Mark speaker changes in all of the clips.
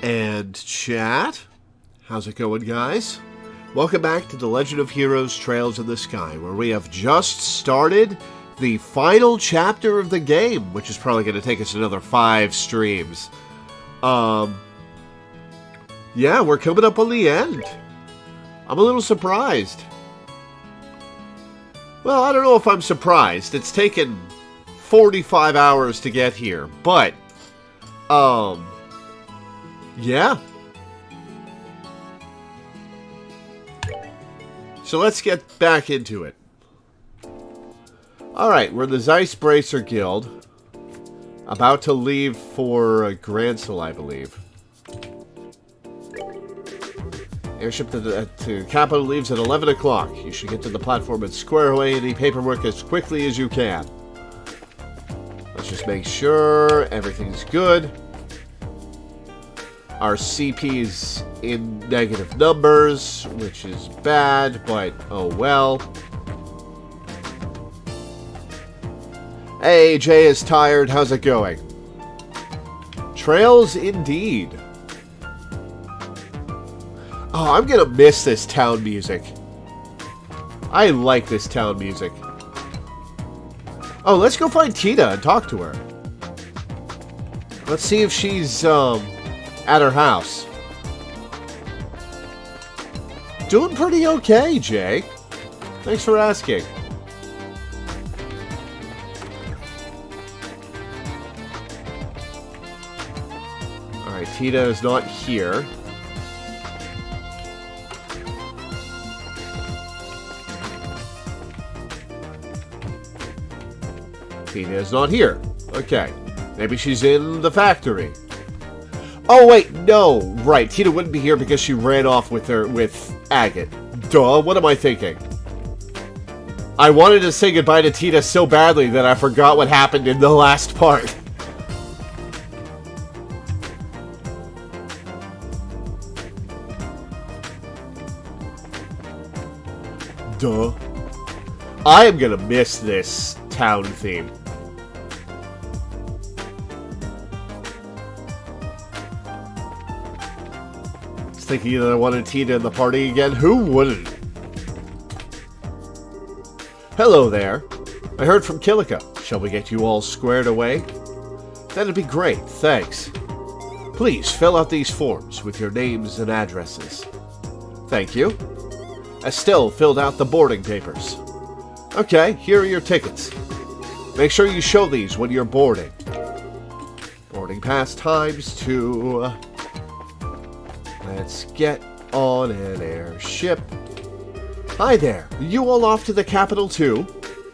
Speaker 1: And chat, how's it going, guys? Welcome back to The Legend of Heroes Trails in the Sky, where we have just started the final chapter of the game, which is probably going to take us another 5 streams. Yeah, we're coming up on the end. I'm a little surprised. Well, I don't know if I'm surprised. It's taken 45 hours to get here, but, yeah. So let's get back into it. Alright, we're in the Zeiss Bracer Guild. About to leave for Gransel, I believe. Airship to the capital leaves at 11 o'clock. You should get to the platform and square away any paperwork as quickly as you can. Let's just make sure everything's good. Our CP's in negative numbers, which is bad, but oh well. Hey, Jay is tired. How's it going? Trails indeed. Oh, I'm gonna miss this town music. I like this town music. Oh, let's go find Tina and talk to her. Let's see if she's, at her house. Doing pretty okay, Jay. Thanks for asking. Alright, Tina is not here. Tina is not here. Okay. Maybe she's in the factory. Oh, wait, no. Right, Tina wouldn't be here because she ran off with Agate. Duh, what am I thinking? I wanted to say goodbye to Tina so badly that I forgot what happened in the last part. Duh. I am gonna miss this town theme. Thinking that I wanted Tina in the party again. Who wouldn't? Hello there. I heard from Kilika. Shall we get you all squared away? That'd be great, thanks. Please fill out these forms with your names and addresses. Thank you. Estelle filled out the boarding papers. Okay, here are your tickets. Make sure you show these when you're boarding. Boarding pass times 2. Let's get on an airship. Hi there. Are you all off to the capital too?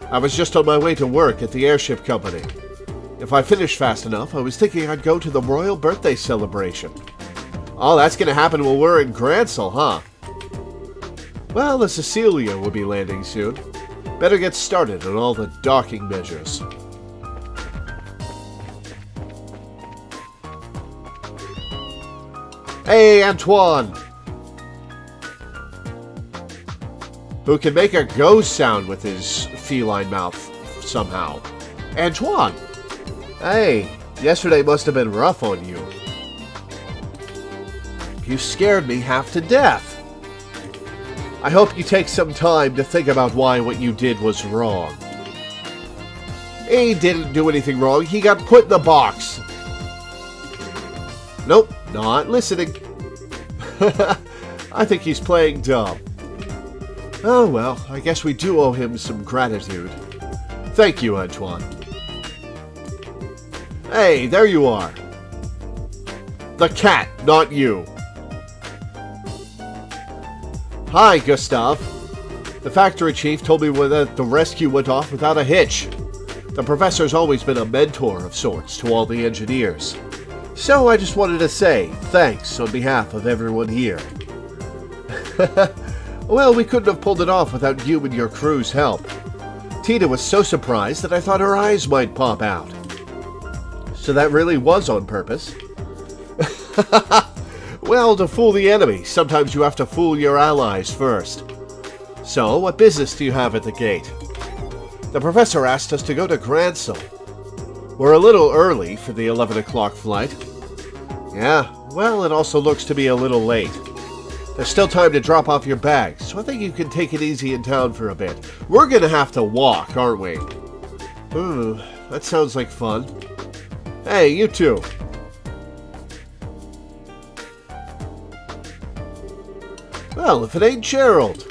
Speaker 1: I was just on my way to work at the airship company. If I finished fast enough, I was thinking I'd go to the royal birthday celebration. Oh, that's gonna happen when we're in Gransel, huh? Well, the Cecilia will be landing soon. Better get started on all the docking measures. Hey, Antoine! Who can make a ghost sound with his feline mouth somehow. Antoine! Hey, yesterday must have been rough on you. You scared me half to death. I hope you take some time to think about why what you did was wrong. He didn't do anything wrong. He got put in the box. Nope, not listening. I think he's playing dumb. Oh well, I guess we do owe him some gratitude. Thank you, Antoine. Hey, there you are. The cat, not you. Hi, Gustav. The factory chief told me that the rescue went off without a hitch. The professor's always been a mentor of sorts to all the engineers. So I just wanted to say thanks on behalf of everyone here. Well, we couldn't have pulled it off without you and your crew's help. Tina was so surprised that I thought her eyes might pop out. So that really was on purpose. Well, to fool the enemy, sometimes you have to fool your allies first. So, what business do you have at the gate? The professor asked us to go to Gransel. We're a little early for the 11 o'clock flight. Yeah, well, it also looks to be a little late. There's still time to drop off your bags, so I think you can take it easy in town for a bit. We're gonna have to walk, aren't we? That sounds like fun. Hey, you two. Well, if it ain't Gerald.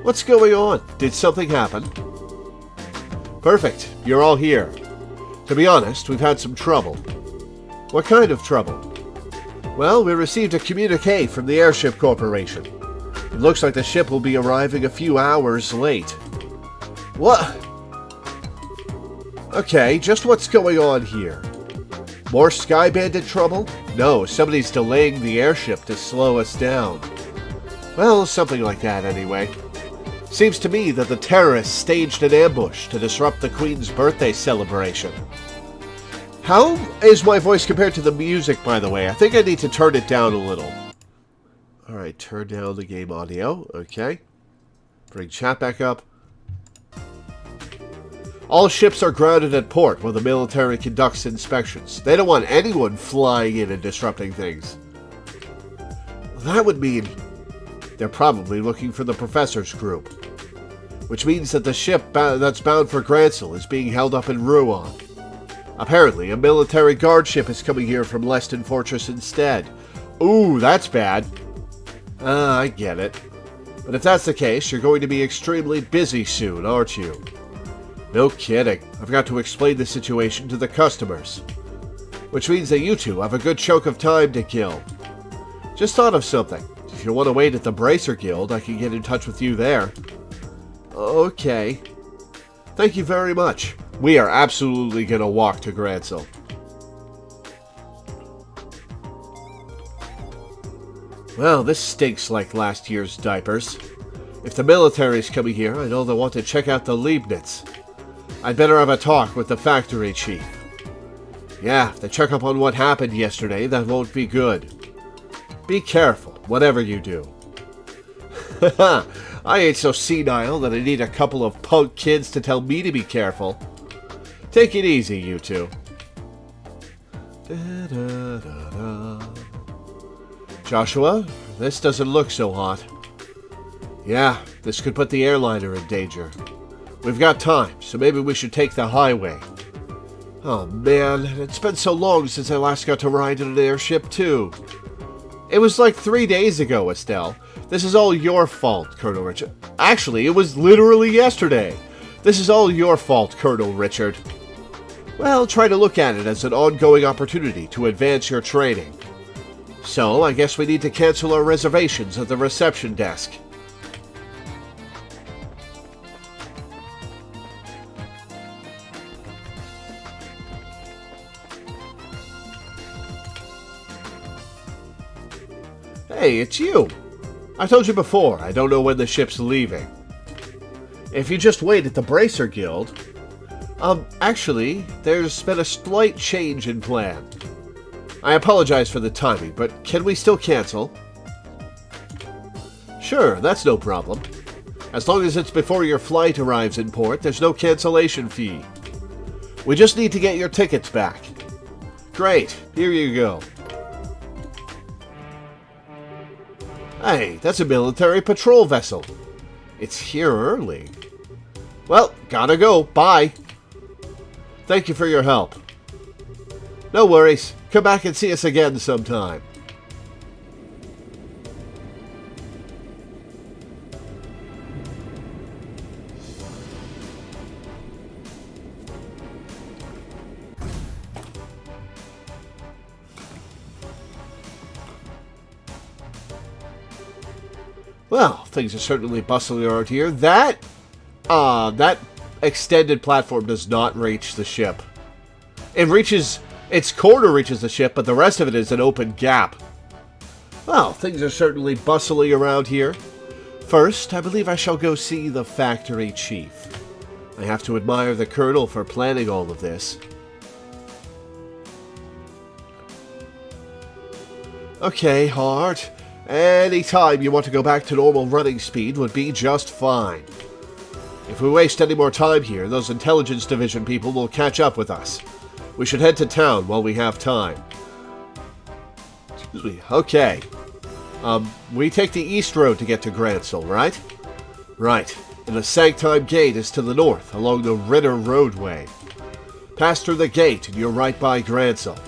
Speaker 1: What's going on? Did something happen? Perfect, you're all here. To be honest, we've had some trouble. What kind of trouble? Well, we received a communique from the Airship Corporation. It looks like the ship will be arriving a few hours late. What? Okay, just what's going on here? More Sky Bandit trouble? No, somebody's delaying the airship to slow us down. Well, something like that anyway. Seems to me that the terrorists staged an ambush to disrupt the Queen's birthday celebration. How is my voice compared to the music, by the way? I think I need to turn it down a little. Alright, turn down the game audio. Okay. Bring chat back up. All ships are grounded at port while the military conducts inspections. They don't want anyone flying in and disrupting things. That would mean they're probably looking for the Professor's group. Which means that the ship that's bound for Gransel is being held up in Rouen. Apparently, a military guard ship is coming here from Leston Fortress instead. Ooh, that's bad. I get it. But if that's the case, you're going to be extremely busy soon, aren't you? No kidding. I've got to explain the situation to the customers. Which means that you two have a good chunk of time to kill. Just thought of something. If you want to wait at the Bracer Guild, I can get in touch with you there. Okay. Thank you very much. We are absolutely going to walk to Gransel. Well, this stinks like last year's diapers. If the military's coming here, I know they'll want to check out the Leibniz. I'd better have a talk with the factory chief. Yeah, if they check up on what happened yesterday, that won't be good. Be careful, whatever you do. Haha, I ain't so senile that I need a couple of punk kids to tell me to be careful. Take it easy, you two. Joshua, this doesn't look so hot. Yeah, this could put the airliner in danger. We've got time, so maybe we should take the highway. Oh man, it's been so long since I last got to ride in an airship too. It was like 3 days ago, Estelle. This is all your fault, Colonel Richard. Actually, it was literally yesterday. This is all your fault, Colonel Richard. Well, try to look at it as an ongoing opportunity to advance your training. So, I guess we need to cancel our reservations at the reception desk. Hey, it's you! I told you before, I don't know when the ship's leaving. If you just wait at the Bracer Guild... actually, there's been a slight change in plan. I apologize for the timing, but can we still cancel? Sure, that's no problem. As long as it's before your flight arrives in port, there's no cancellation fee. We just need to get your tickets back. Great, here you go. Hey, that's a military patrol vessel. It's here early. Well, gotta go. Bye. Thank you for your help. No worries. Come back and see us again sometime. Well, things are certainly bustling around here. That extended platform does not reach the ship. It reaches, its corner reaches the ship, but the rest of it is an open gap. Well, things are certainly bustling around here. First, I believe I shall go see the factory chief. I have to admire the colonel for planning all of this. Okay, Hart. Any time you want to go back to normal running speed would be just fine. If we waste any more time here, those intelligence division people will catch up with us. We should head to town while we have time. Excuse me. Okay. We take the east road to get to Gransel, right? Right. And the Sanctime Gate is to the north, along the Ritter Roadway. Pass through the gate, and you're right by Gransel.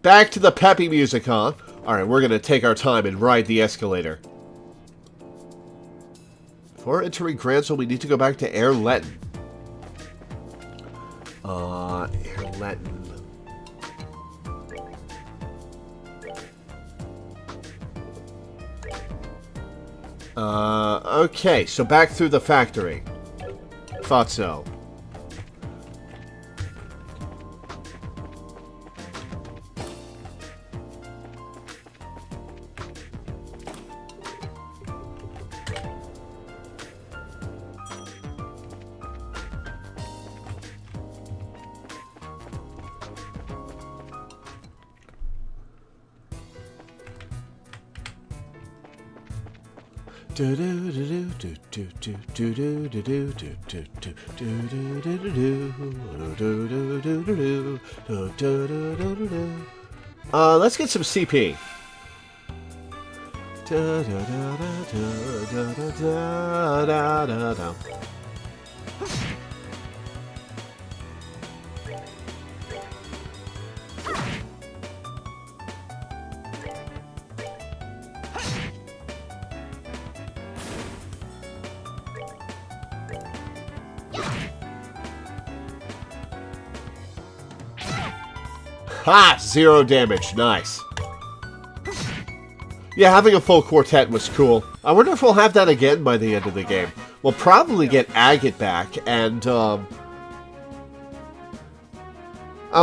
Speaker 1: Back to the peppy music, huh? Alright, we're gonna take our time and ride the escalator. Before entering Gransel, we need to go back to Airletton. Airletton. Okay, so back through the factory. Thought so. Let's get some CP. Ha! 0 damage. Nice. Yeah, having a full quartet was cool. I wonder if we'll have that again by the end of the game. We'll probably get Agate back, and, oh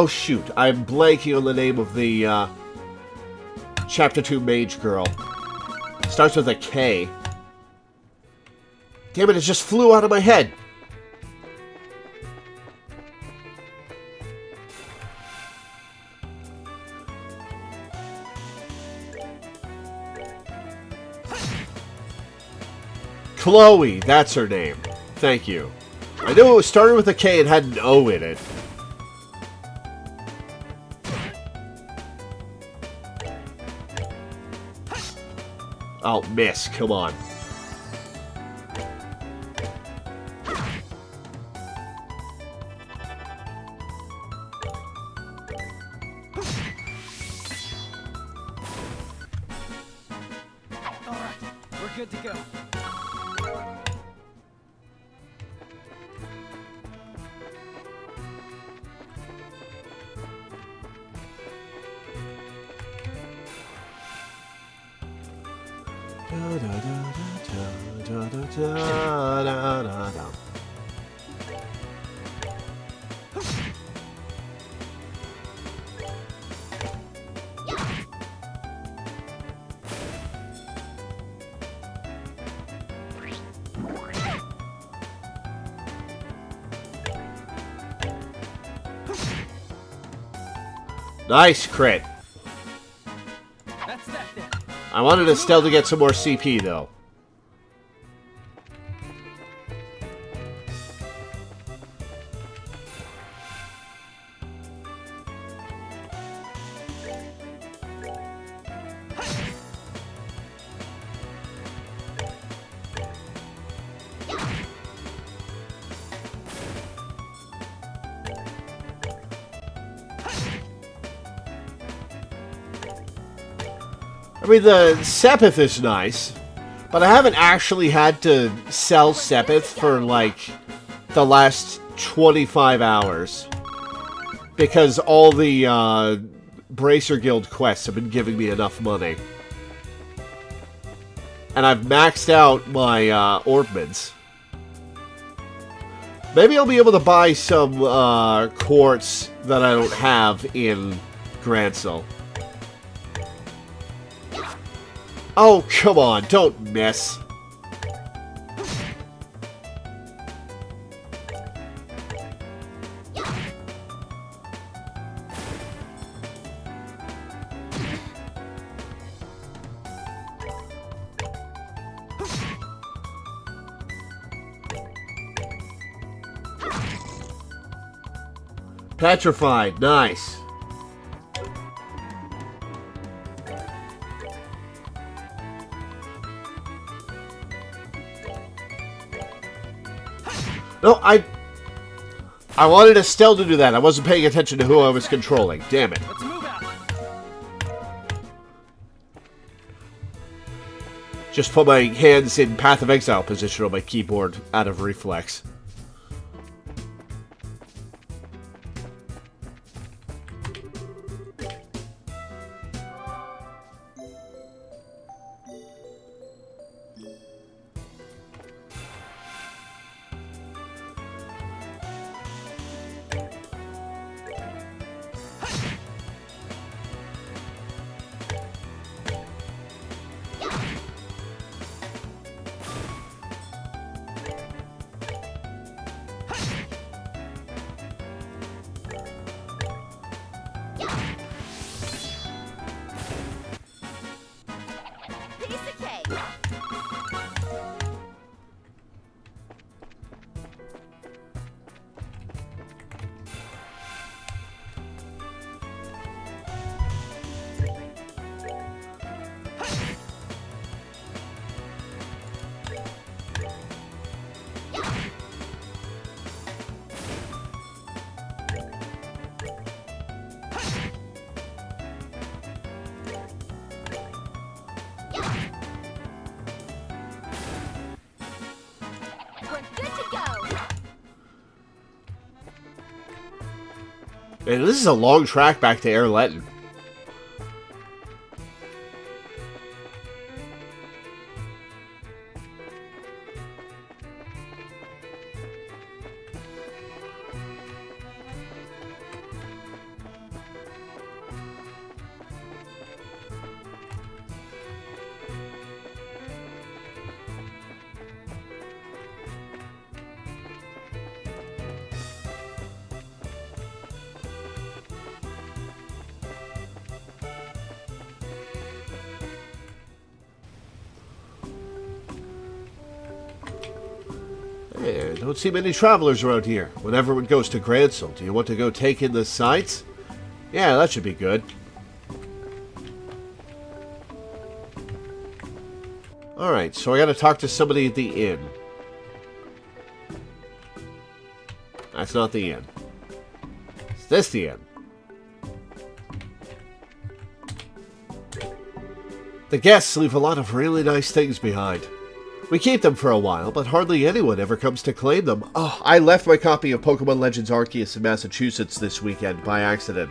Speaker 1: shoot, I'm blanking on the name of the, Chapter 2 mage girl. Starts with a K. Damn it, it just flew out of my head! Chloe, that's her name. Thank you. I knew it started with a K and had an O in it. Oh, miss. Come on.
Speaker 2: Alright, we're good to go.
Speaker 1: Nice crit.
Speaker 2: That's that then.
Speaker 1: I wanted Estelle to get some more CP, though. I mean, the Sepith is nice, but I haven't actually had to sell Sepith for, like, the last 25 hours. Because all the, Bracer Guild quests have been giving me enough money. And I've maxed out my, Orbmans. Maybe I'll be able to buy some, quartz that I don't have in Gransel. Oh, come on, don't miss. Petrified, nice. No, I wanted Estelle to do that. I wasn't paying attention to who I was controlling. Damn it.
Speaker 2: Let's move out.
Speaker 1: Just put my hands in Path of Exile position on my keyboard out of reflex.
Speaker 3: Piece of cake. We're good to go.
Speaker 1: Man, this is a long track back to Airletton. Hey, don't see many travelers around here. When everyone goes to Gransel, do you want to go take in the sights? Yeah, that should be good. Alright, so I gotta talk to somebody at the inn. That's not the inn. Is this the inn? The guests leave a lot of really nice things behind. We keep them for a while, but hardly anyone ever comes to claim them. Oh, I left my copy of Pokemon Legends Arceus in Massachusetts this weekend by accident.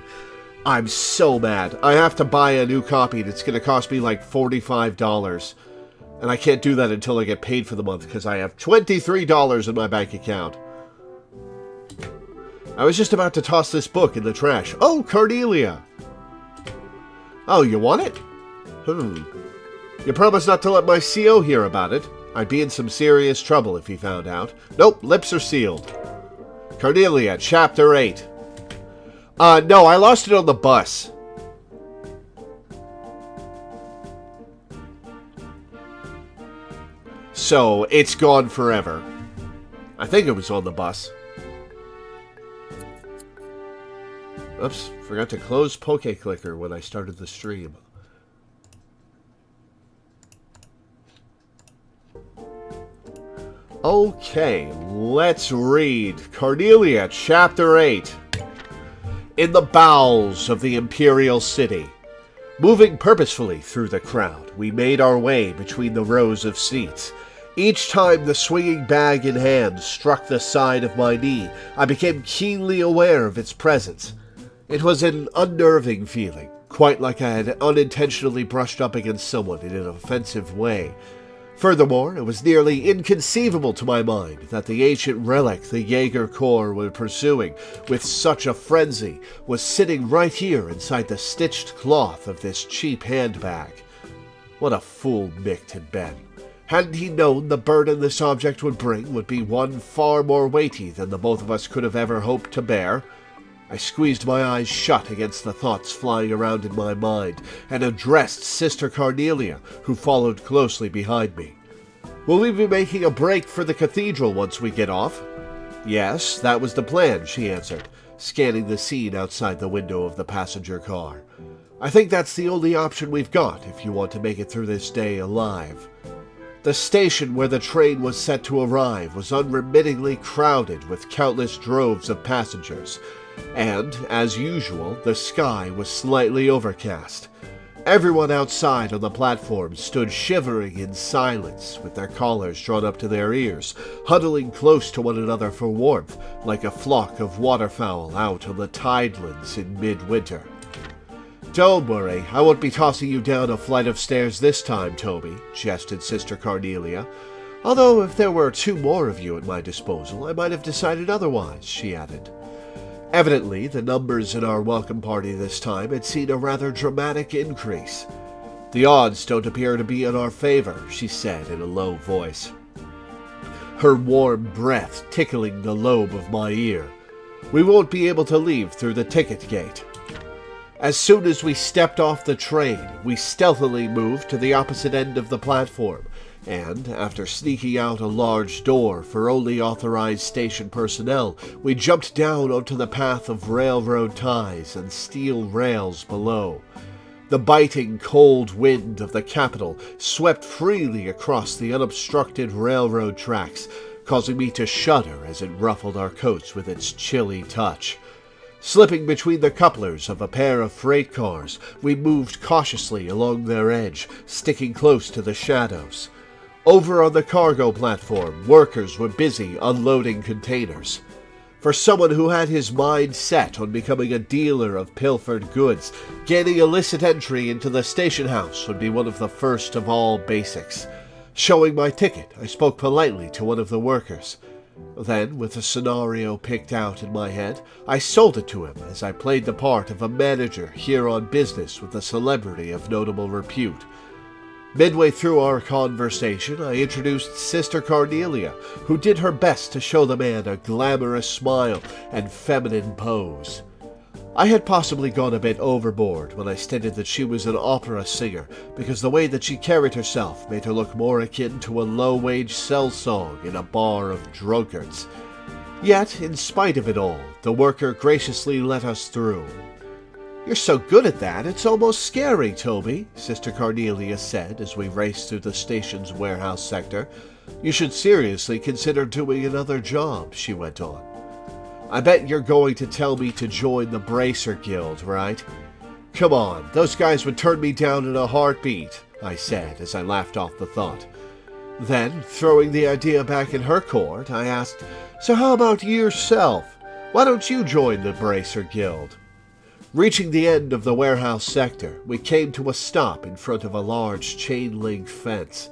Speaker 1: I'm so mad. I have to buy a new copy and it's going to cost me like $45. And I can't do that until I get paid for the month because I have $23 in my bank account. I was just about to toss this book in the trash. Oh, Cornelia! Oh, you want it? You promised not to let my CO hear about it. I'd be in some serious trouble if he found out. Nope, lips are sealed. Cornelia, Chapter 8. No, I lost it on the bus. So, it's gone forever. I think it was on the bus. Oops, forgot to close PokeClicker when I started the stream. Okay, let's read Cornelia, Chapter 8. In the bowels of the Imperial City, moving purposefully through the crowd, we made our way between the rows of seats. Each time the swinging bag in hand struck the side of my knee, I became keenly aware of its presence. It was an unnerving feeling, quite like I had unintentionally brushed up against someone in an offensive way. Furthermore, it was nearly inconceivable to my mind that the ancient relic the Jaeger Corps were pursuing with such a frenzy was sitting right here inside the stitched cloth of this cheap handbag. What a fool Mick had been. Hadn't he known the burden this object would bring would be one far more weighty than the both of us could have ever hoped to bear? I squeezed my eyes shut against the thoughts flying around in my mind, and addressed Sister Cornelia, who followed closely behind me. Will we be making a break for the cathedral once we get off? Yes, that was the plan, she answered, scanning the scene outside the window of the passenger car. I think that's the only option we've got if you want to make it through this day alive. The station where the train was set to arrive was unremittingly crowded with countless droves of passengers, and, as usual, the sky was slightly overcast. Everyone outside on the platform stood shivering in silence, with their collars drawn up to their ears, huddling close to one another for warmth, like a flock of waterfowl out on the tidelands in midwinter. "Don't worry, I won't be tossing you down a flight of stairs this time, Toby," jested Sister Cornelia. "Although if there were 2 more of you at my disposal, I might have decided otherwise," she added. Evidently, the numbers in our welcome party this time had seen a rather dramatic increase. "The odds don't appear to be in our favor," she said in a low voice, her warm breath tickling the lobe of my ear. "We won't be able to leave through the ticket gate." As soon as we stepped off the train, we stealthily moved to the opposite end of the platform, and, after sneaking out a large door for only authorized station personnel, we jumped down onto the path of railroad ties and steel rails below. The biting cold wind of the capital swept freely across the unobstructed railroad tracks, causing me to shudder as it ruffled our coats with its chilly touch. Slipping between the couplers of a pair of freight cars, we moved cautiously along their edge, sticking close to the shadows. Over on the cargo platform, workers were busy unloading containers. For someone who had his mind set on becoming a dealer of pilfered goods, gaining illicit entry into the station house would be one of the first of all basics. Showing my ticket, I spoke politely to one of the workers. Then, with a scenario picked out in my head, I sold it to him as I played the part of a manager here on business with a celebrity of notable repute. Midway through our conversation, I introduced Sister Cornelia, who did her best to show the man a glamorous smile and feminine pose. I had possibly gone a bit overboard when I stated that she was an opera singer, because the way that she carried herself made her look more akin to a low-wage cell song in a bar of drunkards. Yet, in spite of it all, the worker graciously let us through. "You're so good at that, it's almost scary, Toby," Sister Cornelia said as we raced through the station's warehouse sector. "You should seriously consider doing another job," she went on. "I bet you're going to tell me to join the Bracer Guild, right?" "Come on, those guys would turn me down in a heartbeat," I said as I laughed off the thought. Then, throwing the idea back in her court, I asked, "So how about yourself? Why don't you join the Bracer Guild?" Reaching the end of the warehouse sector, we came to a stop in front of a large chain-link fence.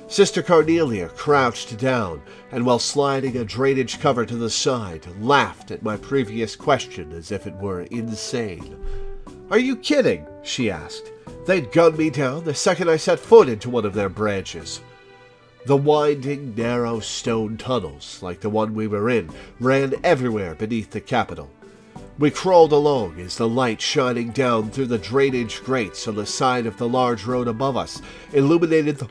Speaker 1: Sister Cornelia crouched down, and while sliding a drainage cover to the side, laughed at my previous question as if it were insane. "Are you kidding?" she asked. "They'd gun me down the second I set foot into one of their branches." The winding, narrow stone tunnels, like the one we were in, ran everywhere beneath the Capitol. We crawled along as the light shining down through the drainage grates on the side of the large road above us illuminated the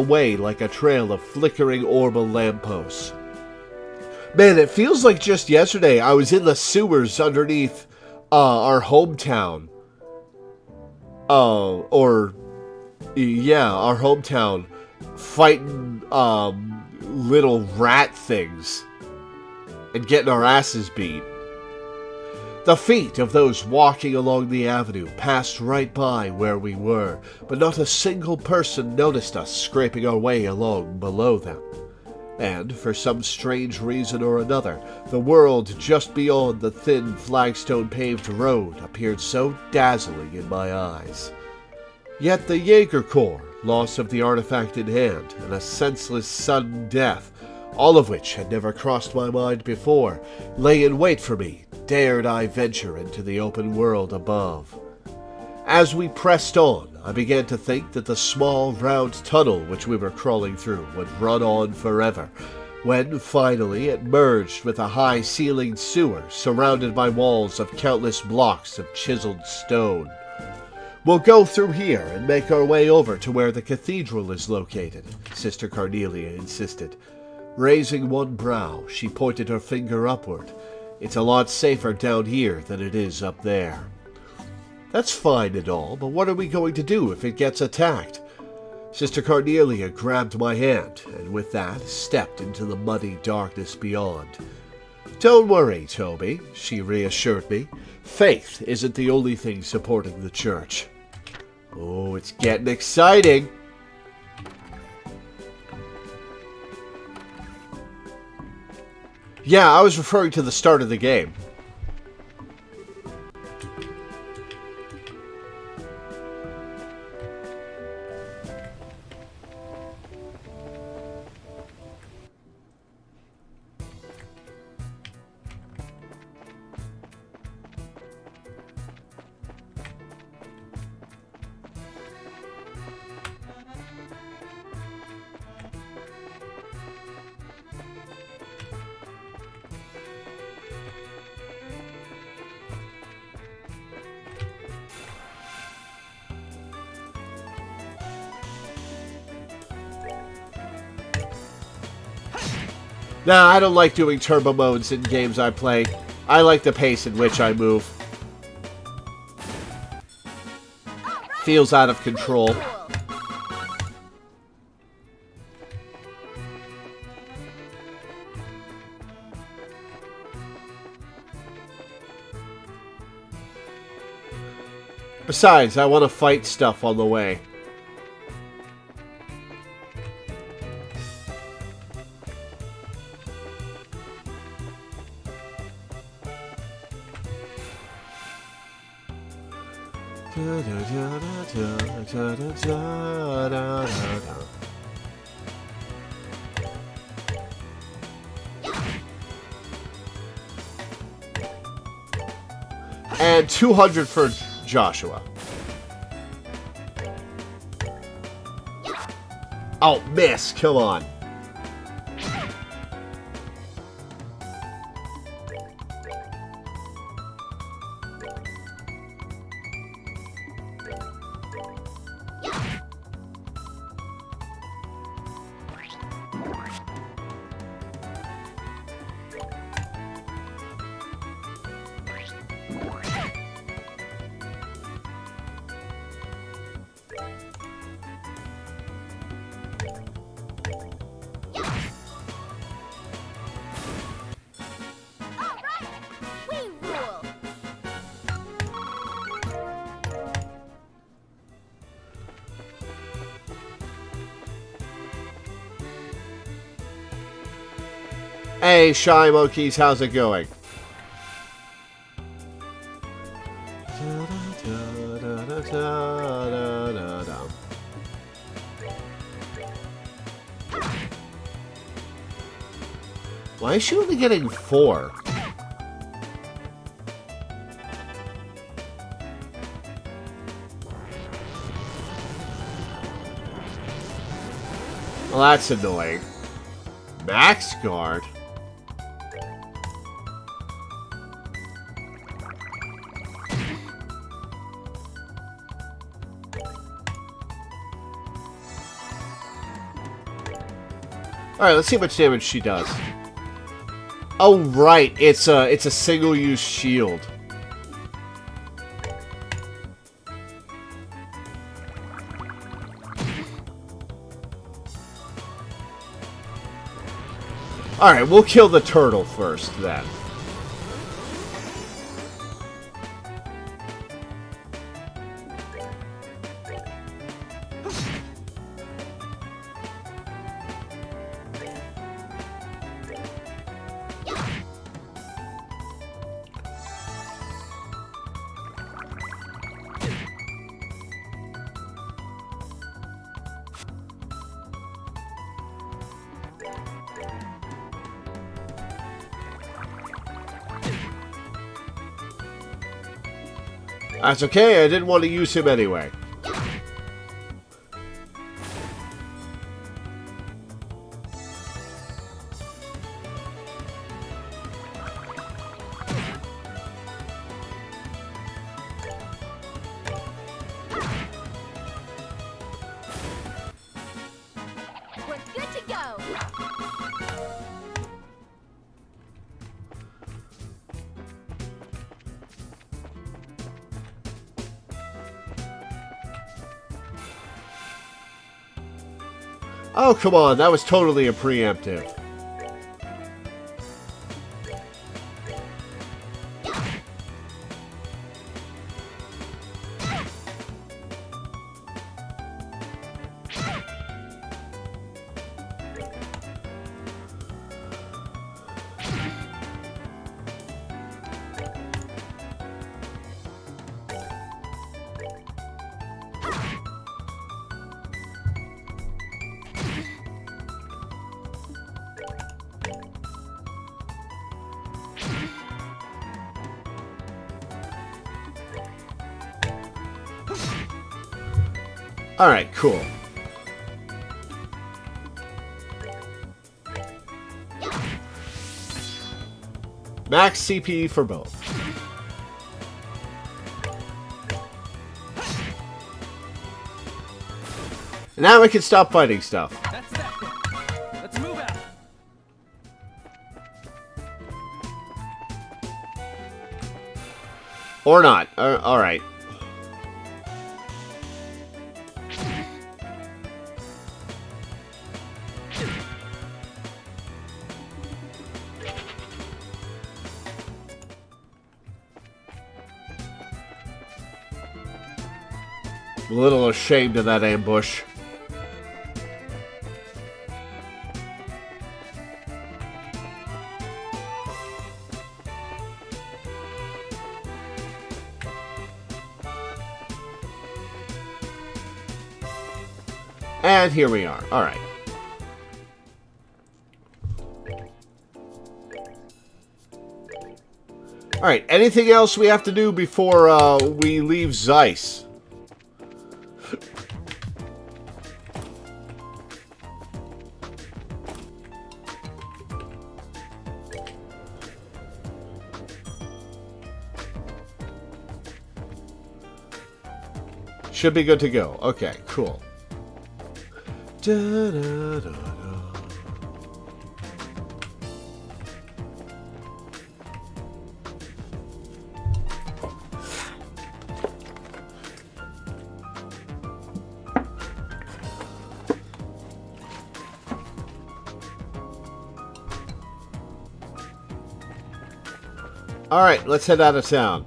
Speaker 1: way like a trail of flickering orbital lampposts. "Man, it feels like just yesterday I was in the sewers underneath our hometown. Our hometown, fighting little rat things and getting our asses beat." The feet of those walking along the avenue passed right by where we were, but not a single person noticed us scraping our way along below them. And, for some strange reason or another, the world just beyond the thin flagstone-paved road appeared so dazzling in my eyes. Yet the Jaeger Corps, loss of the artifact in hand, and a senseless sudden death, all of which had never crossed my mind before, lay in wait for me, dared I venture into the open world above. As we pressed on, I began to think that the small, round tunnel which we were crawling through would run on forever, when finally it merged with a high-ceilinged sewer surrounded by walls of countless blocks of chiseled stone. "We'll go through here and make our way over to where the cathedral is located," Sister Cornelia insisted. Raising one brow, she pointed her finger upward. "It's a lot safer down here than it is up there." That's fine and all, but what are we going to do if it gets attacked? Sister Cornelia grabbed my hand, and with that, stepped into the muddy darkness beyond. Don't worry, Toby, she reassured me. Faith isn't the only thing supporting the church. Oh, it's getting exciting! Yeah, I was referring to the start of the game. Nah, I don't like doing turbo modes in games I play. I like the pace in which I move. Feels out of control. Besides, I want to fight stuff on the way. And 200 for Joshua. Oh, miss. Come on. Hey, Shy Monkeys, how's it going? Why is she only getting 4? Well, that's annoying. Max Guard? Alright, let's see how much damage she does. Oh, right. It's a single-use shield. Alright, we'll kill the turtle first, then. That's okay, I didn't want to use him anyway.
Speaker 3: We're good to go.
Speaker 1: Oh, come on, that was totally a preemptive. Alright, cool. Max CP for both. And now we can stop fighting stuff.
Speaker 2: That's that then. Let's move out.
Speaker 1: Or not. Alright. A little ashamed of that ambush. And here we are. All right. All right. Anything else we have to do before we leave Zeiss? Should be good to go. Okay, cool. Da, da, da, da. All right, let's head out of town.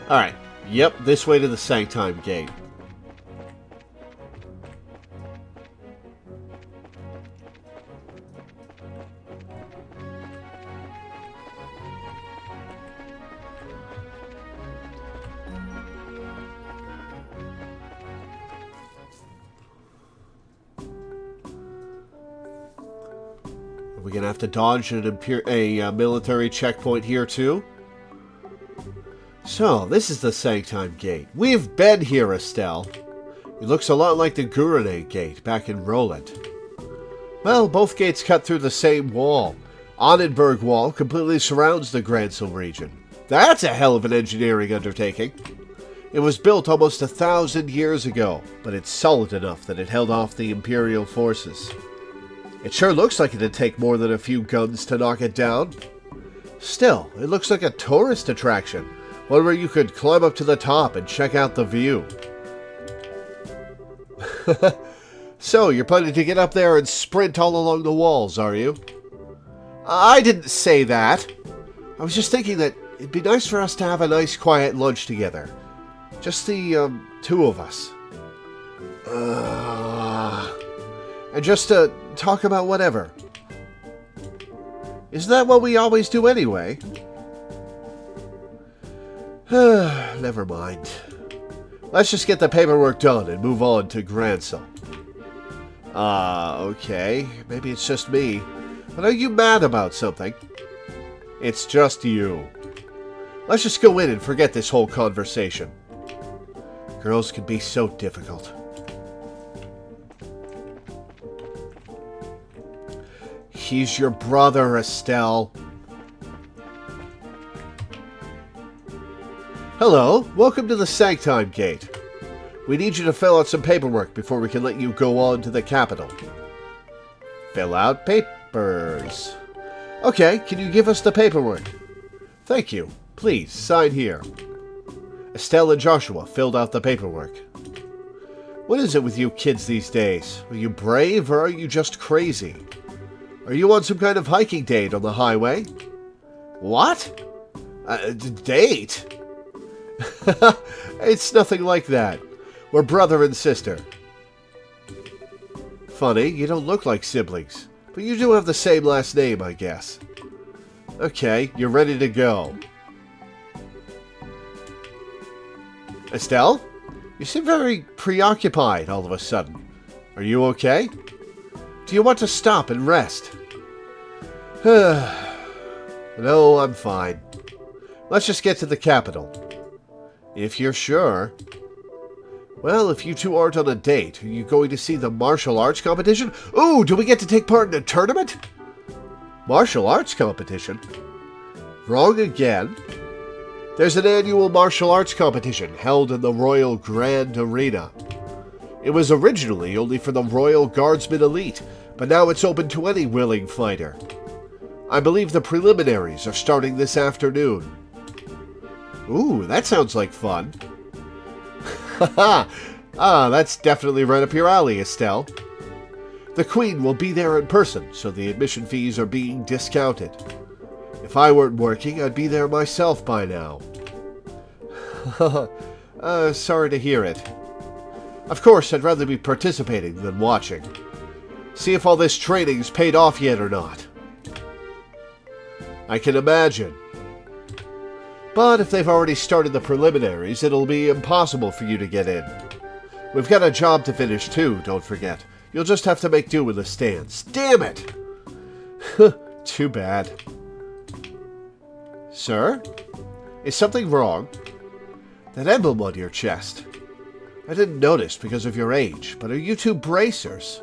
Speaker 1: Alright, yep, this way to the Sanctime Gate. Are we gonna have to dodge a military checkpoint here too? So, this is the Sanctime Gate. We've been here, Estelle. It looks a lot like the Gurane Gate back in Roland. Well, both gates cut through the same wall. Onnenberg Wall completely surrounds the Gransel region. That's a hell of an engineering undertaking. It was built almost 1,000 years ago, but it's solid enough that it held off the Imperial forces. It sure looks like it'd take more than a few guns to knock it down. Still, it looks like a tourist attraction. One where you could climb up to the top and check out the view. So, you're planning to get up there and sprint all along the walls, are you? I didn't say that. I was just thinking that it'd be nice for us to have a nice quiet lunch together. Just the, two of us. And just to talk about whatever. Isn't that what we always do anyway? Never mind. Let's just get the paperwork done and move on to Gransel. Okay. Maybe it's just me. But are you mad about something? It's just you. Let's just go in and forget this whole conversation. Girls can be so difficult. He's your brother, Estelle. Hello, welcome to the Sanctime Gate. We need you to fill out some paperwork before we can let you go on to the capital. Fill out papers. Okay, can you give us the paperwork? Thank you. Please, sign here. Estelle and Joshua filled out the paperwork. What is it with you kids these days? Are you brave or are you just crazy? Are you on some kind of hiking date on the highway? What? Date? It's nothing like that. We're brother and sister. Funny, you don't look like siblings, but you do have the same last name, I guess. Okay, you're ready to go. Estelle? You seem very preoccupied all of a sudden. Are you okay? Do you want to stop and rest? No, I'm fine. Let's just get to the capital. If you're sure. Well, if you two aren't on a date, are you going to see the martial arts competition? Ooh, do we get to take part in a tournament? Martial arts competition? Wrong again. There's an annual martial arts competition held in the Royal Grand Arena. It was originally only for the Royal Guardsman Elite, but now it's open to any willing fighter. I believe the preliminaries are starting this afternoon. Ooh, that sounds like fun. Haha! That's definitely right up your alley, Estelle. The Queen will be there in person, so the admission fees are being discounted. If I weren't working, I'd be there myself by now. Sorry to hear it. Of course, I'd rather be participating than watching. See if all this training's paid off yet or not. I can imagine. But if they've already started the preliminaries, it'll be impossible for you to get in. We've got a job to finish too, don't forget. You'll just have to make do with the stands. Damn it! Too bad. Sir? Is something wrong? That emblem on your chest. I didn't notice because of your age, but are you two bracers?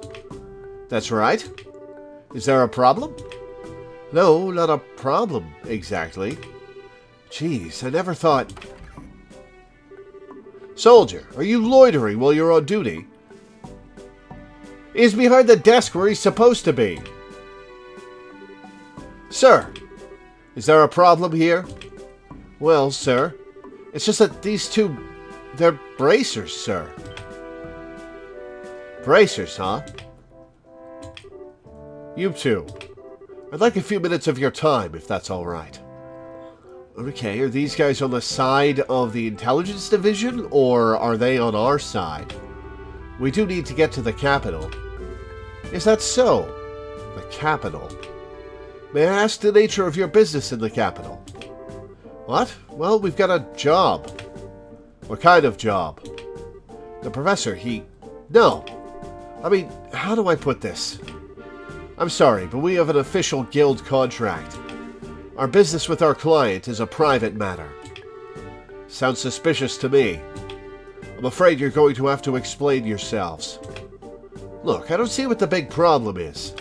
Speaker 1: That's right. Is there a problem? No, not a problem, exactly. Jeez, I never thought... Soldier, are you loitering while you're on duty? He's behind the desk where he's supposed to be. Sir, is there a problem here? Well, sir, it's just that these two, they're bracers, sir. Bracers, huh? You two. I'd like a few minutes of your time, if that's all right. Okay, are these guys on the side of the intelligence division, or are they on our side? We do need to get to the capital. Is that so? The capital. May I ask the nature of your business in the capital? What? Well, we've got a job. What kind of job? The professor, No. I mean, how do I put this? I'm sorry, but we have an official guild contract. Our business with our client is a private matter. Sounds suspicious to me. I'm afraid you're going to have to explain yourselves. Look, I don't see what the big problem is.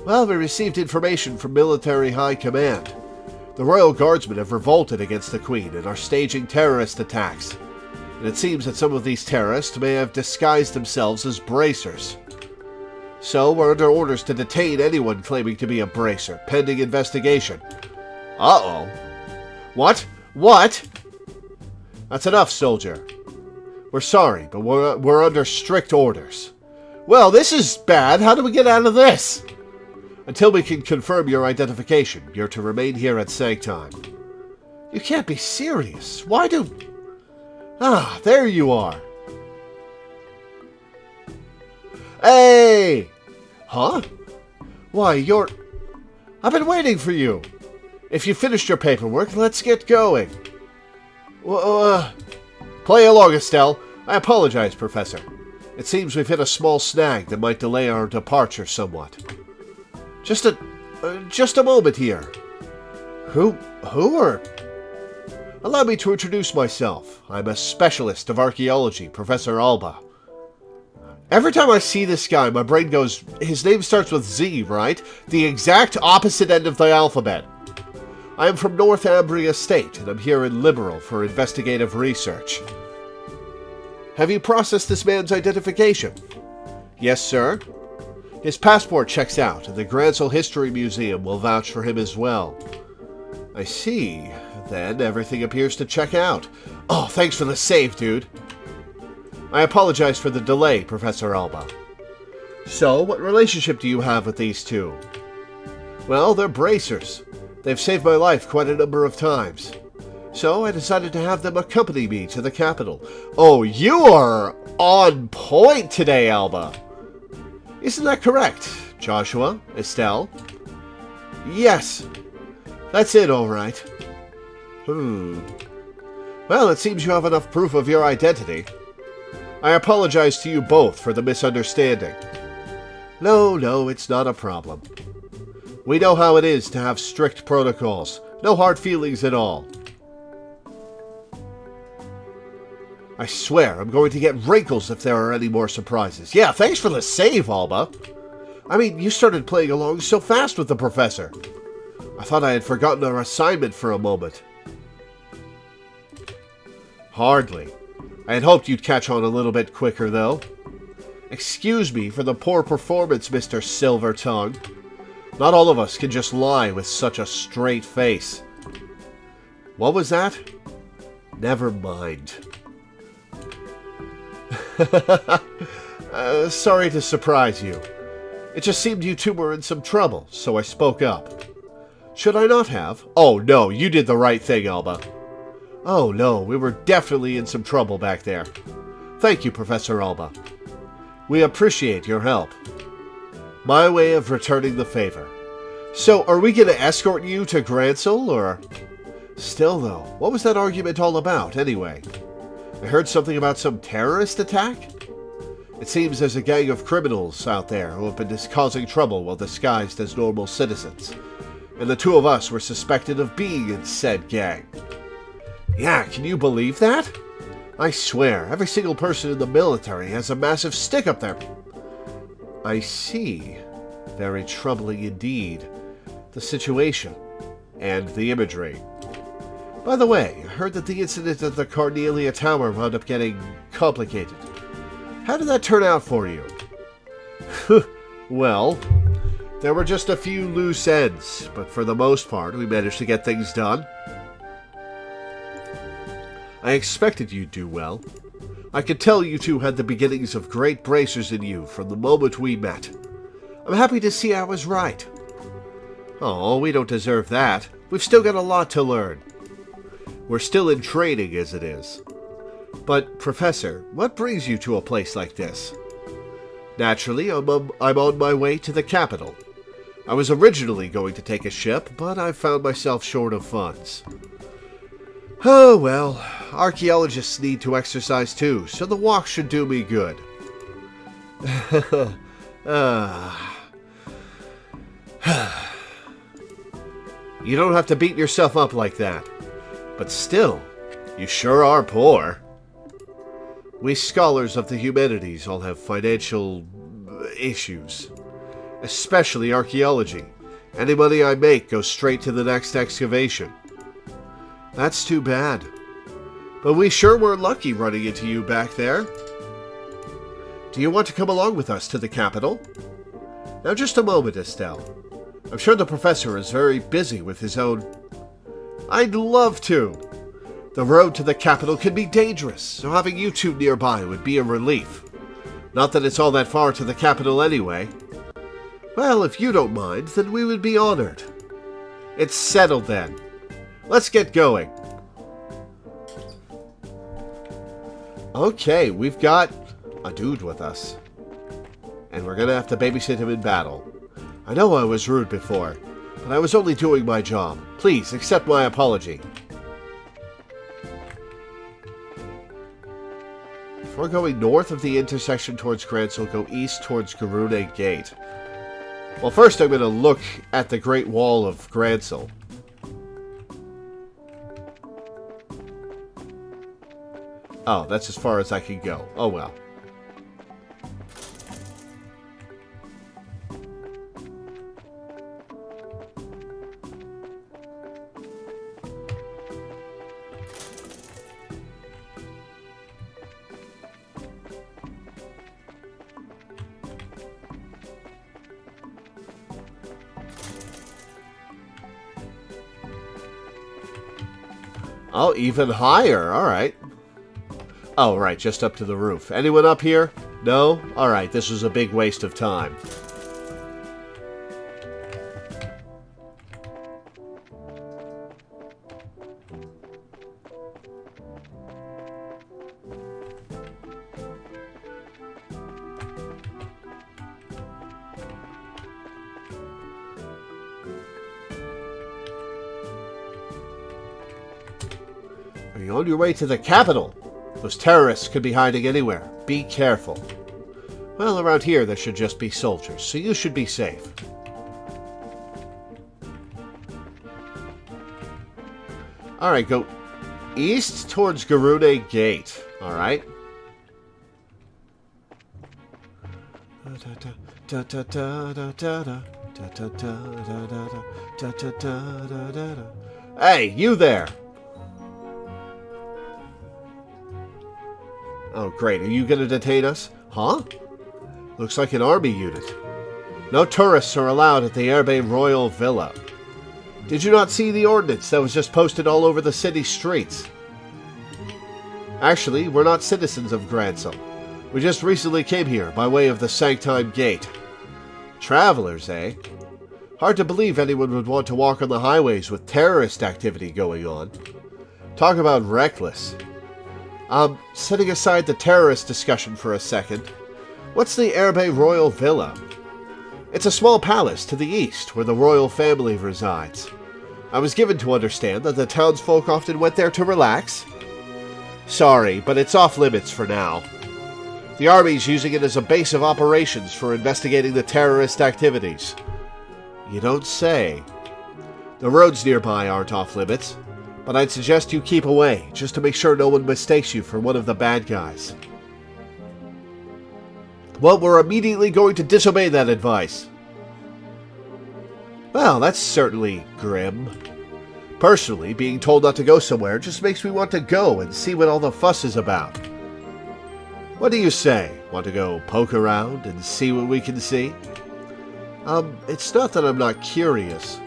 Speaker 1: Well, we received information from military high command. The Royal Guardsmen have revolted against the Queen and are staging terrorist attacks. And it seems that some of these terrorists may have disguised themselves as bracers. So we're under orders to detain anyone claiming to be a bracer, pending investigation. Uh-oh. What? What? That's enough, soldier. We're sorry, but we're under strict orders. Well, this is bad. How do we get out of this? Until we can confirm your identification, you're to remain here at Sanctime. You can't be serious. Why do... Ah, there you are. Hey! Huh? Why, you're... I've been waiting for you. If you finished your paperwork, let's get going. Play along, Estelle. I apologize, Professor. It seems we've hit a small snag that might delay our departure somewhat. Just a moment here. Who are... Allow me to introduce myself. I'm a specialist of archaeology, Professor Alba. Every time I see this guy, my brain goes, his name starts with Z, right? The exact opposite end of the alphabet. I am from Northumbria State, and I'm here in Liberal for investigative research. Have you processed this man's identification? Yes, sir. His passport checks out, and the Gransel History Museum will vouch for him as well. I see. Then everything appears to check out. Oh, thanks for the save, dude. I apologize for the delay, Professor Alba. So, what relationship do you have with these two? Well, they're bracers. They've saved my life quite a number of times. So, I decided to have them accompany me to the capital. Oh, you are on point today, Alba. Isn't that correct, Joshua? Estelle? Yes. That's it, all right. Well, it seems you have enough proof of your identity. I apologize to you both for the misunderstanding. No, it's not a problem. We know how it is to have strict protocols. No hard feelings at all. I swear, I'm going to get wrinkles if there are any more surprises. Yeah, thanks for the save, Alba. I mean, you started playing along so fast with the professor. I thought I had forgotten our assignment for a moment. Hardly. I had hoped you'd catch on a little bit quicker, though. Excuse me for the poor performance, Mr. Silvertongue. Not all of us can just lie with such a straight face. What was that? Never mind. Sorry to surprise you. It just seemed you two were in some trouble, so I spoke up. Should I not have? Oh, no, you did the right thing, Alba. Oh, no, we were definitely in some trouble back there. Thank you, Professor Alba. We appreciate your help. My way of returning the favor. So, are we going to escort you to Gransel, or... Still, though, what was that argument all about, anyway? I heard something about some terrorist attack? It seems there's a gang of criminals out there who have been causing trouble while disguised as normal citizens. And the two of us were suspected of being in said gang. Yeah, can you believe that? I swear, every single person in the military has a massive stick up there. I see. Very troubling indeed. The situation. And the imagery. By the way, I heard that the incident at the Cornelia Tower wound up getting complicated. How did that turn out for you? Well, there were just a few loose ends, but for the most part, we managed to get things done. I expected you'd do well. I could tell you two had the beginnings of great bracers in you from the moment we met. I'm happy to see I was right. Oh, we don't deserve that. We've still got a lot to learn. We're still in training as it is. But, Professor, what brings you to a place like this? Naturally, I'm on my way to the capital. I was originally going to take a ship, but I found myself short of funds. Oh, well, archaeologists need to exercise too, so the walk should do me good. You don't have to beat yourself up like that. But still, you sure are poor. We scholars of the humanities all have financial issues. Especially archaeology. Any money I make goes straight to the next excavation. That's too bad. But we sure were lucky running into you back there. Do you want to come along with us to the capital? Now just a moment, Estelle. I'm sure the professor is very busy with his own... I'd love to. The road to the capital can be dangerous, so having you two nearby would be a relief. Not that it's all that far to the capital anyway. Well, if you don't mind, then we would be honored. It's settled then. Let's get going. Okay, we've got a dude with us. And we're gonna have to babysit him in battle. I know I was rude before, but I was only doing my job. Please, accept my apology. If we're going north of the intersection towards Gransel, go east towards Garune Gate. Well, first I'm going to look at the Great Wall of Gransel. Oh, that's as far as I can go. Oh well. Oh, even higher. All right. Oh, right, just up to the roof. Anyone up here? No? All right, this was a big waste of time. Are you on your way to the capital? Those terrorists could be hiding anywhere. Be careful. Well, around here there should just be soldiers, so you should be safe. Alright, go east towards Garune Gate. Alright. Hey, you there! Oh, great. Are you going to detain us? Huh? Looks like an army unit. No tourists are allowed at the Herbe Royal Villa. Did you not see the ordinance that was just posted all over the city streets? Actually, we're not citizens of Gransel. We just recently came here by way of the Sanctime Gate. Travelers, eh? Hard to believe anyone would want to walk on the highways with terrorist activity going on. Talk about reckless. Setting aside the terrorist discussion for a second, what's the Herbe Royal Villa? It's a small palace to the east where the royal family resides. I was given to understand that the townsfolk often went there to relax. Sorry, but it's off limits for now. The army's using it as a base of operations for investigating the terrorist activities. You don't say. The roads nearby aren't off limits, but I'd suggest you keep away, just to make sure no one mistakes you for one of the bad guys. Well, we're immediately going to disobey that advice. Well, that's certainly grim. Personally, being told not to go somewhere just makes me want to go and see what all the fuss is about. What do you say? Want to go poke around and see what we can see? It's not that I'm not curious.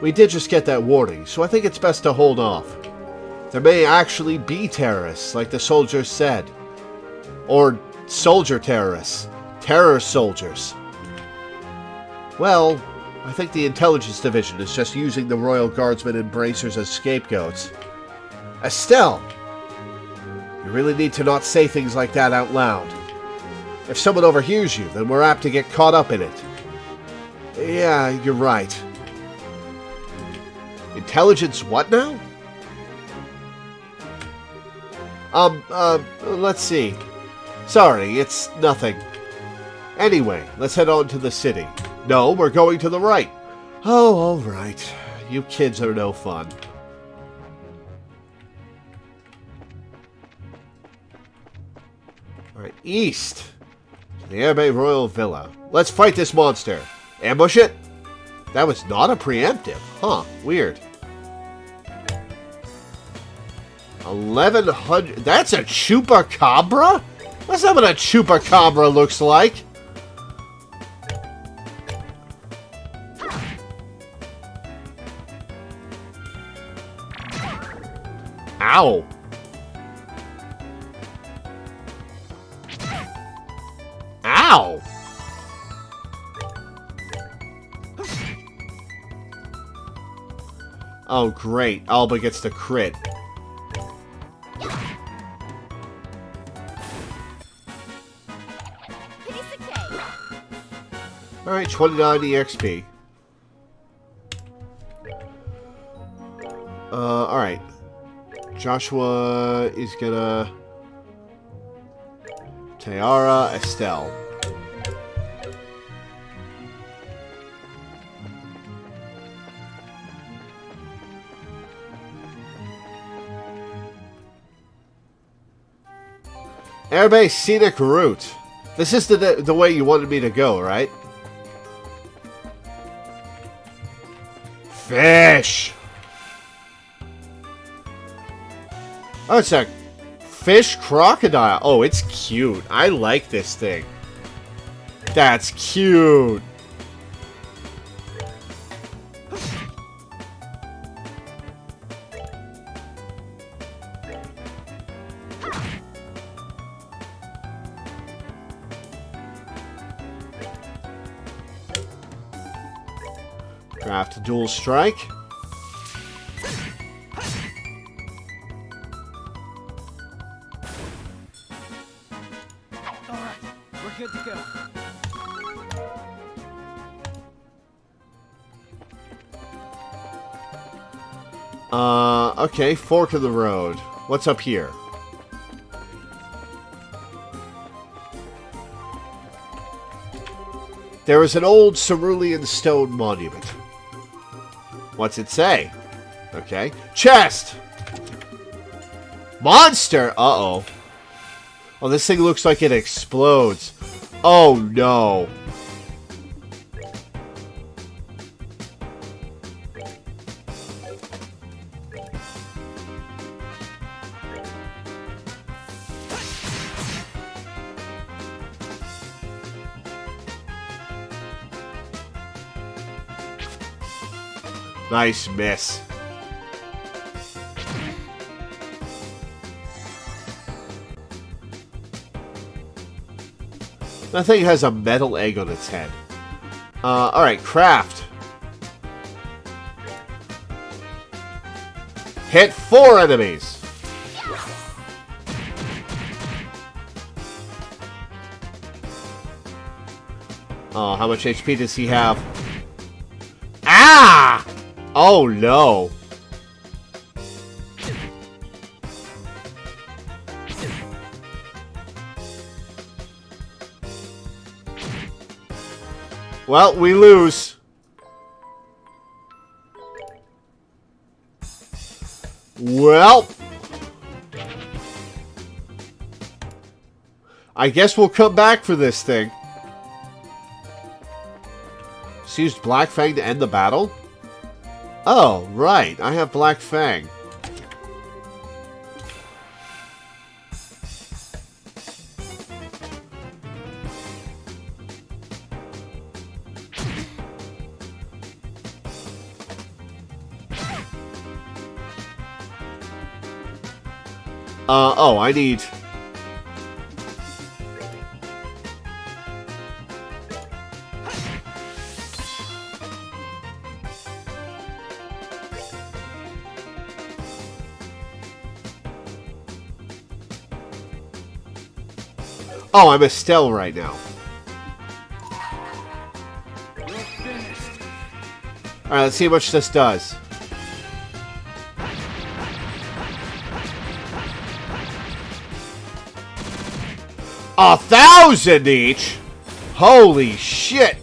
Speaker 1: We did just get that warning, so I think it's best to hold off. There may actually be terrorists, like the soldiers said. Or soldier terrorists. Terror soldiers. Well, I think the intelligence division is just using the Royal Guardsmen and Bracers as scapegoats. Estelle! You really need to not say things like that out loud. If someone overhears you, then we're apt to get caught up in it. Yeah, you're right. Intelligence what now? Let's see. Sorry, it's nothing. Anyway, let's head on to the city. No, we're going to the right. Oh, all right. You kids are no fun. Alright, east. To the Herbe Royal Villa. Let's fight this monster. Ambush it? That was not a preemptive. Huh, weird. 1100. That's a chupacabra? That's not what a chupacabra looks like. Ow. Ow. Oh, great. Alba gets the crit. Alright, 29 EXP. Alright. Joshua is gonna... Tiara, Estelle. Airbase scenic route. This is the way you wanted me to go, right? Fish! Oh, it's a fish crocodile. Oh, it's cute. I like this thing. That's cute. Craft a dual strike.
Speaker 2: Alright, we're good to go.
Speaker 1: Okay, fork of the road. What's up here? There is an old cerulean stone monument. What's it say? Okay. Chest! Monster! Uh-oh. Oh, this thing looks like it explodes. Oh, no. Nice miss. That thing has a metal egg on its head. Alright, craft. Hit 4 enemies. Oh, how much HP does he have? Ah! Oh no. Well, we lose. Well, I guess we'll come back for this thing. She used Black Fang to end the battle? Oh, right. I have Black Fang. Oh, I need... Oh, I'm Estelle right now. Alright, let's see how much this does. 1,000 each? Holy shit!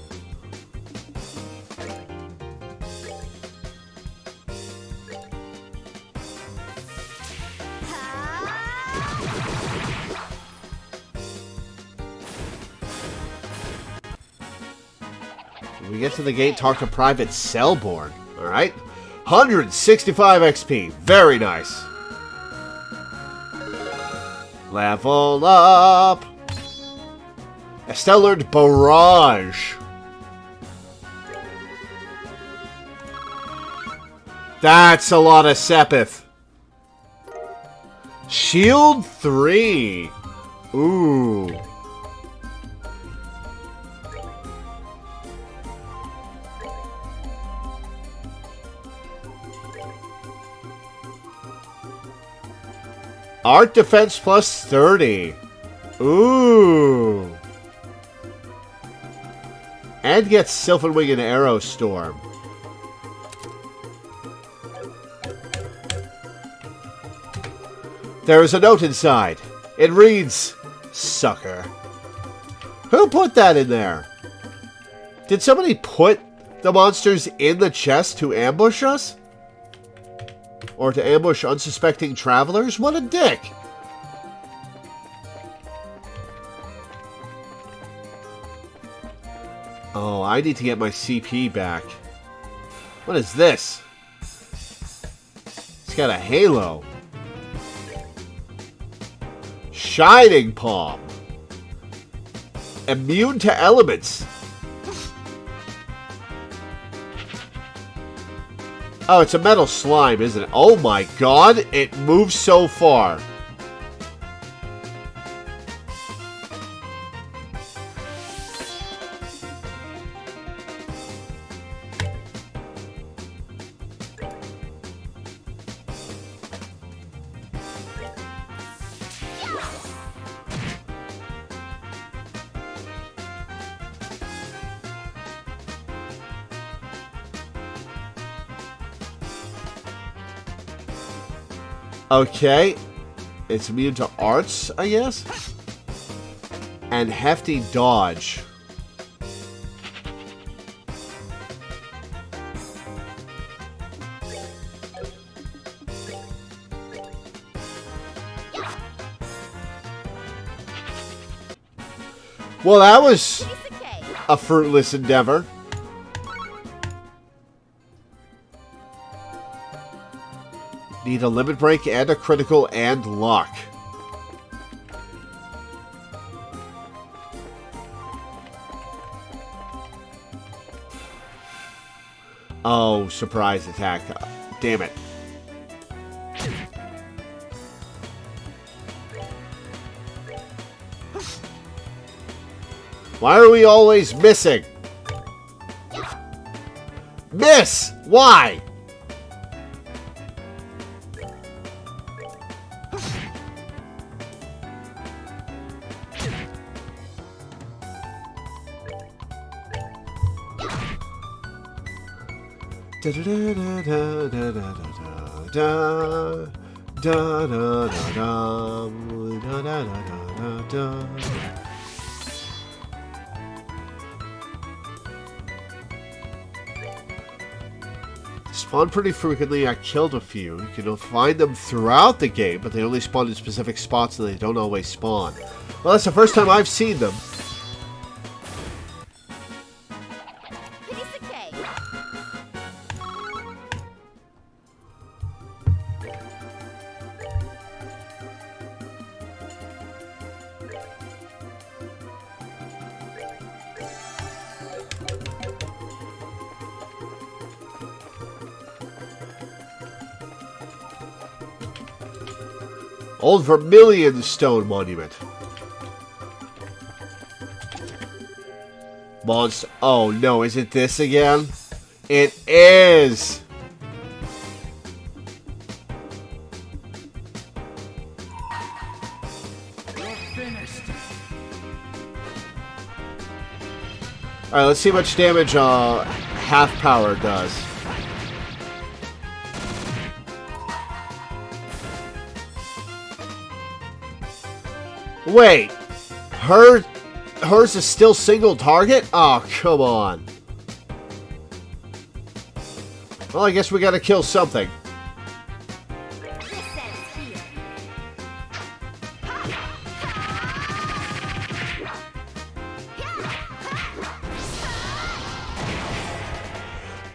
Speaker 1: When we get to the gate, talk to Private Selborn. Alright? 165 XP. Very nice. Level up! Estelle learned Barrage. That's a lot of Sepith. Shield 3. Ooh. Art defense plus 30. Ooh. And gets Sylvan Wing and Arrow Storm. There is a note inside. It reads, "Sucker." Who put that in there? Did somebody put the monsters in the chest to ambush us? Or to ambush unsuspecting travelers? What a dick! Oh, I need to get my CP back. What is this? It's got a halo. Shining Palm. Immune to elements. Oh, it's a metal slime, isn't it? Oh my god, it moves so far. Okay. It's immune to arts, I guess? And hefty dodge. Well, that was
Speaker 3: Piece of cake.
Speaker 1: a fruitless endeavor. Need a limit break and a critical and luck. Oh, surprise attack. Damn it. Why are we always missing? Miss! Why? Da da da da da da da da da da da da da da. Spawn pretty frequently. I killed a few. You can find them throughout the game, but they only spawn in specific spots and they don't always spawn. Well, that's the first time I've seen them.
Speaker 3: Piece of cake.
Speaker 1: Old Vermilion Stone Monument. Monster. Oh no, is it this again? It is!
Speaker 2: You're finished.
Speaker 1: Alright, let's see how much damage half power does. Wait, hers is still single target? Oh, come on. Well, I guess we gotta kill something.
Speaker 3: This ends here.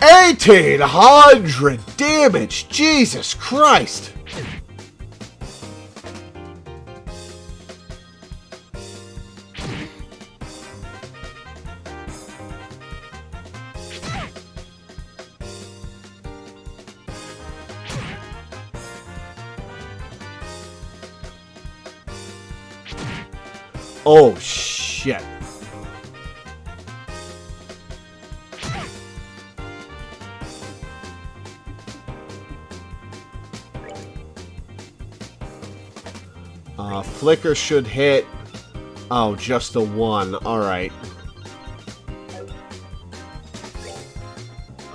Speaker 1: 1,800 damage! Jesus Christ! Oh, shit. Flicker should hit... Oh, just the one. Alright.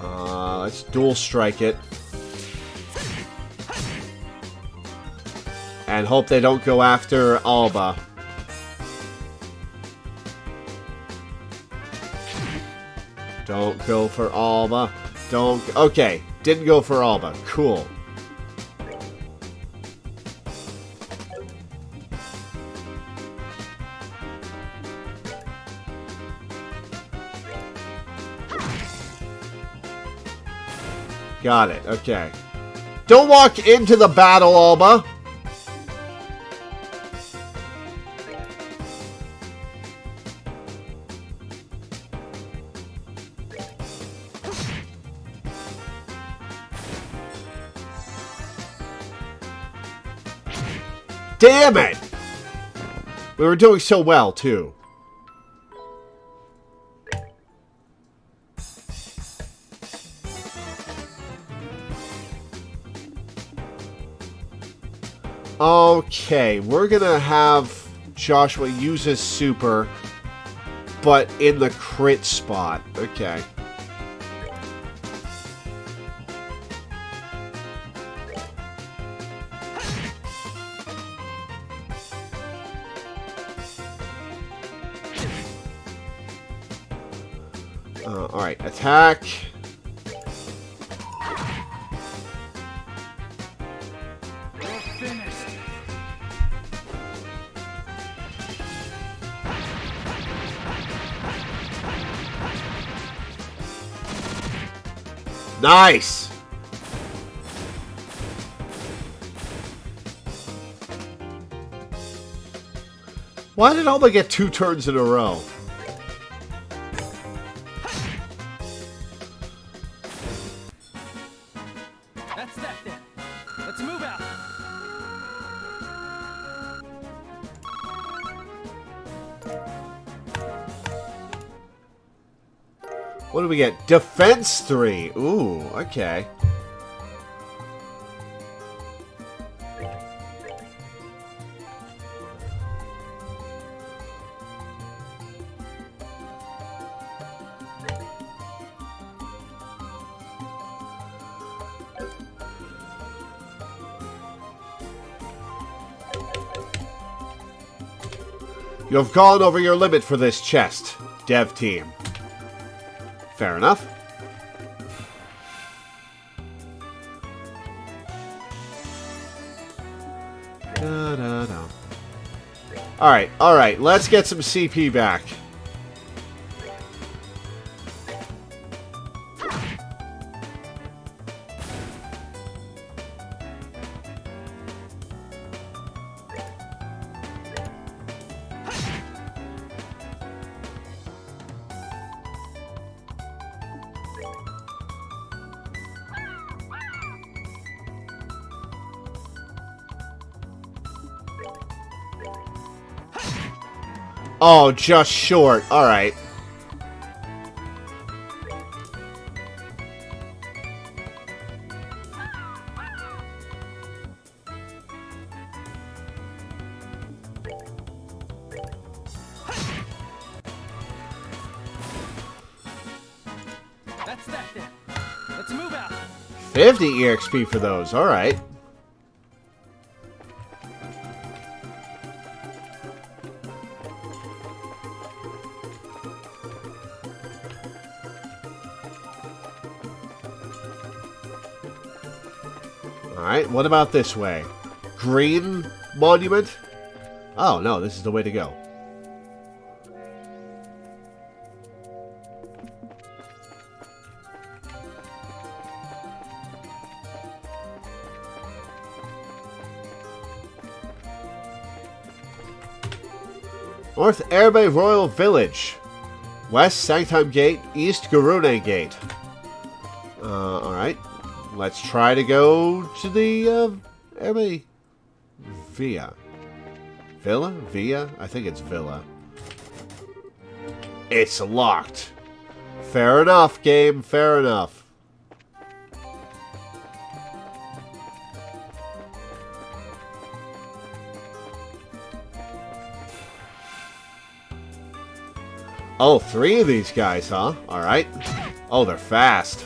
Speaker 1: Let's dual strike it. And hope they don't go after Alba. Don't go for Alba. Don't... Okay, didn't go for Alba. Cool. Got it. Okay. Don't walk into the battle, Alba. Damn it! We were doing so well, too. Okay, we're gonna have Joshua use his super, but in the crit spot. Okay. Alright, attack.
Speaker 2: You're finished.
Speaker 1: Nice! Why did Alba get 2 turns in a row?
Speaker 2: That's that then. Let's move out.
Speaker 1: What do we get? Defense 3. Ooh, okay. You have gone over your limit for this chest, dev team. Fair enough. Alright, let's get some CP back. Oh, just short. Alright.
Speaker 2: That's that then. Let's move out.
Speaker 1: 50 EXP for those. Alright. Alright, what about this way? Green monument? Oh, no, this is the way to go. North Erbe Royal Village. West Sanctum Gate, East Garune Gate. Alright. Let's try to go to the Erbe Villa. Villa? Villa? I think it's Villa. It's locked. Fair enough, game. Fair enough. Oh, 3 of these guys, huh? Alright. Oh, they're fast.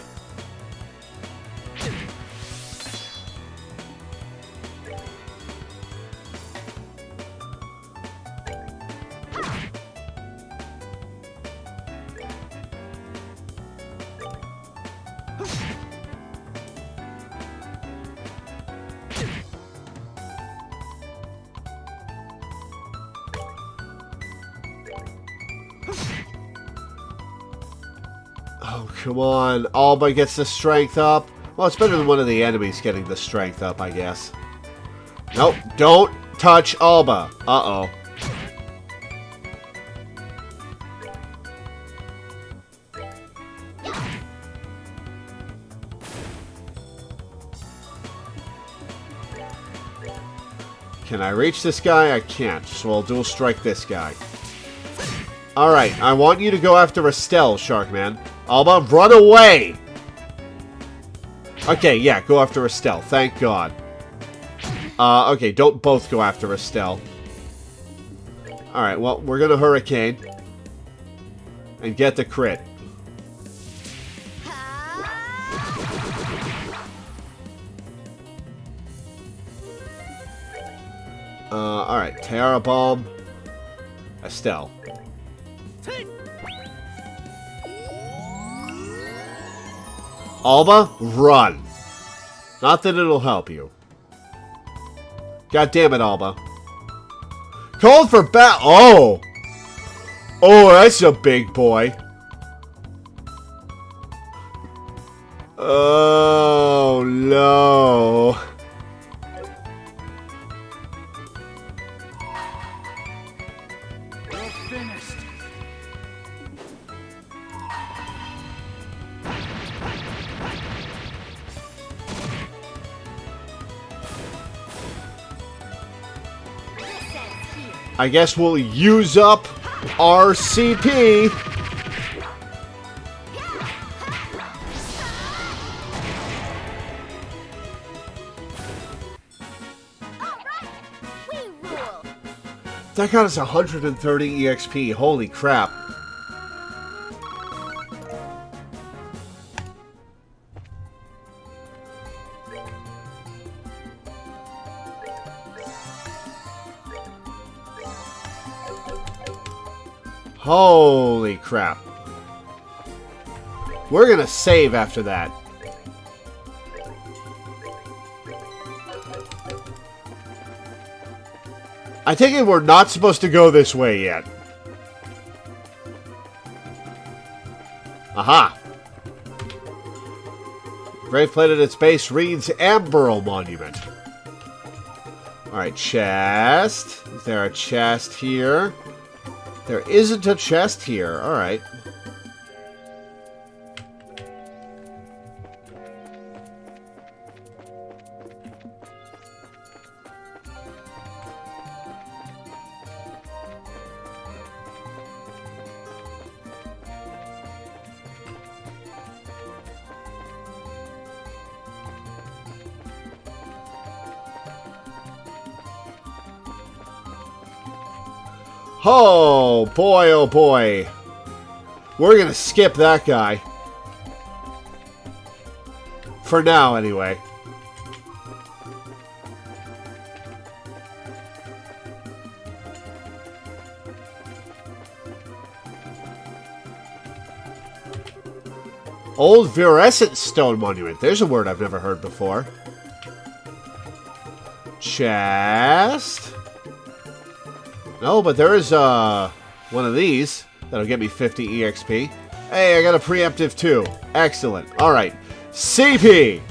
Speaker 1: Oh, come on. Alba gets the strength up. Well, it's better than one of the enemies getting the strength up, I guess. Nope, don't touch Alba. Uh-oh. Can I reach this guy? I can't, so I'll dual strike this guy. Alright, I want you to go after Estelle, Sharkman. Alba, run away! Okay, yeah, go after Estelle. Thank God. Okay, don't both go after Estelle. Alright, well, we're gonna Hurricane. And get the crit. Alright, Tiara Bomb. Estelle. Alba, run. Not that it'll help you. God damn it, Alba. Called for bat. Oh! Oh, that's a big boy. Oh, no.
Speaker 2: You're finished.
Speaker 3: This ends here.
Speaker 1: I guess we'll use up our CP.
Speaker 3: Alright, we rule.
Speaker 1: That got us 130 EXP. Holy crap. Holy crap. We're gonna save after that. I take it we're not supposed to go this way yet. Aha! Brave plate at its base reads Amberyl Monument. Alright, chest. Is there a chest here? There isn't a chest here. Alright. Oh boy, oh boy. We're gonna skip that guy. For now, anyway. Old Virescent Stone Monument. There's a word I've never heard before. Chest. No, but there is one of these that'll get me 50 EXP. Hey, I got a preemptive too. Excellent. Alright. CP!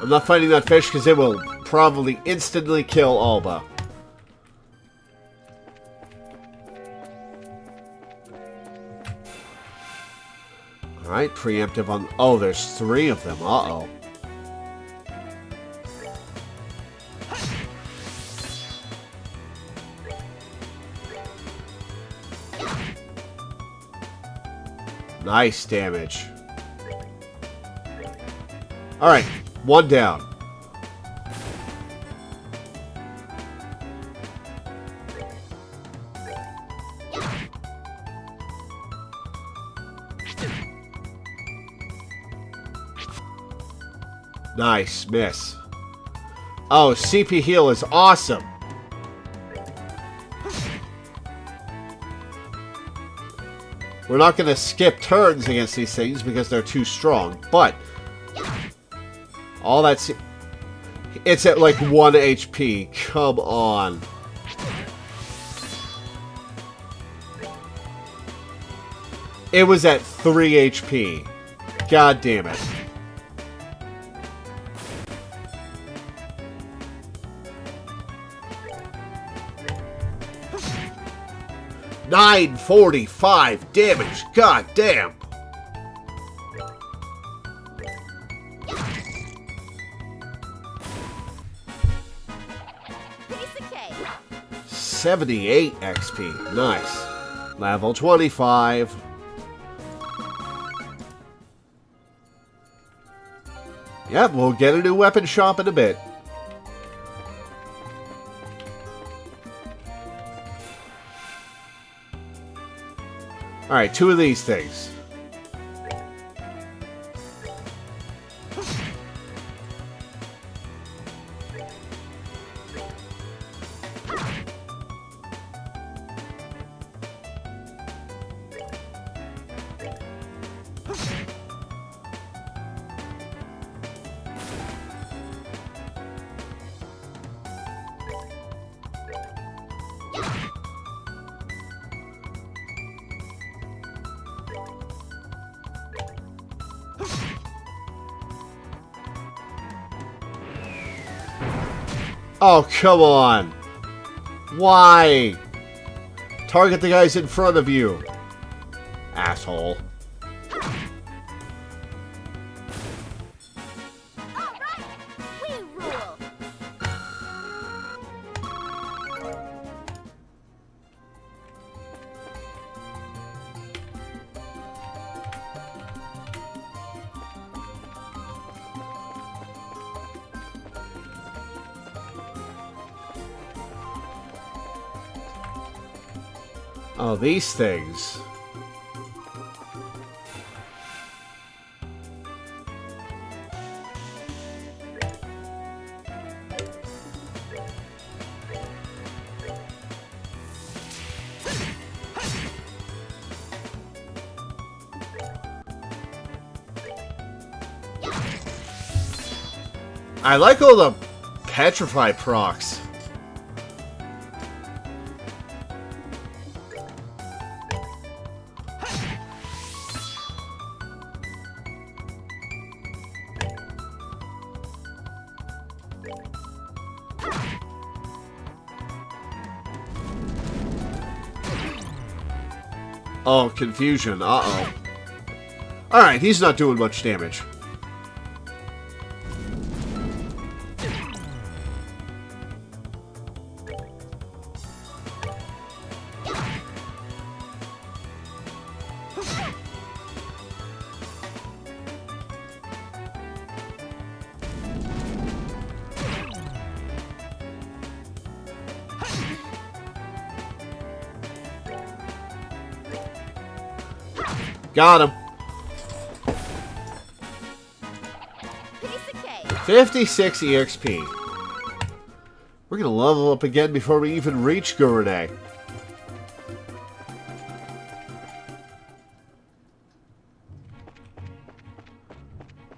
Speaker 1: I'm not fighting that fish because it will probably instantly kill Alba. Alright, preemptive on... Oh, there's 3 of them. Uh-oh. Nice damage. Alright. 1 down. Nice miss. Oh, CP heal is awesome. We're not going to skip turns against these things because they're too strong, but all that's... It's at like 1 HP. Come on. It was at 3 HP. God damn it. $945 damage. God damn.
Speaker 3: Piece of cake.
Speaker 1: 78 XP. Nice. Level 25. Yep, we'll get a new weapon shop in a bit. Alright, 2 of these things. Oh, come on. Why? Target the guys in front of you. Asshole.
Speaker 3: All right. We rule.
Speaker 1: Oh, these things. I like all the petrify procs. Oh, confusion. Uh-oh. Alright, he's not doing much damage. Got him.
Speaker 3: Piece of cake.
Speaker 1: 56 EXP. We're gonna level up again before we even reach Gurune.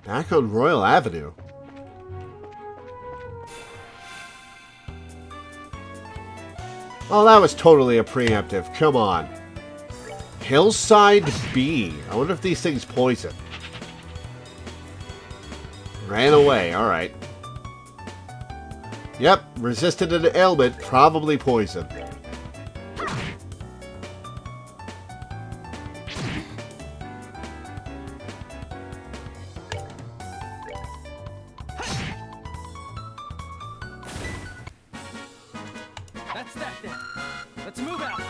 Speaker 1: Back on Royal Avenue. Oh, that was totally a preemptive. Come on. Hillside B. I wonder if these things poison. Ran away. Alright. Yep. Resisted an ailment. Probably poison.
Speaker 2: That's that then. Let's move out.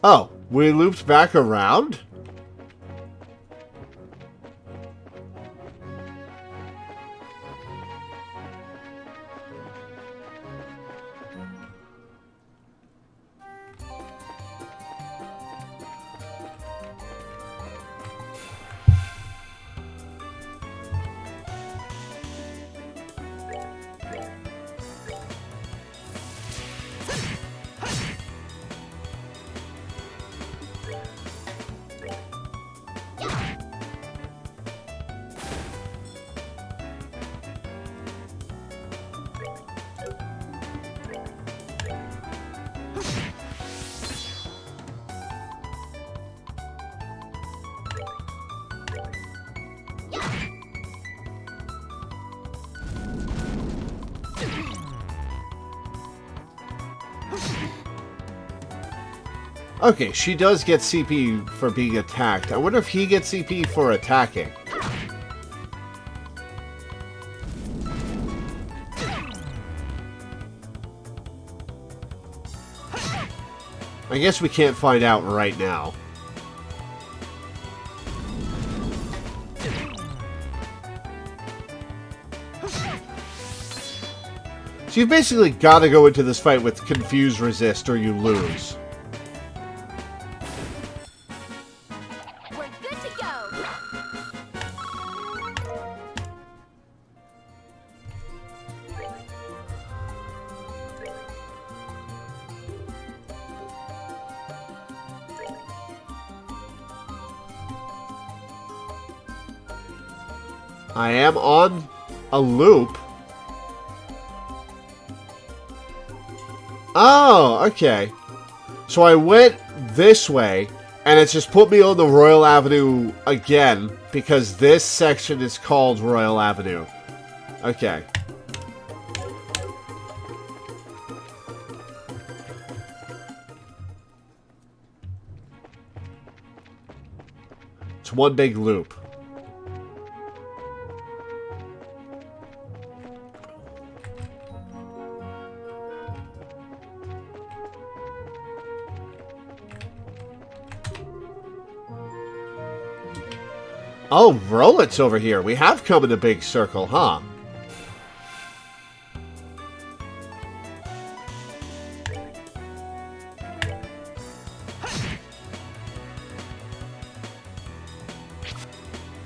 Speaker 1: Oh, we looped back around? Okay, she does get CP for being attacked. I wonder if he gets CP for attacking. I guess we can't find out right now. So you've basically got to go into this fight with Confuse Resist or you lose.
Speaker 3: We're good to go.
Speaker 1: I am on a loop. Oh, okay. So I went this way, and it's just put me on the Royal Avenue again, because this section is called Royal Avenue. Okay. It's one big loop. Oh, Rolet's over here. We have come in a big circle, huh?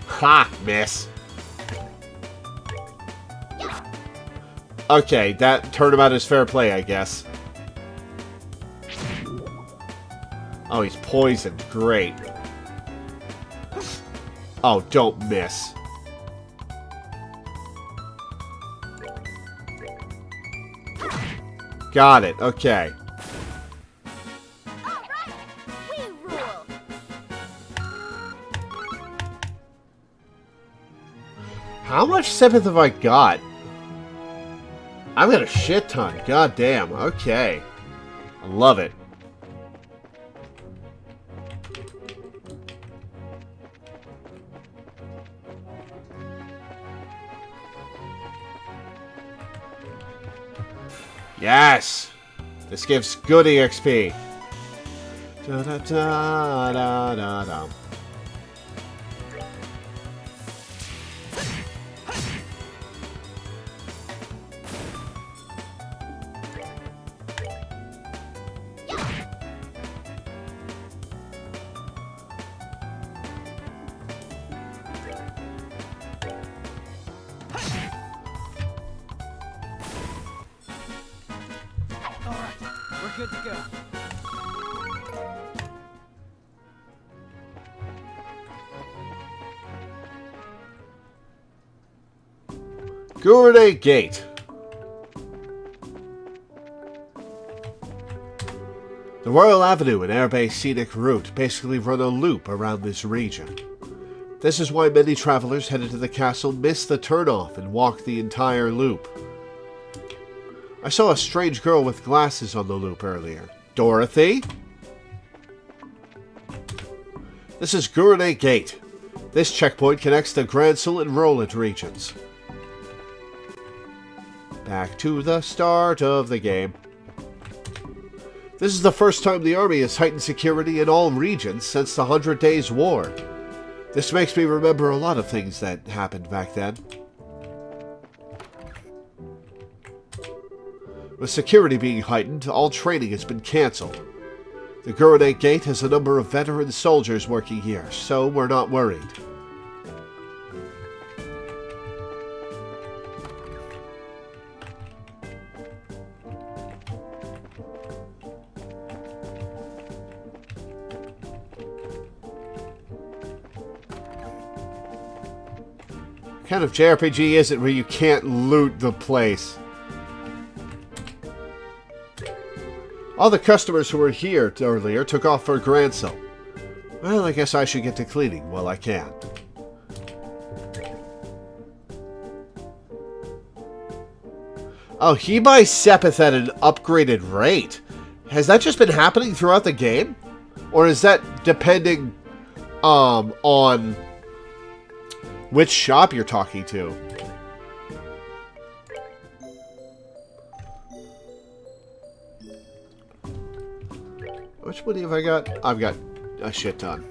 Speaker 1: Ha, miss. Okay, that turnabout is fair play, I guess. Oh, he's poisoned. Great. Oh, don't miss. Got it. Okay.
Speaker 3: All right. We rule.
Speaker 1: How much Seventh have I got? I've got a shit ton. God damn. Okay. I love it. Yes! This gives good EXP. Da da da da da da.
Speaker 2: All right, we're good to go.
Speaker 1: Gournay Gate. The Royal Avenue and Airbase Scenic Route basically run a loop around this region. This is why many travelers headed to the castle miss the turnoff and walk the entire loop. I saw a strange girl with glasses on the loop earlier. Dorothy? This is Gournay Gate. This checkpoint connects the Gransel and Roland regions. Back to the start of the game. This is the first time the Army has heightened security in all regions since the 100 Days War. This makes me remember a lot of things that happened back then. With security being heightened, all training has been cancelled. The Gurenate Gate has a number of veteran soldiers working here, so we're not worried. What kind of JRPG is it where you can't loot the place? All the customers who were here earlier took off for Grancel. Well, I guess I should get to cleaning while I can. Oh, he buys Sepith at an upgraded rate. Has that just been happening throughout the game? Or is that depending on which shop you're talking to? How much money have I got? I've got a shit ton.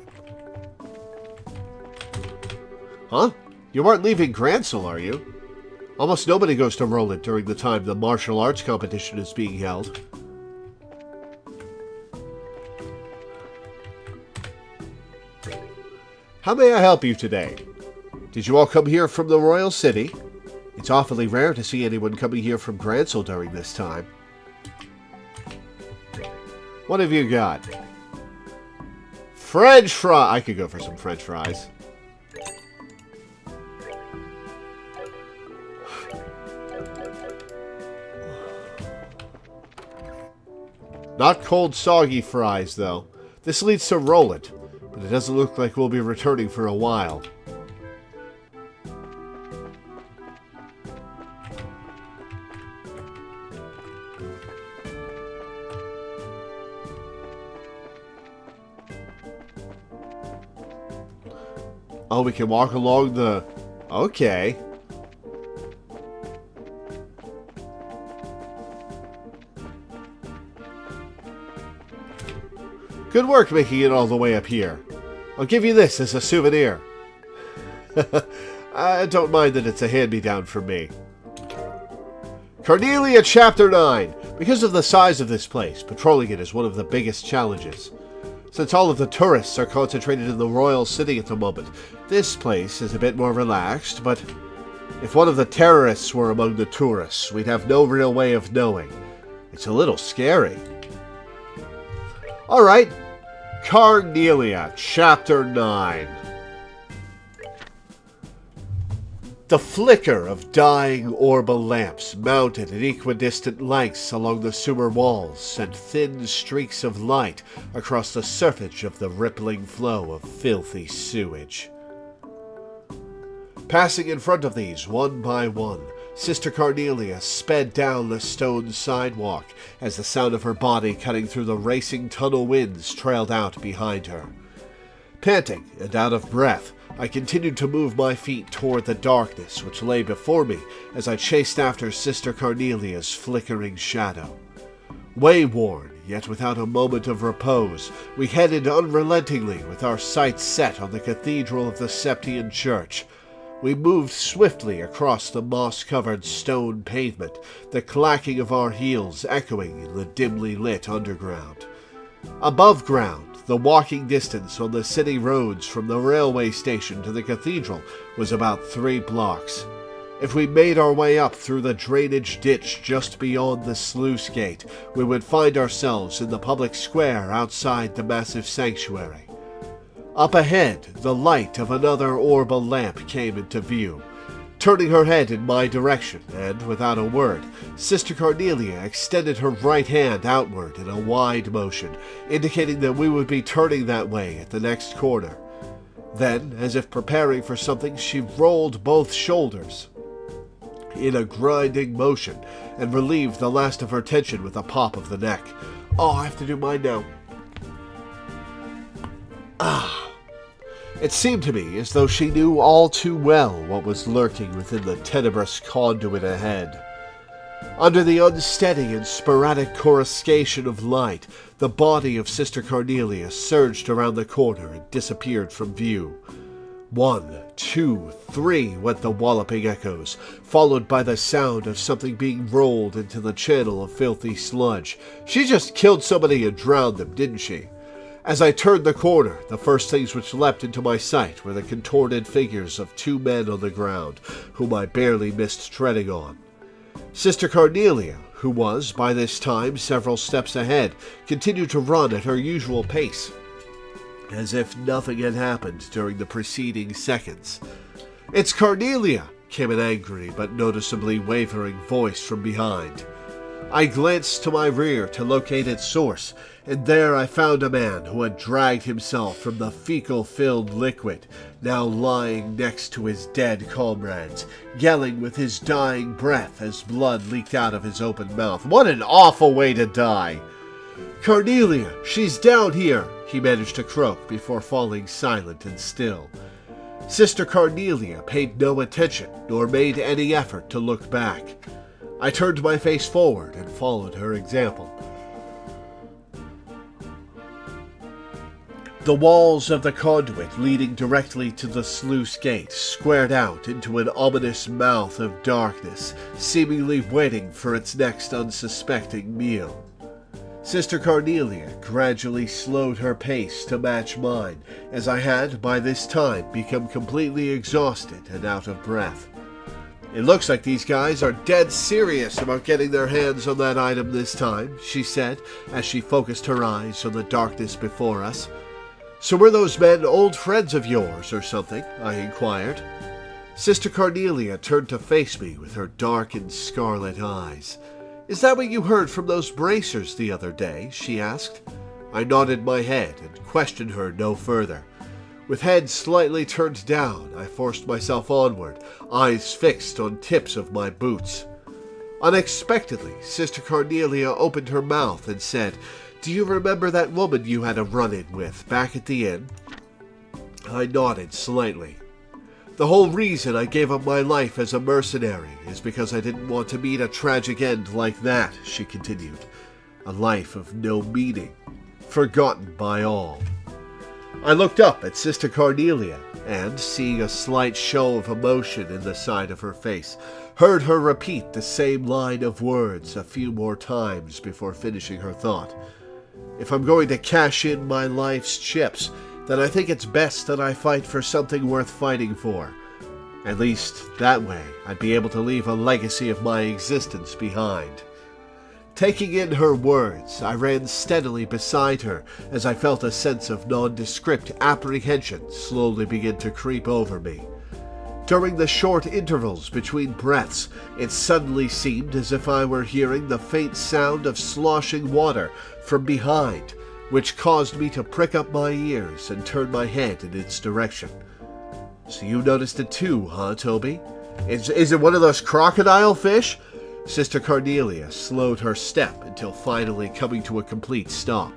Speaker 1: Huh? You aren't leaving Grancel, are you? Almost nobody goes to Roland during the time the martial arts competition is being held. How may I help you today? Did you all come here from the Royal City? It's awfully rare to see anyone coming here from Grancel during this time. What have you got? French fry! I could go for some French fries. Not cold, soggy fries, though. This leads to Roland, but it doesn't look like we'll be returning for a while. Oh, we can walk along the... Okay. Good work making it all the way up here. I'll give you this as a souvenir. I don't mind that it's a hand-me-down from me. Cornelia Chapter 9. Because of the size of this place, patrolling it is one of the biggest challenges. Since all of the tourists are concentrated in the Royal City at the moment, this place is a bit more relaxed, but if one of the terrorists were among the tourists, we'd have no real way of knowing. It's a little scary. Alright, Cornelia, Chapter 9. The flicker of dying orbal lamps mounted at equidistant lengths along the sewer walls sent thin streaks of light across the surface of the rippling flow of filthy sewage. Passing in front of these one by one, Sister Cornelia sped down the stone sidewalk as the sound of her body cutting through the racing tunnel winds trailed out behind her. Panting and out of breath, I continued to move my feet toward the darkness which lay before me as I chased after Sister Cornelia's flickering shadow. Wayworn, yet without a moment of repose, we headed unrelentingly with our sights set on the Cathedral of the Septian Church. We moved swiftly across the moss-covered stone pavement, the clacking of our heels echoing in the dimly lit underground. Above ground, the walking distance on the city roads from the railway station to the cathedral was about 3 blocks. If we made our way up through the drainage ditch just beyond the sluice gate, we would find ourselves in the public square outside the massive sanctuary. Up ahead, the light of another orbal lamp came into view. Turning her head in my direction, and without a word, Sister Cornelia extended her right hand outward in a wide motion, indicating that we would be turning that way at the next corner. Then, as if preparing for something, she rolled both shoulders in a grinding motion and relieved the last of her tension with a pop of the neck. Oh, I have to do mine now. It seemed to me as though she knew all too well what was lurking within the tenebrous conduit ahead. Under the unsteady and sporadic coruscation of light, the body of Sister Cornelia surged around the corner and disappeared from view. 1, 2, 3 went the walloping echoes, followed by the sound of something being rolled into the channel of filthy sludge. She just killed somebody and drowned them, didn't she? As I turned the corner, the first things which leapt into my sight were the contorted figures of 2 men on the ground, whom I barely missed treading on. Sister Cornelia, who was, by this time, several steps ahead, continued to run at her usual pace, as if nothing had happened during the preceding seconds. "It's Cornelia!" came an angry but noticeably wavering voice from behind. I glanced to my rear to locate its source, and there I found a man who had dragged himself from the fecal-filled liquid, now lying next to his dead comrades, yelling with his dying breath as blood leaked out of his open mouth. What an awful way to die! "Cornelia, she's down here!" he managed to croak before falling silent and still. Sister Cornelia paid no attention nor made any effort to look back. I turned my face forward and followed her example. The walls of the conduit leading directly to the sluice gate squared out into an ominous mouth of darkness, seemingly waiting for its next unsuspecting meal. Sister Cornelia gradually slowed her pace to match mine, as I had, by this time, become completely exhausted and out of breath. "It looks like these guys are dead serious about getting their hands on that item this time," she said, as she focused her eyes on the darkness before us. "So were those men old friends of yours or something?" I inquired. Sister Cornelia turned to face me with her dark and scarlet eyes. "Is that what you heard from those bracers the other day?" she asked. I nodded my head and questioned her no further. With head slightly turned down, I forced myself onward, eyes fixed on tips of my boots. Unexpectedly, Sister Cornelia opened her mouth and said, "Do you remember that woman you had a run-in with back at the inn?" I nodded slightly. "The whole reason I gave up my life as a mercenary is because I didn't want to meet a tragic end like that," she continued. "A life of no meaning, forgotten by all." I looked up at Sister Cornelia, and, seeing a slight show of emotion in the side of her face, heard her repeat the same line of words a few more times before finishing her thought. "If I'm going to cash in my life's chips, then I think it's best that I fight for something worth fighting for. At least, that way, I'd be able to leave a legacy of my existence behind." Taking in her words, I ran steadily beside her as I felt a sense of nondescript apprehension slowly begin to creep over me. During the short intervals between breaths, it suddenly seemed as if I were hearing the faint sound of sloshing water from behind, which caused me to prick up my ears and turn my head in its direction. "So you noticed it too, huh, Toby? Is it one of those crocodile fish?" Sister Cornelia slowed her step until finally coming to a complete stop.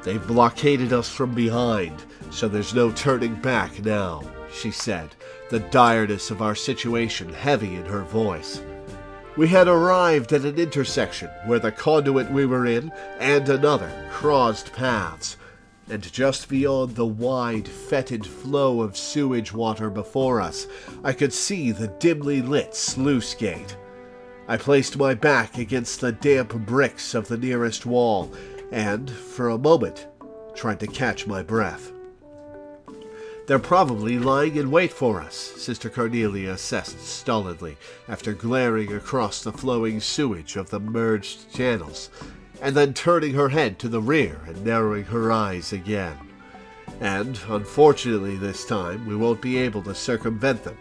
Speaker 1: "They've blockaded us from behind, so there's no turning back now," she said, the direness of our situation heavy in her voice. We had arrived at an intersection where the conduit we were in and another crossed paths, and just beyond the wide, fetid flow of sewage water before us, I could see the dimly lit sluice gate. I placed my back against the damp bricks of the nearest wall and, for a moment, tried to catch my breath. "They're probably lying in wait for us," Sister Cornelia assessed stolidly, after glaring across the flowing sewage of the merged channels, and then turning her head to the rear and narrowing her eyes again. "And, unfortunately this time, we won't be able to circumvent them."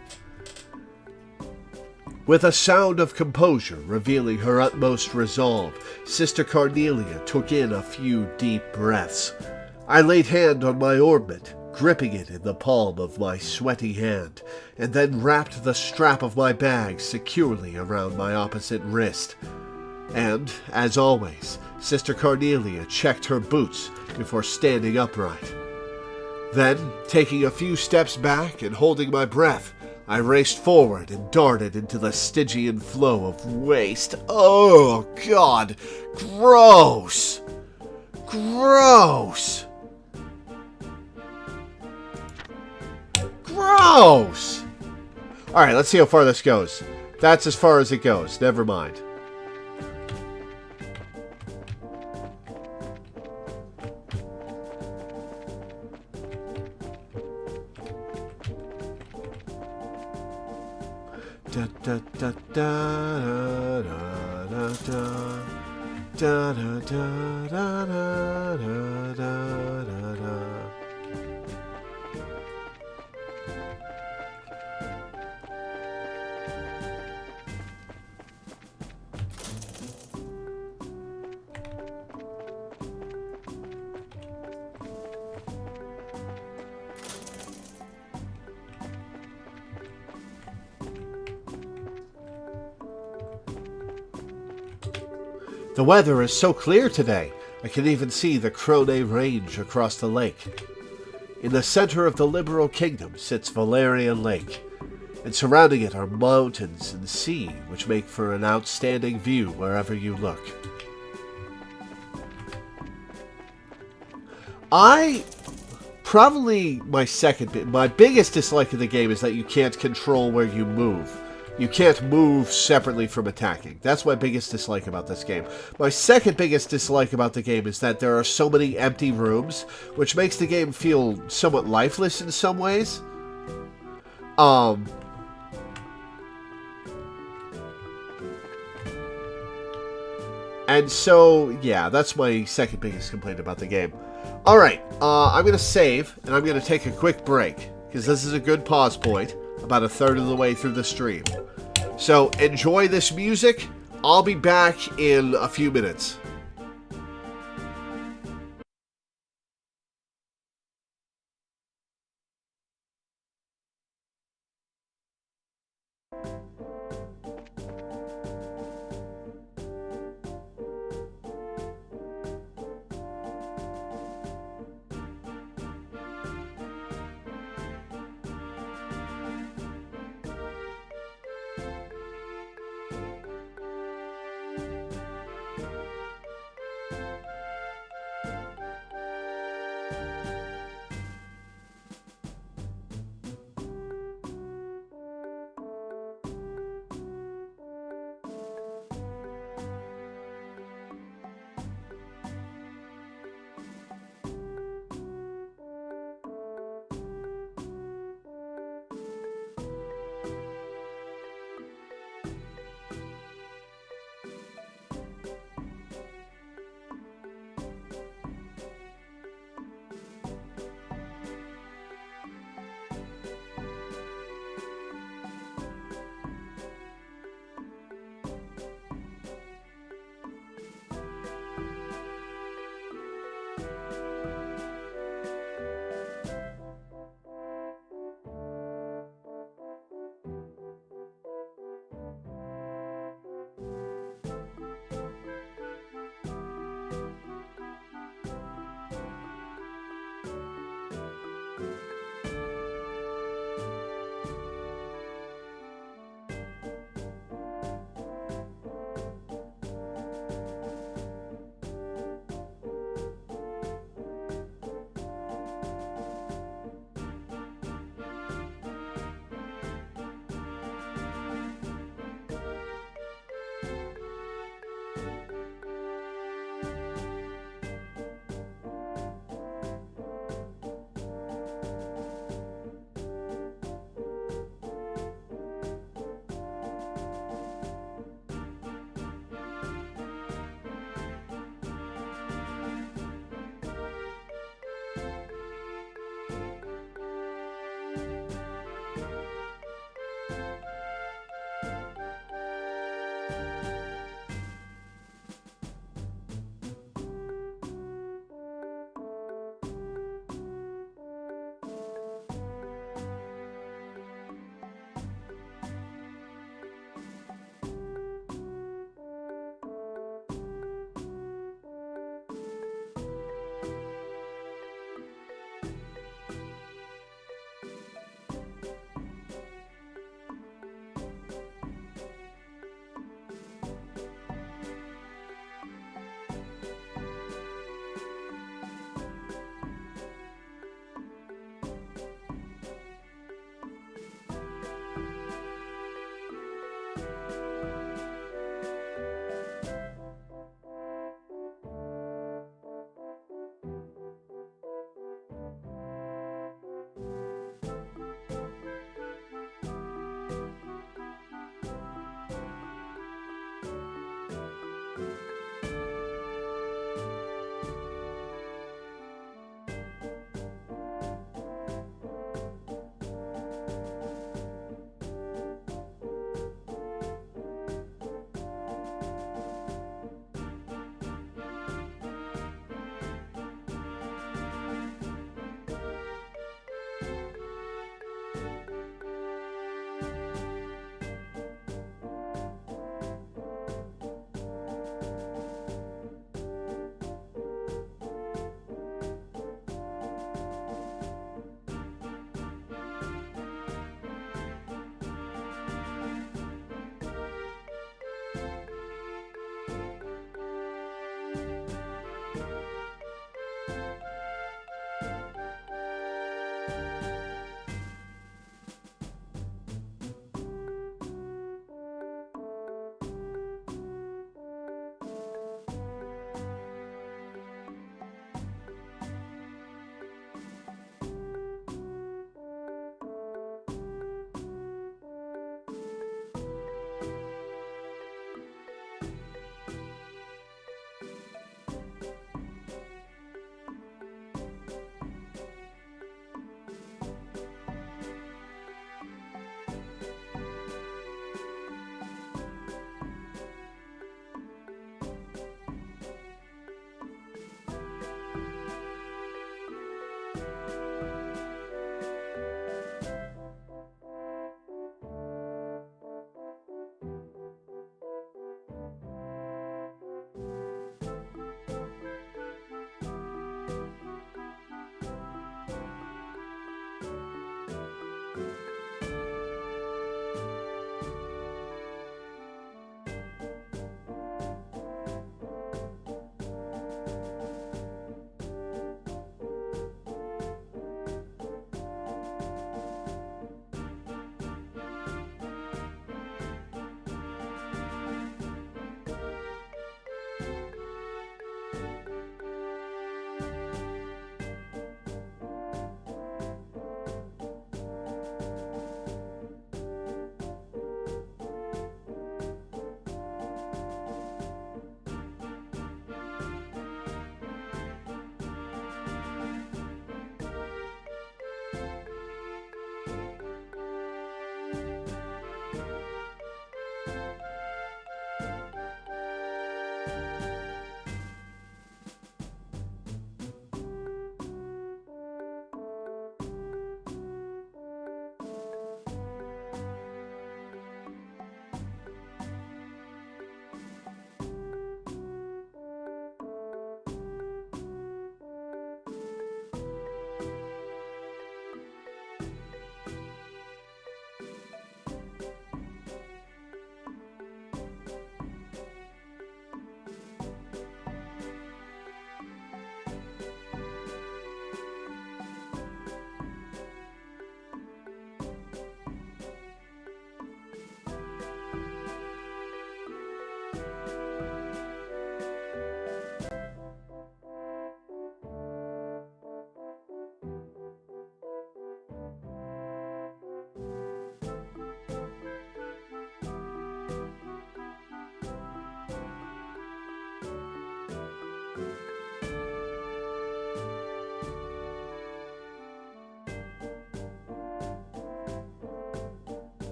Speaker 1: With a sound of composure revealing her utmost resolve, Sister Cornelia took in a few deep breaths. I laid hand on my orbit, gripping it in the palm of my sweaty hand, and then wrapped the strap of my bag securely around my opposite wrist. And, as always, Sister Cornelia checked her boots before standing upright. Then, taking a few steps back and holding my breath, I raced forward and darted into the Stygian flow of waste. Oh, God! Gross! Gross! Gross! Alright, let's see how far this goes. That's as far as it goes. Never mind. Da da da da da da da da da da da da da da. The weather is so clear today, I can even see the Crone Range across the lake. In the center of the Liberal Kingdom sits Valerian Lake, and surrounding it are mountains and sea, which make for an outstanding view wherever you look. My biggest dislike of the game is that you can't control where you move. You can't move separately from attacking. That's my biggest dislike about this game. My second biggest dislike about the game is that there are so many empty rooms, which makes the game feel somewhat lifeless in some ways. And so, yeah, that's my second biggest complaint about the game. Alright, I'm going to save, and I'm going to take a quick break, because this is a good pause point, about a third of the way through the stream. So, enjoy this music. I'll be back in a few minutes.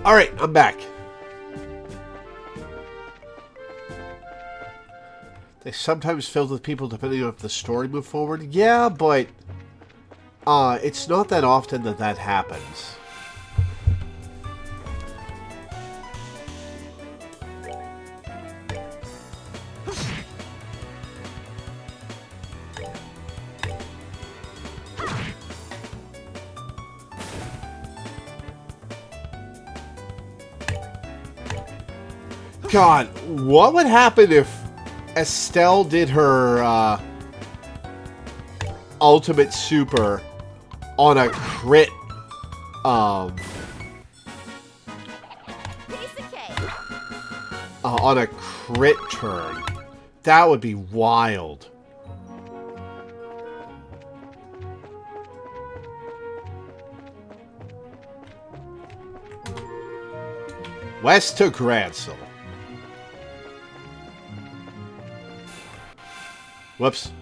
Speaker 1: Alright, I'm back. They sometimes filled with people depending on if the story moved forward. Yeah, but it's not that often that that happens. God, what would happen if Estelle did her ultimate super on a crit
Speaker 3: Piece of cake.
Speaker 1: on a crit turn? That would be wild. West to Gransel. Whoops.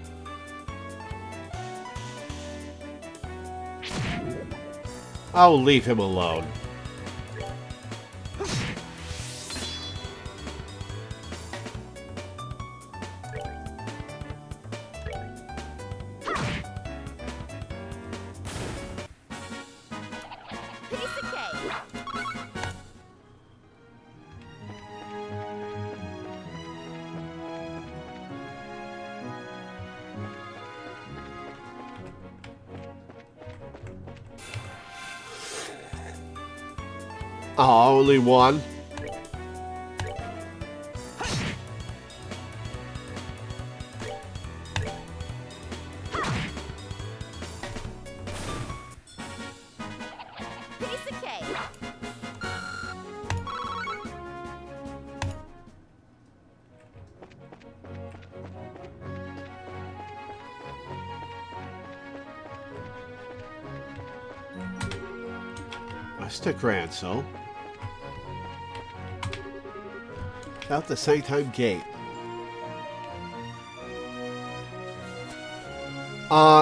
Speaker 1: I'll leave him alone.
Speaker 3: Piece of cake.
Speaker 1: Oh, only one.
Speaker 3: Piece of cake.
Speaker 1: West to Gransel. Out the Sanctime Gate.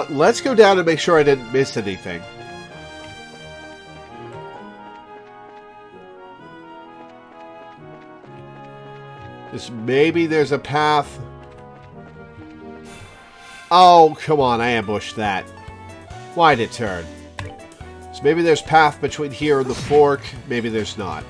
Speaker 1: Let's go down and make sure I didn't miss anything. Just maybe there's a path. Oh, come on, I ambushed that. Why'd it turn? So maybe there's path between here and the fork. Maybe there's not.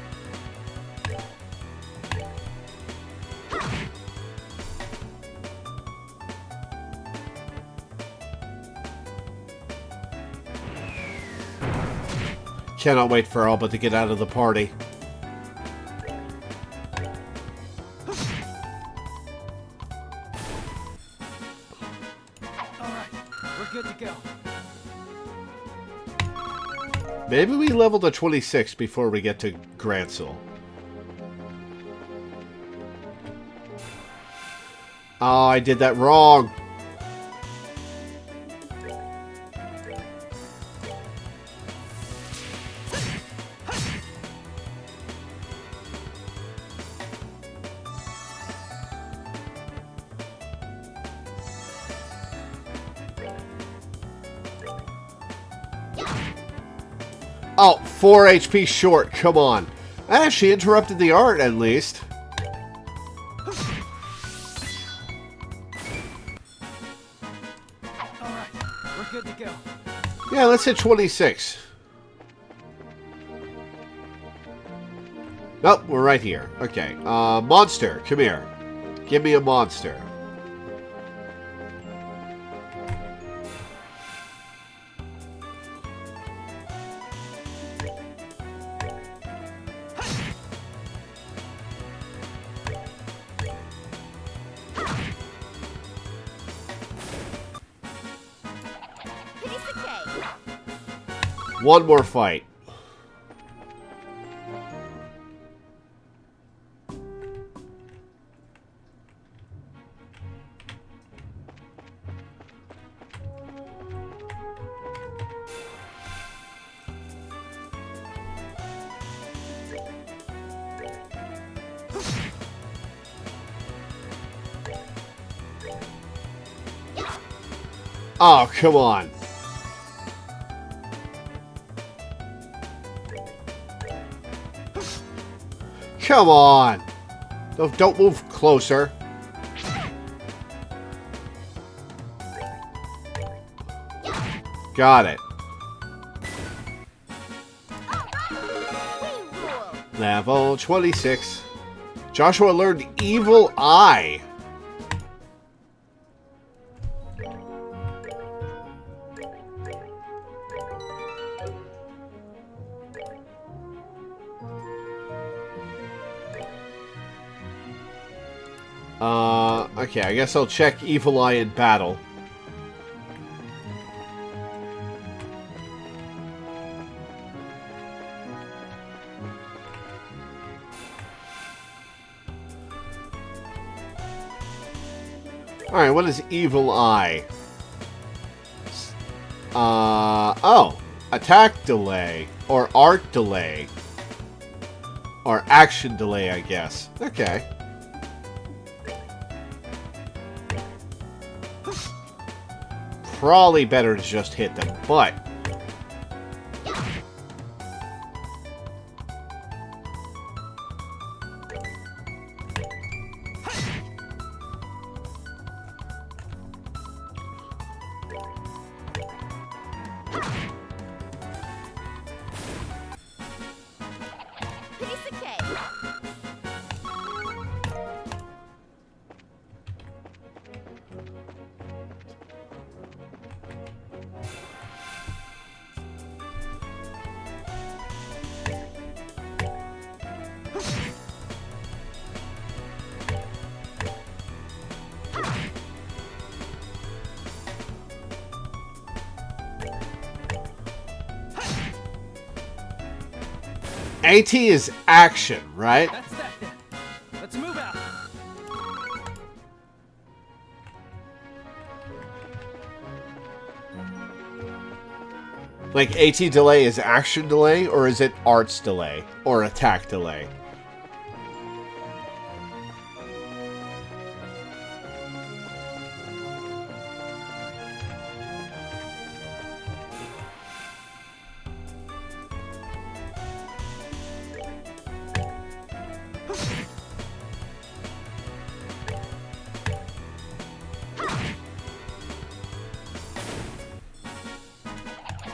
Speaker 1: Cannot wait for Alba to get out of the party.
Speaker 2: Alright, we're good to go.
Speaker 1: Maybe we level to 26 before we get to Gransel. Oh, I did that wrong. Oh, 4 HP short. Come on. That actually interrupted the art, at least.
Speaker 2: Alright, we're good to go.
Speaker 1: Yeah, let's hit 26. Nope, we're right here. Okay. Monster, come here. Give me a monster.
Speaker 3: Piece of cake.
Speaker 1: One more fight. Oh, come on. Come on! Don't move closer. Got it.
Speaker 3: We rule.
Speaker 1: Level 26. Joshua learned Evil Eye. Okay, I guess I'll check Evil Eye in battle. Alright, what is Evil Eye? Oh. Attack delay. Or art delay. Or action delay, I guess. Okay. Probably better to just hit them, but...
Speaker 3: Piece of cake.
Speaker 1: AT is action, right?
Speaker 2: That's that then. Let's move out.
Speaker 1: Like, AT delay is action delay, or is it arts delay? Or attack delay?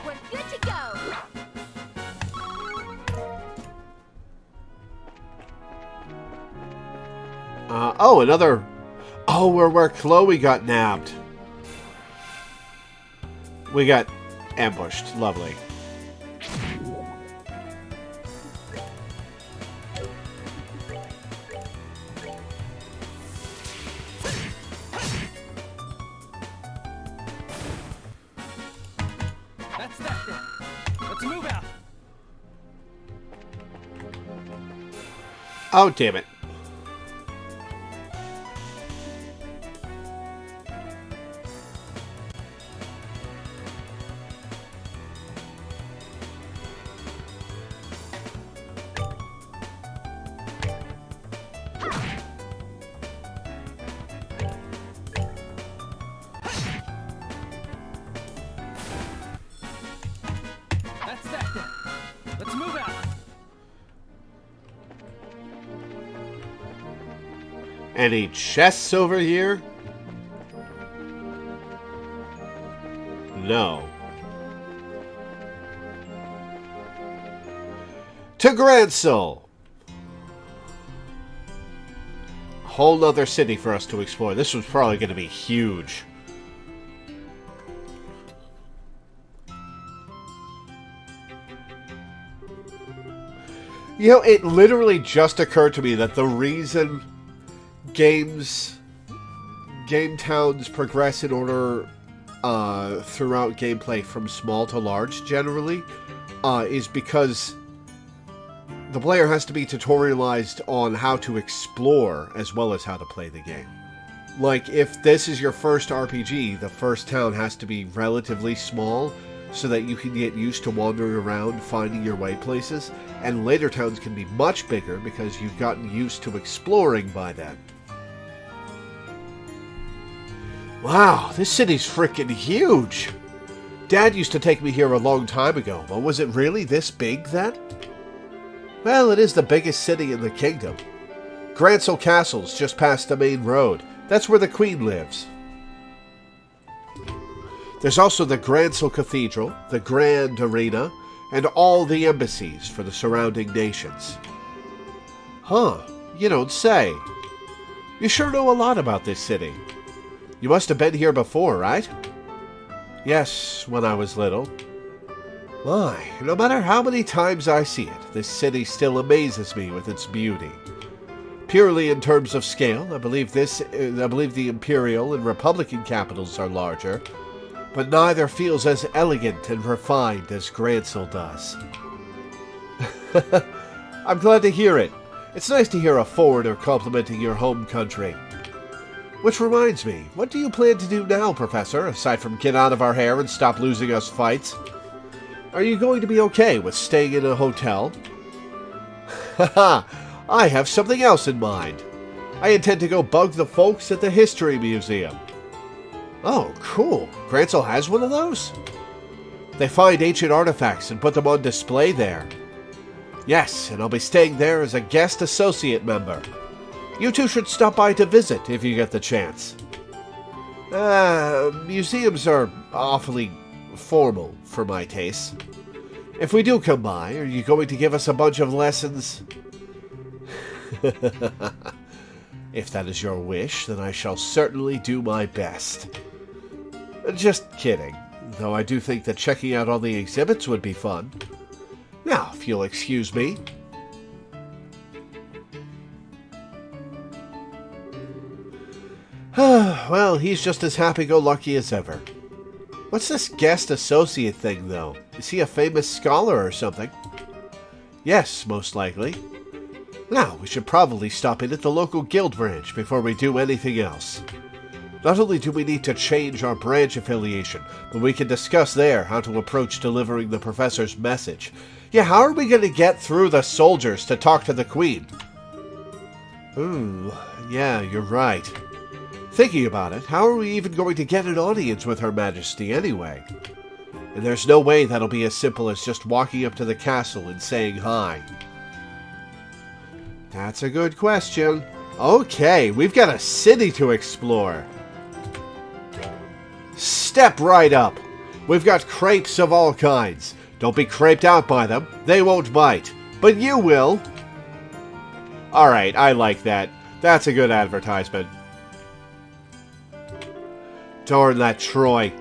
Speaker 3: We're good to go.
Speaker 1: Oh, another... Oh, where Chloe got nabbed. We got ambushed. Lovely.
Speaker 2: That's that then. Let's move out.
Speaker 1: Oh, damn it.
Speaker 2: That's that then. Let's move out.
Speaker 1: Any chests over here? No. To Gransel! Whole nother city for us to explore. This was probably going to be huge. You know, it literally just occurred to me that the reason game towns progress in order throughout gameplay from small to large generally is because the player has to be tutorialized on how to explore as well as how to play the game. Like, if this is your first RPG, the first town has to be relatively small so that you can get used to wandering around, finding your way places, and later towns can be much bigger because you've gotten used to exploring by then. Wow, this city's freaking huge! Dad used to take me here a long time ago, but was it really this big then? Well, it is the biggest city in the kingdom. Grancel Castle's just past the main road. That's where the Queen lives. There's also the Grancel Cathedral, the Grand Arena, and all the embassies for the surrounding nations. Huh, you don't say. You sure know a lot about this city. You must have been here before, right? Yes, when I was little. My, no matter how many times I see it, this city still amazes me with its beauty. Purely in terms of scale, I believe the Imperial and Republican capitals are larger, but neither feels as elegant and refined as Grancel does. I'm glad to hear it. It's nice to hear a foreigner complimenting your home country. Which reminds me, what do you plan to do now, Professor, aside from get out of our hair and stop losing us fights? Are you going to be okay with staying in a hotel? Haha, I have something else in mind. I intend to go bug the folks at the History Museum. Oh, cool. Grancel has one of those? They find ancient artifacts and put them on display there. Yes, and I'll be staying there as a guest associate member. You two should stop by to visit if you get the chance. Museums are awfully formal for my taste. If we do come by, are you going to give us a bunch of lessons? If that is your wish, then I shall certainly do my best. Just kidding, though I do think that checking out all the exhibits would be fun. Now, if you'll excuse me. Well, he's just as happy-go-lucky as ever. What's this guest associate thing, though? Is he a famous scholar or something? Yes, most likely. Now, we should probably stop in at the local guild branch before we do anything else. Not only do we need to change our branch affiliation, but we can discuss there how to approach delivering the professor's message. Yeah, how are we going to get through the soldiers to talk to the Queen? Yeah, you're right. Thinking about it, how are we even going to get an audience with Her Majesty anyway? And there's no way that'll be as simple as just walking up to the castle and saying hi. That's a good question. Okay, we've got a city to explore. Step right up. We've got crepes of all kinds. Don't be creped out by them. They won't bite. But you will. Alright, I like that. That's a good advertisement. Darn that Troy.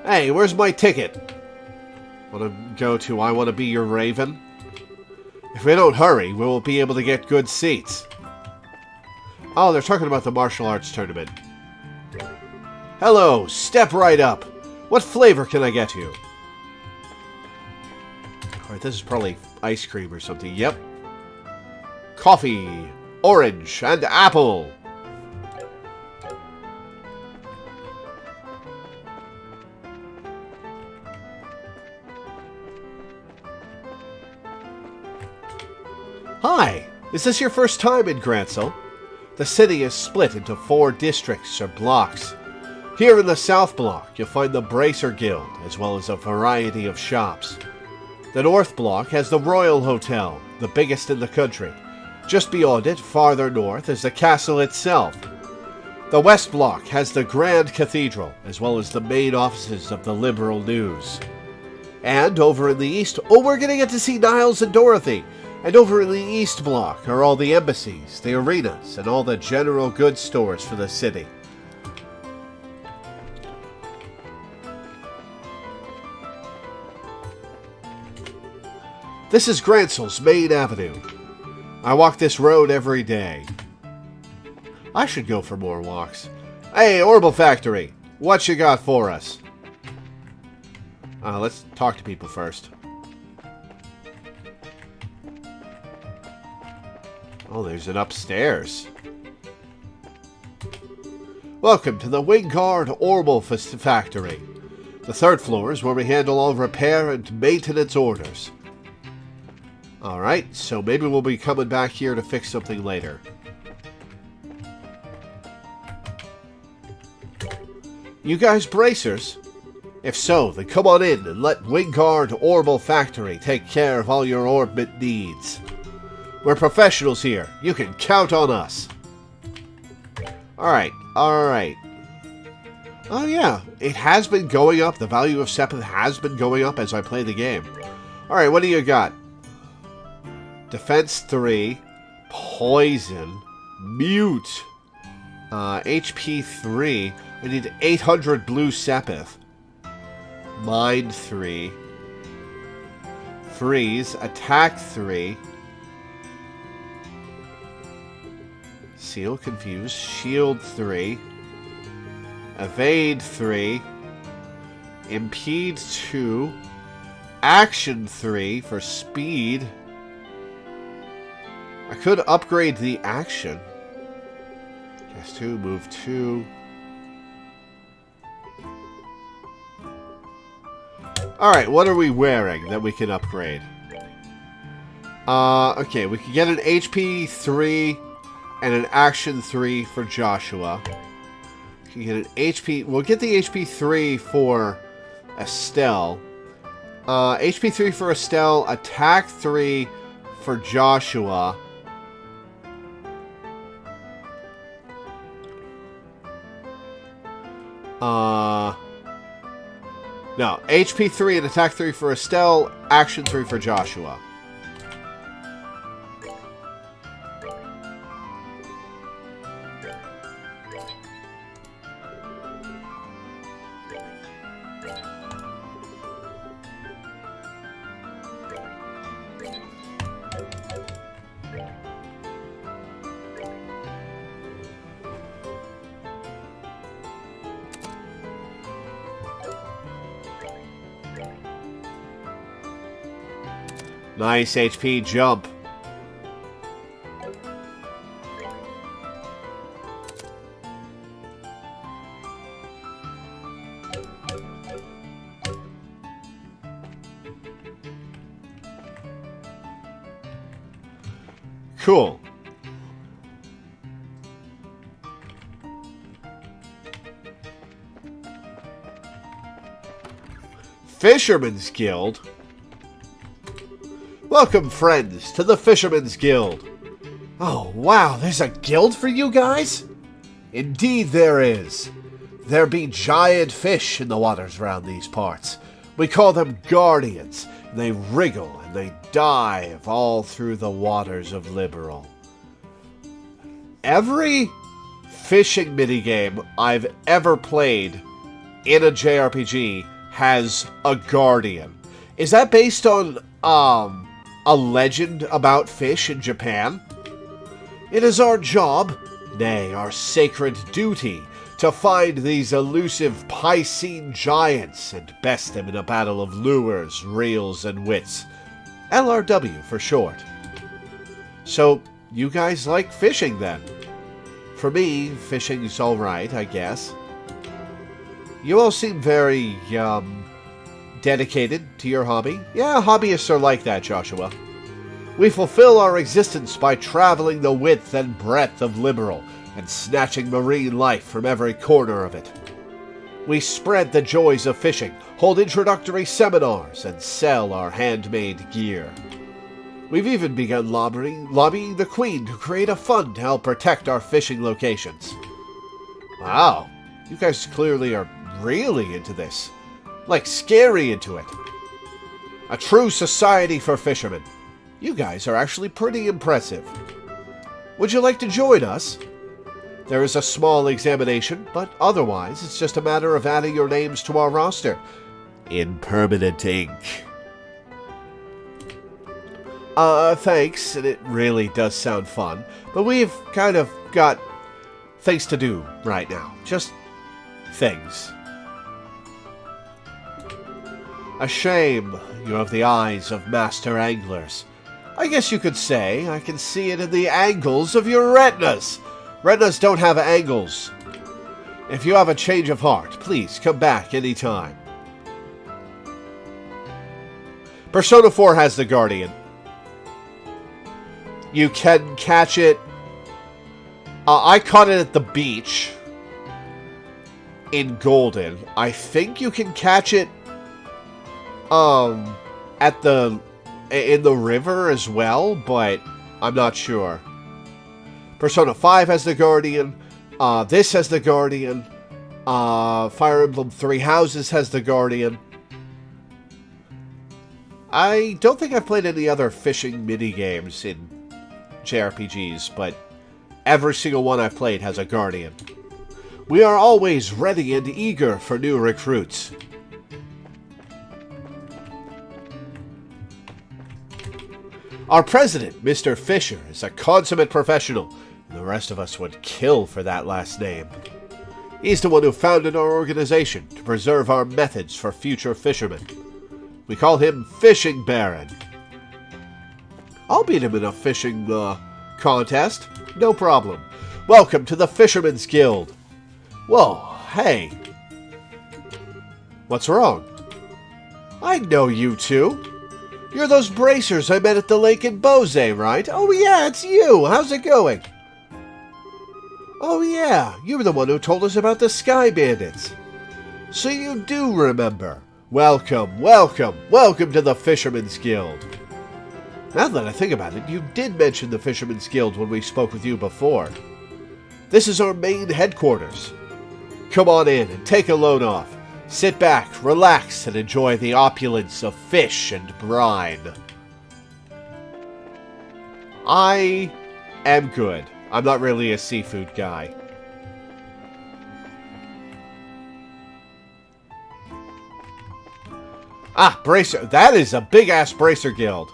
Speaker 1: Hey, where's my ticket? Want to go to I Want to Be Your Raven? If we don't hurry, we won't be able to get good seats. Oh, they're talking about the martial arts tournament. Hello, step right up. What flavor can I get you? Alright, this is probably ice cream or something. Yep. Coffee, orange, and apple. Hi, is this your first time in Grancel? The city is split into 4 districts or blocks. Here in the South Block, you'll find the Bracer Guild, as well as a variety of shops. The North Block has the Royal Hotel, the biggest in the country. Just beyond it, farther north, is the castle itself. The West Block has the Grand Cathedral, as well as the main offices of the Liberal News. And over in the East, we're going to get to see Niles and Dorothy. And over in the East Block are all the embassies, the arenas, and all the general goods stores for the city. This is Grancel's main avenue. I walk this road every day. I should go for more walks. Hey, Orbital Factory, what you got for us? Let's talk to people first. Oh, there's an upstairs. Welcome to the Wingard Orbital Factory. The 3rd floor is where we handle all repair and maintenance orders. Alright, so maybe we'll be coming back here to fix something later. You guys bracers? If so, then come on in and let Wingard Orbal Factory take care of all your orbit needs. We're professionals here. You can count on us. Alright. Oh yeah, it has been going up. The value of Sepith has been going up as I play the game. Alright, what do you got? Defense 3. Poison. Mute. HP 3. I need 800 blue Sepith. Mind 3. Freeze. Attack 3. Seal. Confuse. Shield 3. Evade 3. Impede 2. Action 3 for speed. I could upgrade the action. Cast 2, move 2. Alright, what are we wearing that we can upgrade? Okay, we can get an HP 3 and an action 3 for Joshua. We can get an HP... We'll get the HP 3 for Estelle. HP 3 for Estelle, attack 3 for Joshua. No, HP 3 and attack 3 for Estelle, action 3 for Joshua. Nice HP jump. Cool. Fisherman's Guild? Welcome, friends, to the Fisherman's Guild. Oh, wow, there's a guild for you guys? Indeed there is. There be giant fish in the waters round these parts. We call them guardians, and they wriggle and they dive all through the waters of Liberal. Every fishing minigame I've ever played in a JRPG has a guardian. Is that based on, a legend about fish in Japan? It is our job, nay, our sacred duty, to find these elusive Piscine giants and best them in a battle of lures, reels, and wits. LRW for short. So, you guys like fishing then? For me, fishing's alright, I guess. You all seem very, dedicated to your hobby. Yeah, hobbyists are like that, Joshua. We fulfill our existence by traveling the width and breadth of Liberal and snatching marine life from every corner of it. We spread the joys of fishing, hold introductory seminars, and sell our handmade gear. We've even begun lobbying the Queen to create a fund to help protect our fishing locations. Wow, you guys clearly are really into this. Like, scary into it. A true society for fishermen. You guys are actually pretty impressive. Would you like to join us? There is a small examination, but otherwise it's just a matter of adding your names to our roster. In permanent ink. Thanks, and it really does sound fun, but we've kind of got things to do right now. Just things. A shame you have the eyes of master anglers. I guess you could say I can see it in the angles of your retinas. Retinas don't have angles. If you have a change of heart, please come back anytime. Persona 4 has the Guardian. You can catch it. I caught it at the beach. in Golden. I think you can catch it in the river as well, but I'm not sure. Persona 5 has the Guardian. This has the Guardian. Fire Emblem Three Houses has the Guardian. I don't think I've played any other fishing mini-games in JRPGs, but every single one I've played has a Guardian. We are always ready and eager for new recruits. Our president, Mr. Fisher, is a consummate professional, and the rest of us would kill for that last name. He's the one who founded our organization to preserve our methods for future fishermen. We call him Fishing Baron. I'll beat him in a fishing, contest. No problem. Welcome to the Fisherman's Guild. Whoa, hey. What's wrong? I know you two. You're those bracers I met at the lake in Bose, right? Oh yeah, it's you. How's it going? Oh yeah, you were the one who told us about the Sky Bandits. So you do remember. Welcome, welcome, welcome to the Fisherman's Guild. Now that I think about it, you did mention the Fisherman's Guild when we spoke with you before. This is our main headquarters. Come on in and take a load off. Sit back, relax, and enjoy the opulence of fish and brine. I am good. I'm not really a seafood guy. Ah, Bracer. That is a big-ass Bracer Guild.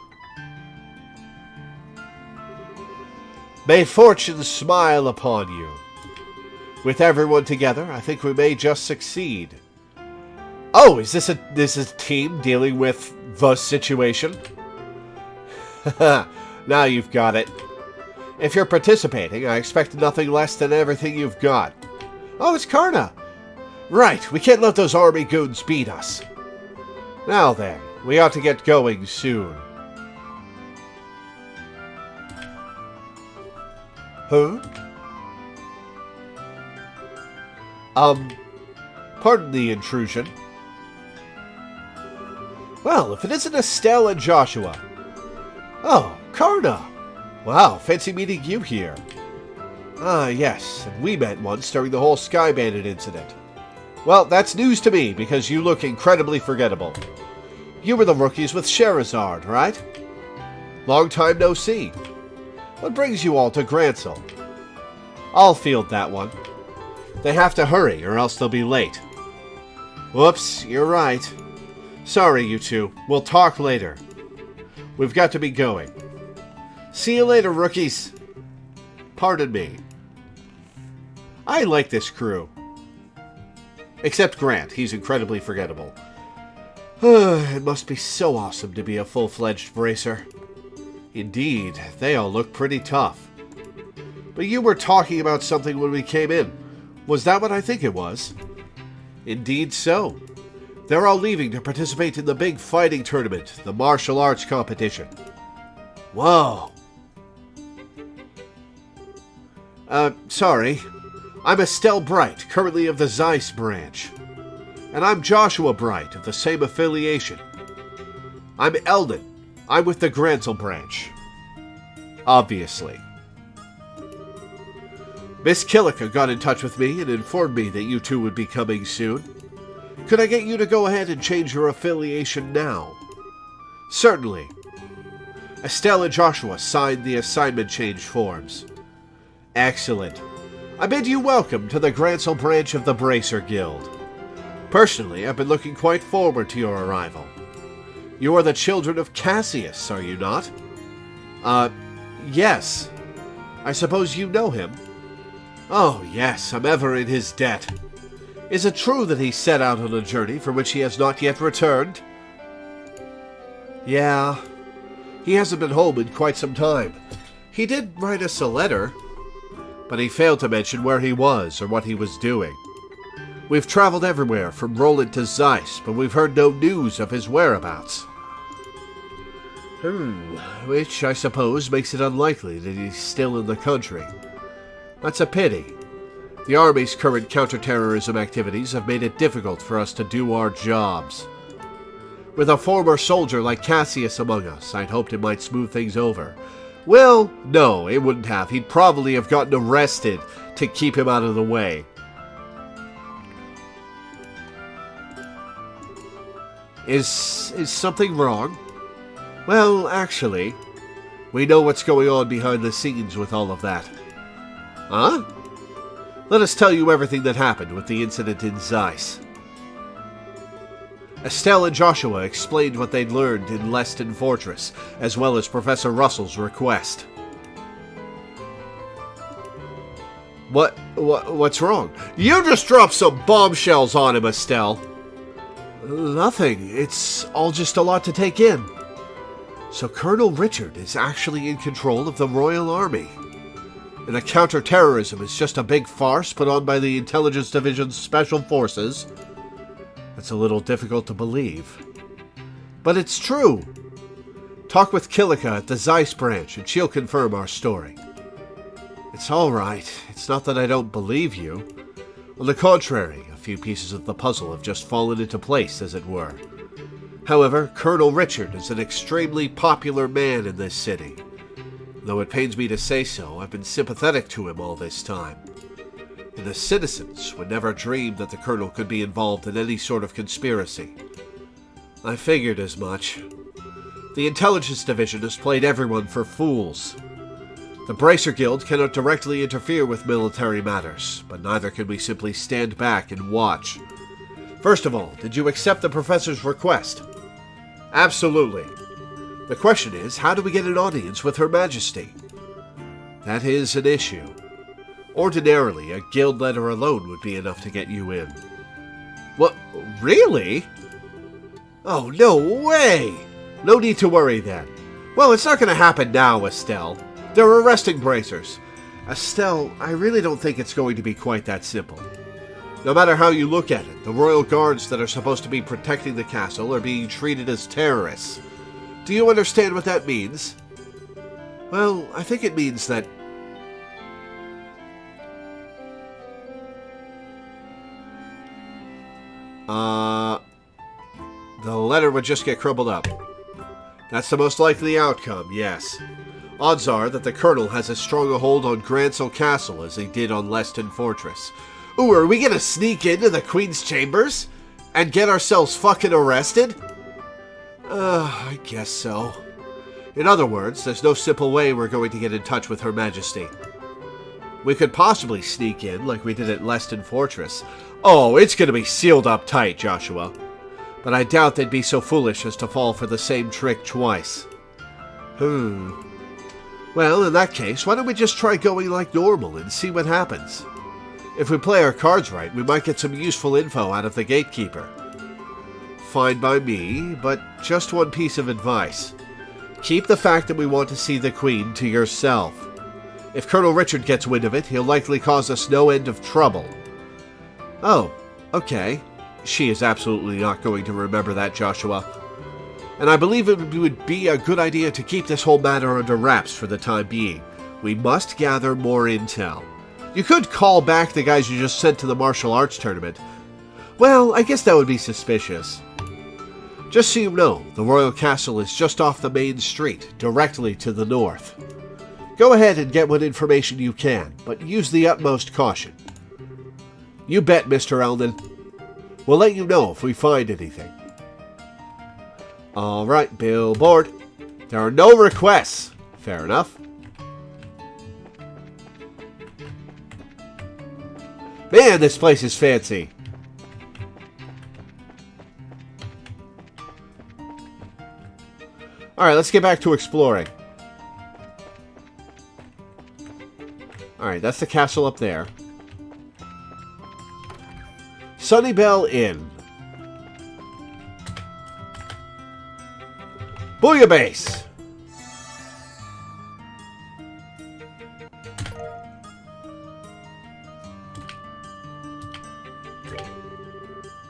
Speaker 1: May fortune smile upon you. With everyone together, I think we may just succeed. Oh, is this a team dealing with the situation? Now you've got it. If you're participating, I expect nothing less than everything you've got. Oh, it's Karna. Right, we can't let those army goons beat us. Now then, we ought to get going soon. Huh? Pardon the intrusion. Well, if it isn't Estelle and Joshua. Oh, Karna. Wow, fancy meeting you here. Ah, yes, and we met once during the whole Sky Bandit incident. Well, that's news to me, because you look incredibly forgettable. You were the rookies with Sherazard, right? Long time no see. What brings you all to Gransel? I'll field that one. They have to hurry, or else they'll be late. Whoops, you're right. Sorry, you two. We'll talk later. We've got to be going. See you later, rookies. Pardon me. I like this crew. Except Grant. He's incredibly forgettable. It must be so awesome to be a full-fledged bracer. Indeed, they all look pretty tough. But you were talking about something when we came in. Was that what I think it was? Indeed so. They're all leaving to participate in the big fighting tournament, the martial arts competition. Whoa. Sorry. I'm Estelle Bright, currently of the Zeiss branch. And I'm Joshua Bright, of the same affiliation. I'm Eldon. I'm with the Gransel branch. Obviously. Miss Killica got in touch with me and informed me that you two would be coming soon. Could I get you to go ahead and change your affiliation now? Certainly. Estelle and Joshua signed the assignment change forms. Excellent. I bid you welcome to the Gransel branch of the Bracer Guild. Personally, I've been looking quite forward to your arrival. You are the children of Cassius, are you not? Yes. I suppose you know him? Oh, yes, I'm ever in his debt. Is it true that he set out on a journey from which he has not yet returned? Yeah. He hasn't been home in quite some time. He did write us a letter, but he failed to mention where he was or what he was doing. We've traveled everywhere from Roland to Zeiss, but we've heard no news of his whereabouts. Which, I suppose, makes it unlikely that he's still in the country. That's a pity. The Army's current counterterrorism activities have made it difficult for us to do our jobs. With a former soldier like Cassius among us, I'd hoped it might smooth things over. Well, no, it wouldn't have. He'd probably have gotten arrested to keep him out of the way. Is something wrong? Well, actually, we know what's going on behind the scenes with all of that. Huh? Let us tell you everything that happened with the incident in Zeiss. Estelle and Joshua explained what they'd learned in Leston Fortress, as well as Professor Russell's request. What's wrong? You just dropped some bombshells on him, Estelle. Nothing. It's all just a lot to take in. So Colonel Richard is actually in control of the Royal Army. And the counter-terrorism is just a big farce put on by the Intelligence Division's Special Forces. That's a little difficult to believe. But it's true. Talk with Killica at the Zeiss branch and she'll confirm our story. It's all right. It's not that I don't believe you. On the contrary, a few pieces of the puzzle have just fallen into place, as it were. However, Colonel Richard is an extremely popular man in this city. Though it pains me to say so, I've been sympathetic to him all this time. And the citizens would never dream that the Colonel could be involved in any sort of conspiracy. I figured as much. The Intelligence Division has played everyone for fools. The Bracer Guild cannot directly interfere with military matters, but neither can we simply stand back and watch. First of all, did you accept the Professor's request? Absolutely. The question is, how do we get an audience with Her Majesty? That is an issue. Ordinarily, a guild letter alone would be enough to get you in. What? Really? Oh, no way! No need to worry then. Well, it's not going to happen now, Estelle. They're arresting Bracers. Estelle, I really don't think it's going to be quite that simple. No matter how you look at it, the royal guards that are supposed to be protecting the castle are being treated as terrorists. Do you understand what that means? Well, I think it means that... The letter would just get crumpled up. That's the most likely outcome, yes. Odds are that the Colonel has as strong a hold on Grancel Castle as he did on Leston Fortress. Ooh, are we gonna sneak into the Queen's chambers? And get ourselves fucking arrested? I guess so. In other words, there's no simple way we're going to get in touch with Her Majesty. We could possibly sneak in like we did at Leston Fortress. Oh, it's gonna be sealed up tight, Joshua. But I doubt they'd be so foolish as to fall for the same trick twice. Well, in that case, why don't we just try going like normal and see what happens? If we play our cards right, we might get some useful info out of the gatekeeper. Fine by me, but just one piece of advice. Keep the fact that we want to see the Queen to yourself. If Colonel Richard gets wind of it, he'll likely cause us no end of trouble. Oh, okay. She is absolutely not going to remember that, Joshua. And I believe it would be a good idea to keep this whole matter under wraps for the time being. We must gather more intel. You could call back the guys you just sent to the martial arts tournament. Well, I guess that would be suspicious. Just so you know, the Royal Castle is just off the main street, directly to the north. Go ahead and get what information you can, but use the utmost caution. You bet, Mr. Elnan. We'll let you know if we find anything. Alright, billboard. There are no requests. Fair enough. Man, this place is fancy. Alright, let's get back to exploring. Alright, that's the castle up there. Sunnybell Inn. Bouillabaisse!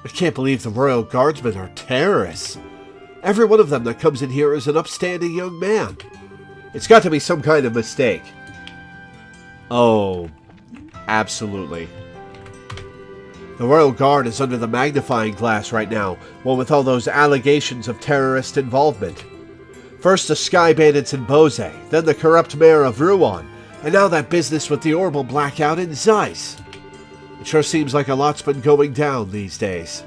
Speaker 1: I can't believe the Royal Guardsmen are terrorists. Every one of them that comes in here is an upstanding young man. It's got to be some kind of mistake. Oh, Absolutely. The Royal Guard is under the magnifying glass right now, what with all those allegations of terrorist involvement. First the Sky Bandits in Bose, then the corrupt mayor of Rouen, and now that business with the orbital blackout in Zeiss. It sure seems like a lot's been going down these days.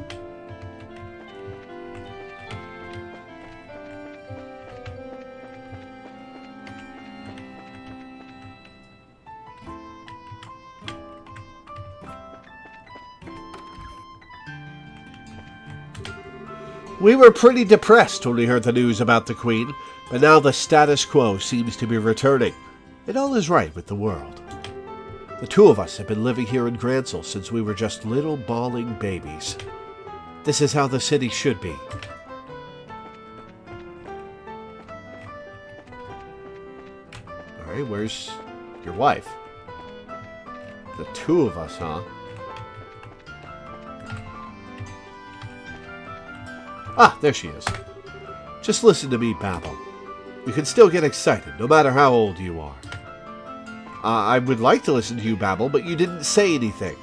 Speaker 1: We were pretty depressed when we heard the news about the Queen, but now the status quo seems to be returning, and all is right with the world. The two of us have been living here in Gransel since we were just little bawling babies. This is how the city should be. Alright, where's your wife? The two of us, huh? Ah, there she is. Just listen to me babble. You can still get excited, no matter how old you are. I would like to listen to you babble, but you didn't say anything.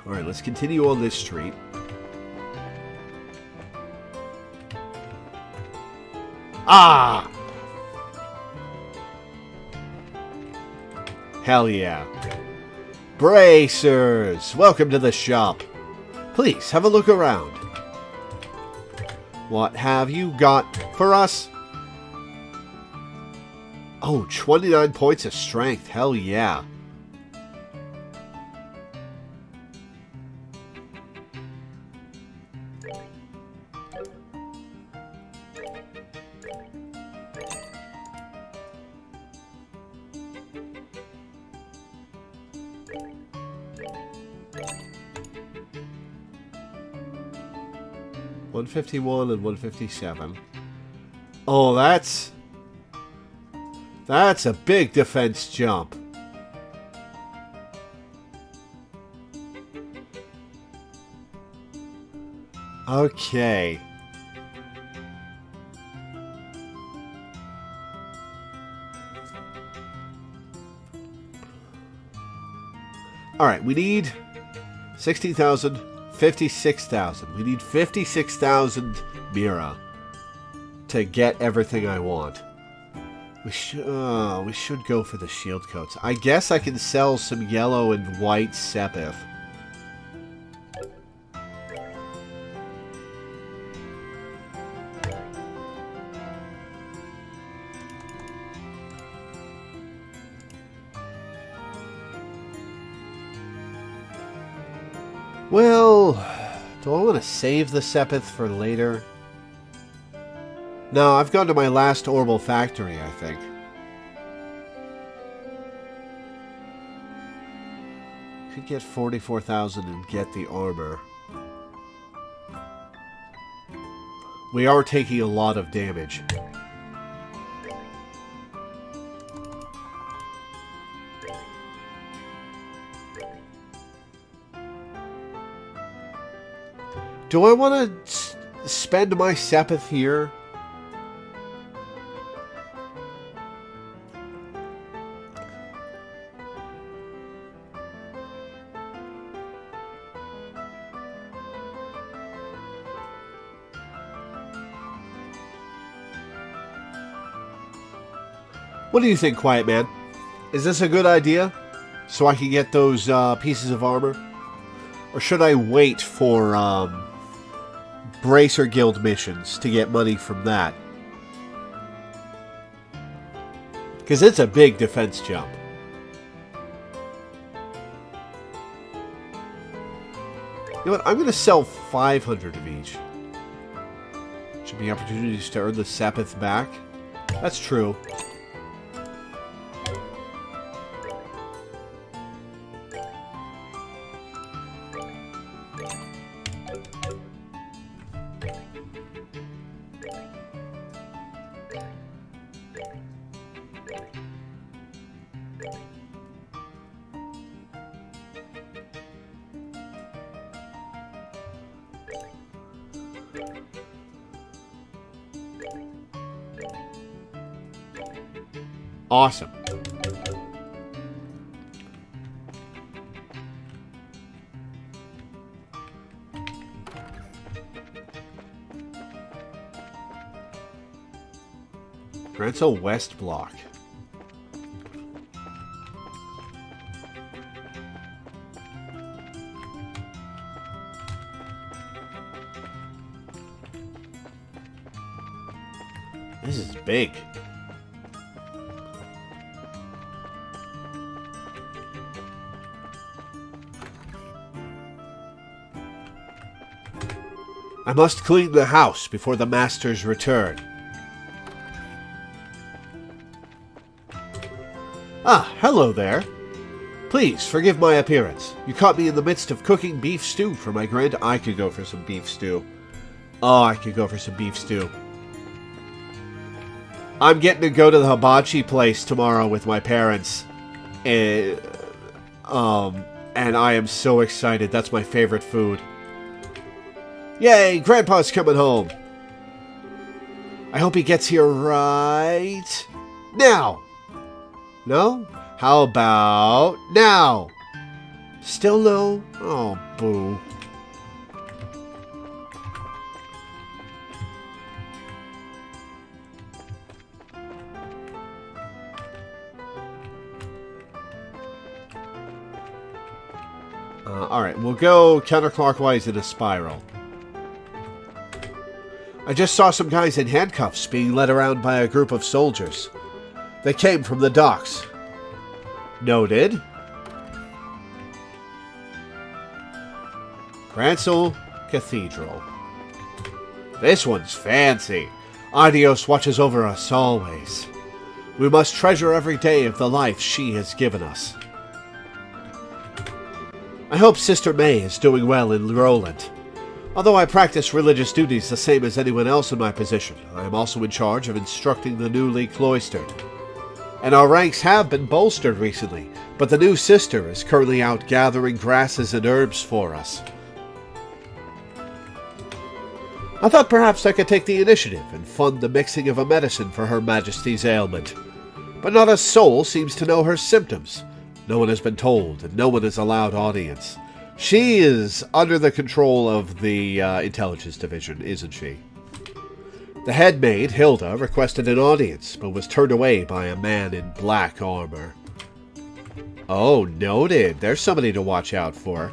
Speaker 1: Alright, let's continue on this street. Ah! Hell yeah. Bracers! Welcome to the shop. Please, have a look around. What have you got for us? Oh, 29 points of strength. Hell yeah. $151 and $157. Oh, that's a big defense jump. Okay. Alright, we need 16,000, 56,000. We need 56,000 Mira to get everything I want. We should go for the shield coats. I guess I can sell some yellow and white Sepith. Well, do I want to save the Sepith for later? No, I've gone to my last orbital factory, I think. Could get 44,000 and get the armor. We are taking a lot of damage. Do I want to spend my Sepith here? What do you think, Quiet Man? Is this a good idea? So I can get those pieces of armor? Or should I wait for Bracer Guild missions to get money from that? Because it's a big defense jump. You know what? I'm going to sell 500 of each. Should be opportunities to earn the Sepith back. That's true. Awesome. Rental West Block. This is big. I must clean the house before the master's return. Ah, hello there. Please, forgive my appearance. You caught me in the midst of cooking beef stew for my grand... I could go for some beef stew. Oh, I could go for some beef stew. I'm getting to go to the hibachi place tomorrow with my parents. And I am so excited. That's my favorite food. Yay, Grandpa's coming home. I hope he gets here right now. No? How about now? Still no? Oh, boo. Alright, we'll go counterclockwise in a spiral. I just saw some guys in handcuffs being led around by a group of soldiers. They came from the docks. Noted. Cransell Cathedral. This one's fancy. Adios watches over us always. We must treasure every day of the life she has given us. I hope Sister May is doing well in Roland. Although I practice religious duties the same as anyone else in my position, I am also in charge of instructing the newly cloistered. And our ranks have been bolstered recently, but the new sister is currently out gathering grasses and herbs for us. I thought perhaps I could take the initiative and fund the mixing of a medicine for Her Majesty's ailment. But not a soul seems to know her symptoms. No one has been told, and no one is allowed audience. She is under the control of the Intelligence Division, isn't she? The head maid, Hilda, requested an audience, but was turned away by a man in black armor. Oh, noted. There's somebody to watch out for.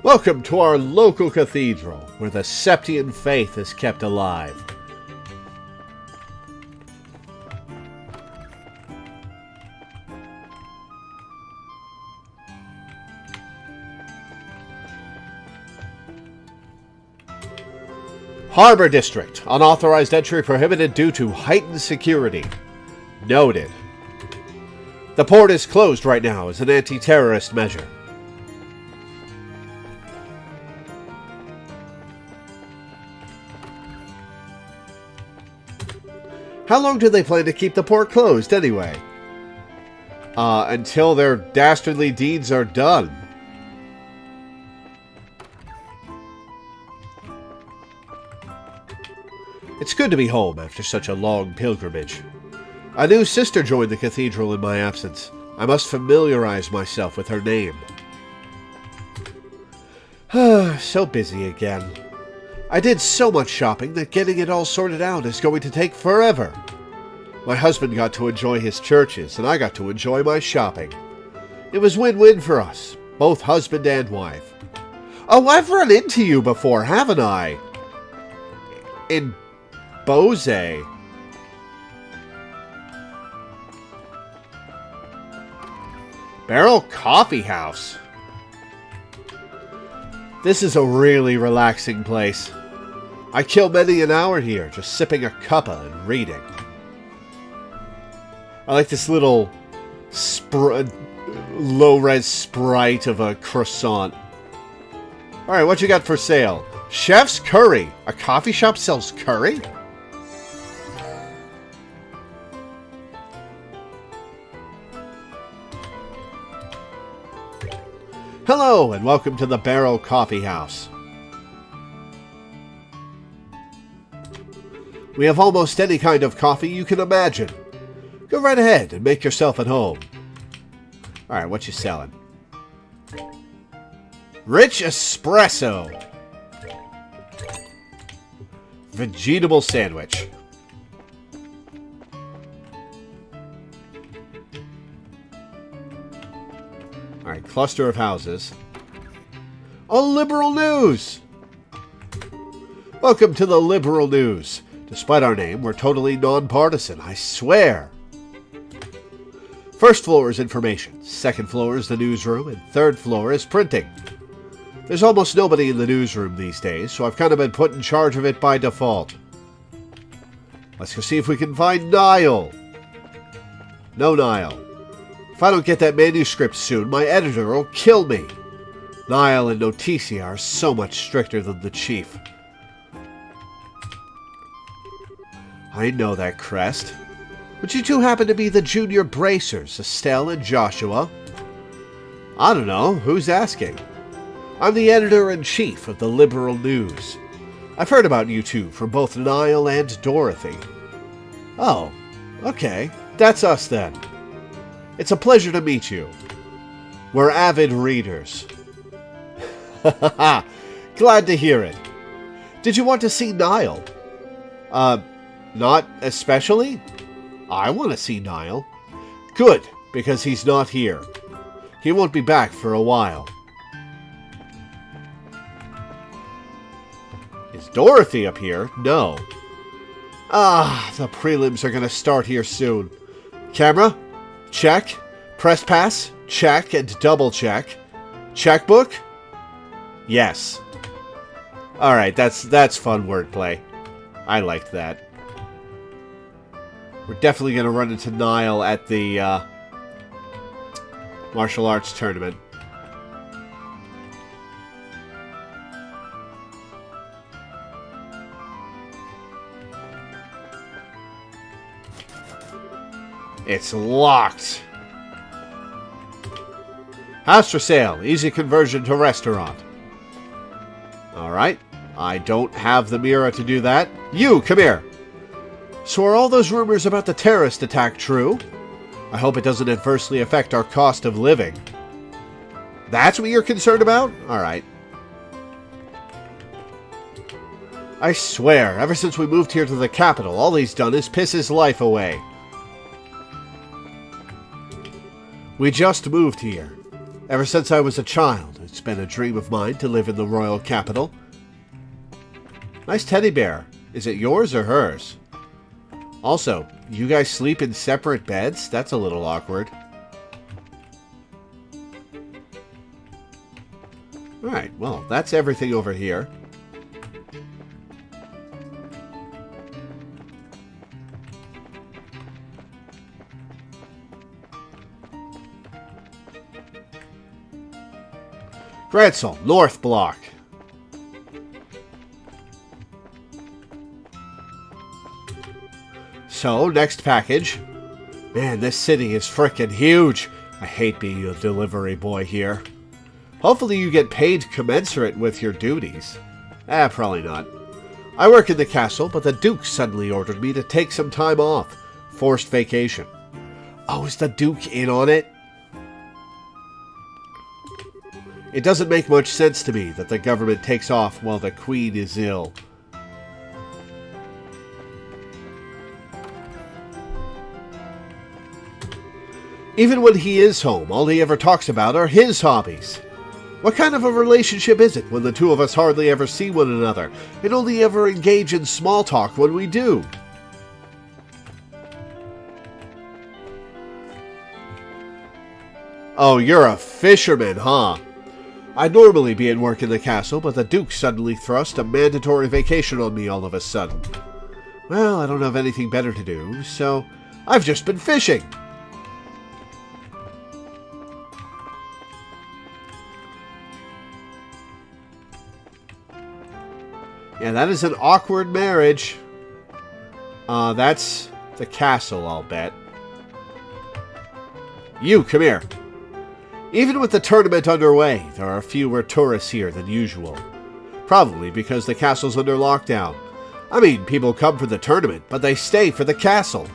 Speaker 1: Welcome to our local cathedral, where the Septian faith is kept alive. Harbor District. Unauthorized entry prohibited due to heightened security. Noted. The port is closed right now as an anti-terrorist measure. How long do they plan to keep the port closed, anyway? Until their dastardly deeds are done. It's good to be home after such a long pilgrimage. A new sister joined the cathedral in my absence. I must familiarize myself with her name. So busy again. I did so much shopping that getting it all sorted out is going to take forever. My husband got to enjoy his churches, and I got to enjoy my shopping. It was win-win for us, both husband and wife. Oh, I've run into you before, haven't I? In Bose. Barrel Coffee House. This is a really relaxing place. I kill many an hour here just sipping a cuppa and reading. I like this little low-res sprite of a croissant. Alright, what you got for sale? Chef's Curry. A coffee shop sells curry? Hello, and welcome to the Barrel Coffee House. We have almost any kind of coffee you can imagine. Go right ahead and make yourself at home. Alright, what you selling? Rich Espresso. Vegetable sandwich. Alright, cluster of houses. Oh, Liberal News! Welcome to the Liberal News. Despite our name, we're totally nonpartisan, I swear. First floor is information, second floor is the newsroom, and third floor is printing. There's almost nobody in the newsroom these days, so I've kind of been put in charge of it by default. Let's go see if we can find Niall. No Niall. If I don't get that manuscript soon, my editor will kill me. Niall and Noticia are so much stricter than the chief. I know that crest. But you two happen to be the junior bracers, Estelle and Joshua. I don't know. Who's asking? I'm the editor-in-chief of the Liberal News. I've heard about you two from both Niall and Dorothy. Oh, okay. That's us then. It's a pleasure to meet you. We're avid readers. Glad to hear it. Did you want to see Niall? Not especially? I want to see Niall. Good, because he's not here. He won't be back for a while. Is Dorothy up here? No. The prelims are going to start here soon. Camera? Check. Press pass? Check and double check. Checkbook? Yes. Alright, that's fun wordplay. I liked that. We're definitely going to run into Niall at the martial arts tournament. It's locked. House for sale. Easy conversion to restaurant. Alright. I don't have the mirror to do that. You, come here. So are all those rumors about the terrorist attack true? I hope it doesn't adversely affect our cost of living. That's what you're concerned about? Alright. I swear, ever since we moved here to the capital, all he's done is piss his life away. We just moved here. Ever since I was a child, it's been a dream of mine to live in the royal capital. Nice teddy bear. Is it yours or hers? Also, you guys sleep in separate beds? That's a little awkward. Alright, well, that's everything over here. Gradsall, North Block. So, next package. Man, this city is frickin' huge. I hate being a delivery boy here. Hopefully you get paid commensurate with your duties. Probably not. I work in the castle, but the Duke suddenly ordered me to take some time off. Forced vacation. Oh, is the Duke in on it? It doesn't make much sense to me that the government takes off while the Queen is ill. Even when he is home, all he ever talks about are his hobbies. What kind of a relationship is it when the two of us hardly ever see one another and only ever engage in small talk when we do? Oh, you're a fisherman, huh? I'd normally be at work in the castle, but the Duke suddenly thrust a mandatory vacation on me all of a sudden. Well, I don't have anything better to do, so I've just been fishing. Yeah, that is an awkward marriage. That's the castle, I'll bet. You, come here. Even with the tournament underway, there are fewer tourists here than usual. Probably because the castle's under lockdown. I mean, people come for the tournament, but they stay for the castle.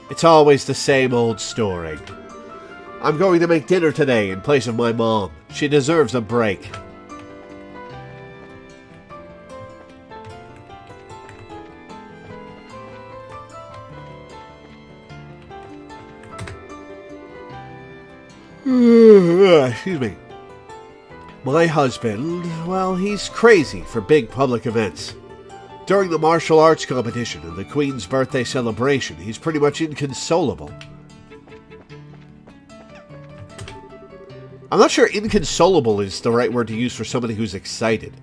Speaker 1: It's always the same old story. I'm going to make dinner today in place of my mom. She deserves a break. Excuse me. My husband, well, he's crazy for big public events. During the martial arts competition and the Queen's birthday celebration, he's pretty much inconsolable. I'm not sure inconsolable is the right word to use for somebody who's excited.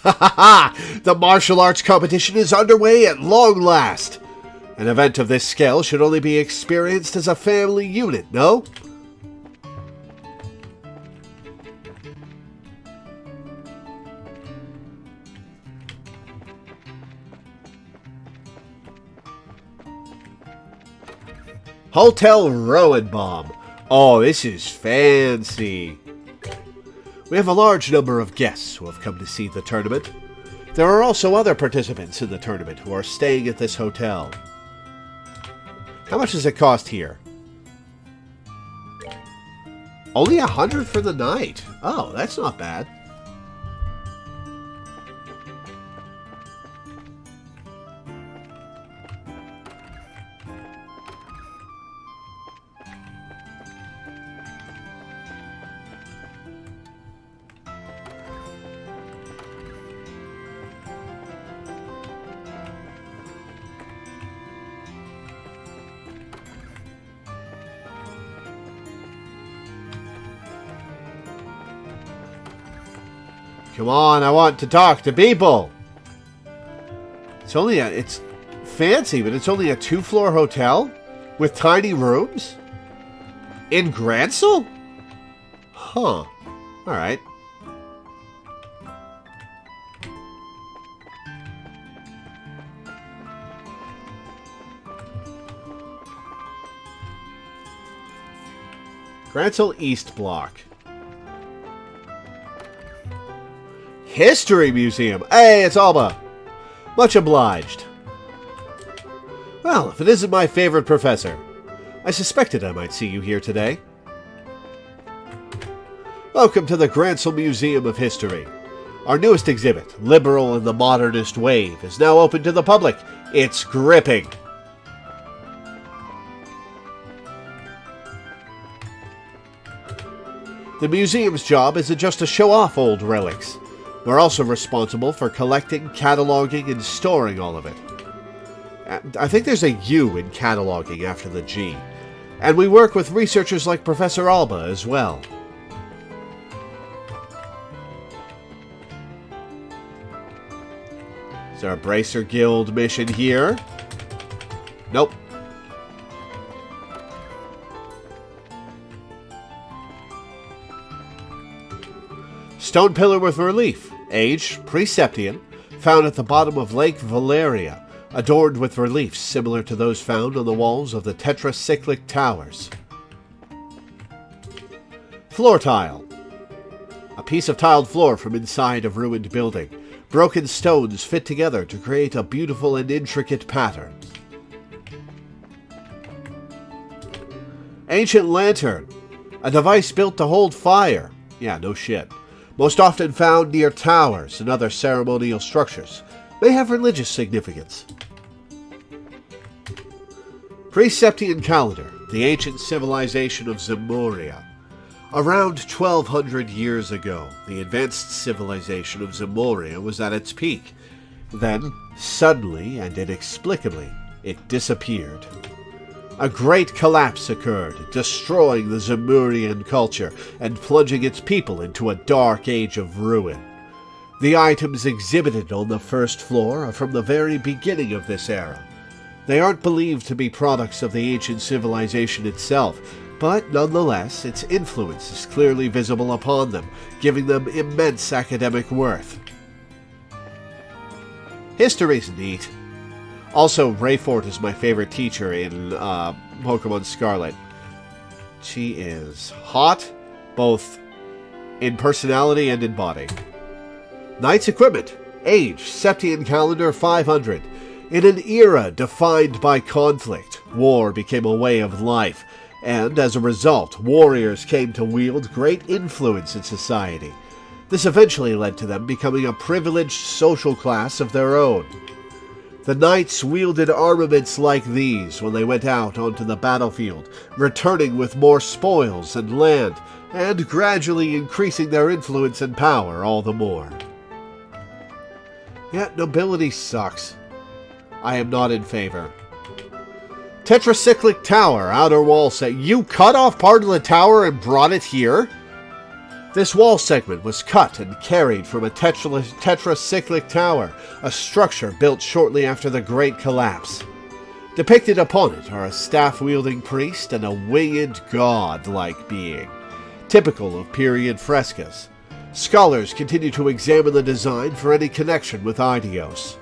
Speaker 1: The martial arts competition is underway at long last. An event of this scale should only be experienced as a family unit, no? Hotel Rowenbaum. Oh, this is fancy. We have a large number of guests who have come to see the tournament. There are also other participants in the tournament who are staying at this hotel. How much does it cost here? Only $100 for the night. Oh, that's not bad. Come on, I want to talk to people. It's fancy, but it's only a 2-floor hotel with tiny rooms in Gransel? Huh. All right. Gransel East Block. History Museum. Hey, it's Alba. Much obliged. Well, if it isn't my favorite professor. I suspected I might see you here today. Welcome to the Gransel Museum of History. Our newest exhibit, Liberal and the Modernist Wave, is now open to the public. It's gripping. The museum's job isn't just to show off old relics. We're also responsible for collecting, cataloging, and storing all of it. I think there's a U in cataloging after the G. And we work with researchers like Professor Alba as well. Is there a Bracer Guild mission here? Nope. Stone pillar with relief. Age, Preceptian, found at the bottom of Lake Valeria, adorned with reliefs similar to those found on the walls of the tetracyclic towers. Floor tile. A piece of tiled floor from inside a ruined building. Broken stones fit together to create a beautiful and intricate pattern. Ancient lantern. A device built to hold fire. Yeah, no shit. Most often found near towers and other ceremonial structures, may have religious significance. Preceptian calendar, the ancient civilization of Zemuria. Around 1200 years ago, the advanced civilization of Zemuria was at its peak. Then, suddenly and inexplicably, it disappeared. A great collapse occurred, destroying the Zemurian culture and plunging its people into a dark age of ruin. The items exhibited on the first floor are from the very beginning of this era. They aren't believed to be products of the ancient civilization itself, but nonetheless, its influence is clearly visible upon them, giving them immense academic worth. History's neat. Also, Rayfort is my favorite teacher in Pokemon Scarlet. She is hot, both in personality and in body. Knight's equipment. Age, Septian calendar 500. In an era defined by conflict, war became a way of life, and as a result, warriors came to wield great influence in society. This eventually led to them becoming a privileged social class of their own. The knights wielded armaments like these when they went out onto the battlefield, returning with more spoils and land, and gradually increasing their influence and power all the more. Yet nobility sucks. I am not in favor. Tetracyclic Tower, outer wall set. You cut off part of the tower and brought it here? This wall segment was cut and carried from a tetracyclic tower, a structure built shortly after the Great Collapse. Depicted upon it are a staff-wielding priest and a winged god-like being, typical of period frescoes. Scholars continue to examine the design for any connection with Eidos.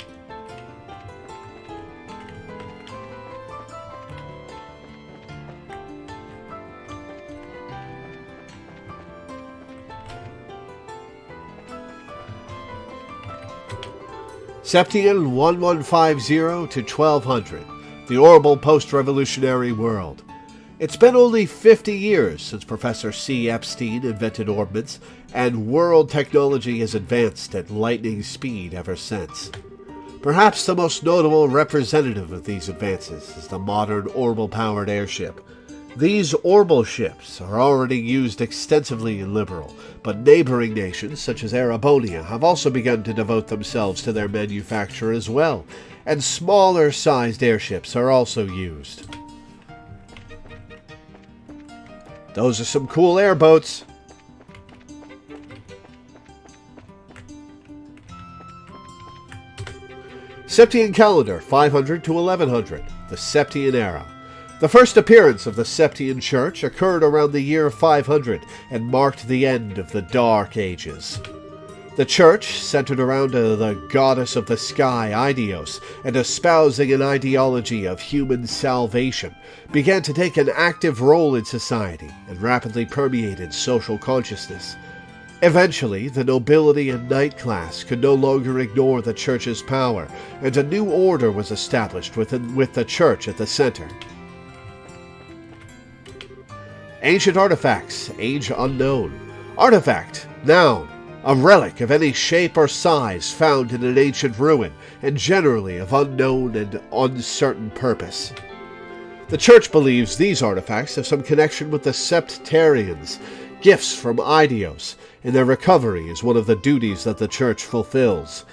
Speaker 1: Septian 1150 to 1200, the horrible post-revolutionary world. It's been only 50 years since Professor C. Epstein invented orbments, and world technology has advanced at lightning speed ever since. Perhaps the most notable representative of these advances is the modern orbital-powered airship. These orbital ships are already used extensively in Liberal, but neighboring nations such as Erebonia have also begun to devote themselves to their manufacture as well, and smaller-sized airships are also used. Those are some cool airboats. Septian calendar 500 to 1100, the Septian era. The first appearance of the Septian Church occurred around the year 500 and marked the end of the Dark Ages. The church, centered around the goddess of the sky, Eidos, and espousing an ideology of human salvation, began to take an active role in society and rapidly permeated social consciousness. Eventually, the nobility and knight class could no longer ignore the church's power, and a new order was established with the church at the center. Ancient artifacts, age unknown. Artifact, noun, a relic of any shape or size found in an ancient ruin, and generally of unknown and uncertain purpose. The Church believes these artifacts have some connection with the Septarians, gifts from Eidos, and their recovery is one of the duties that the Church fulfills.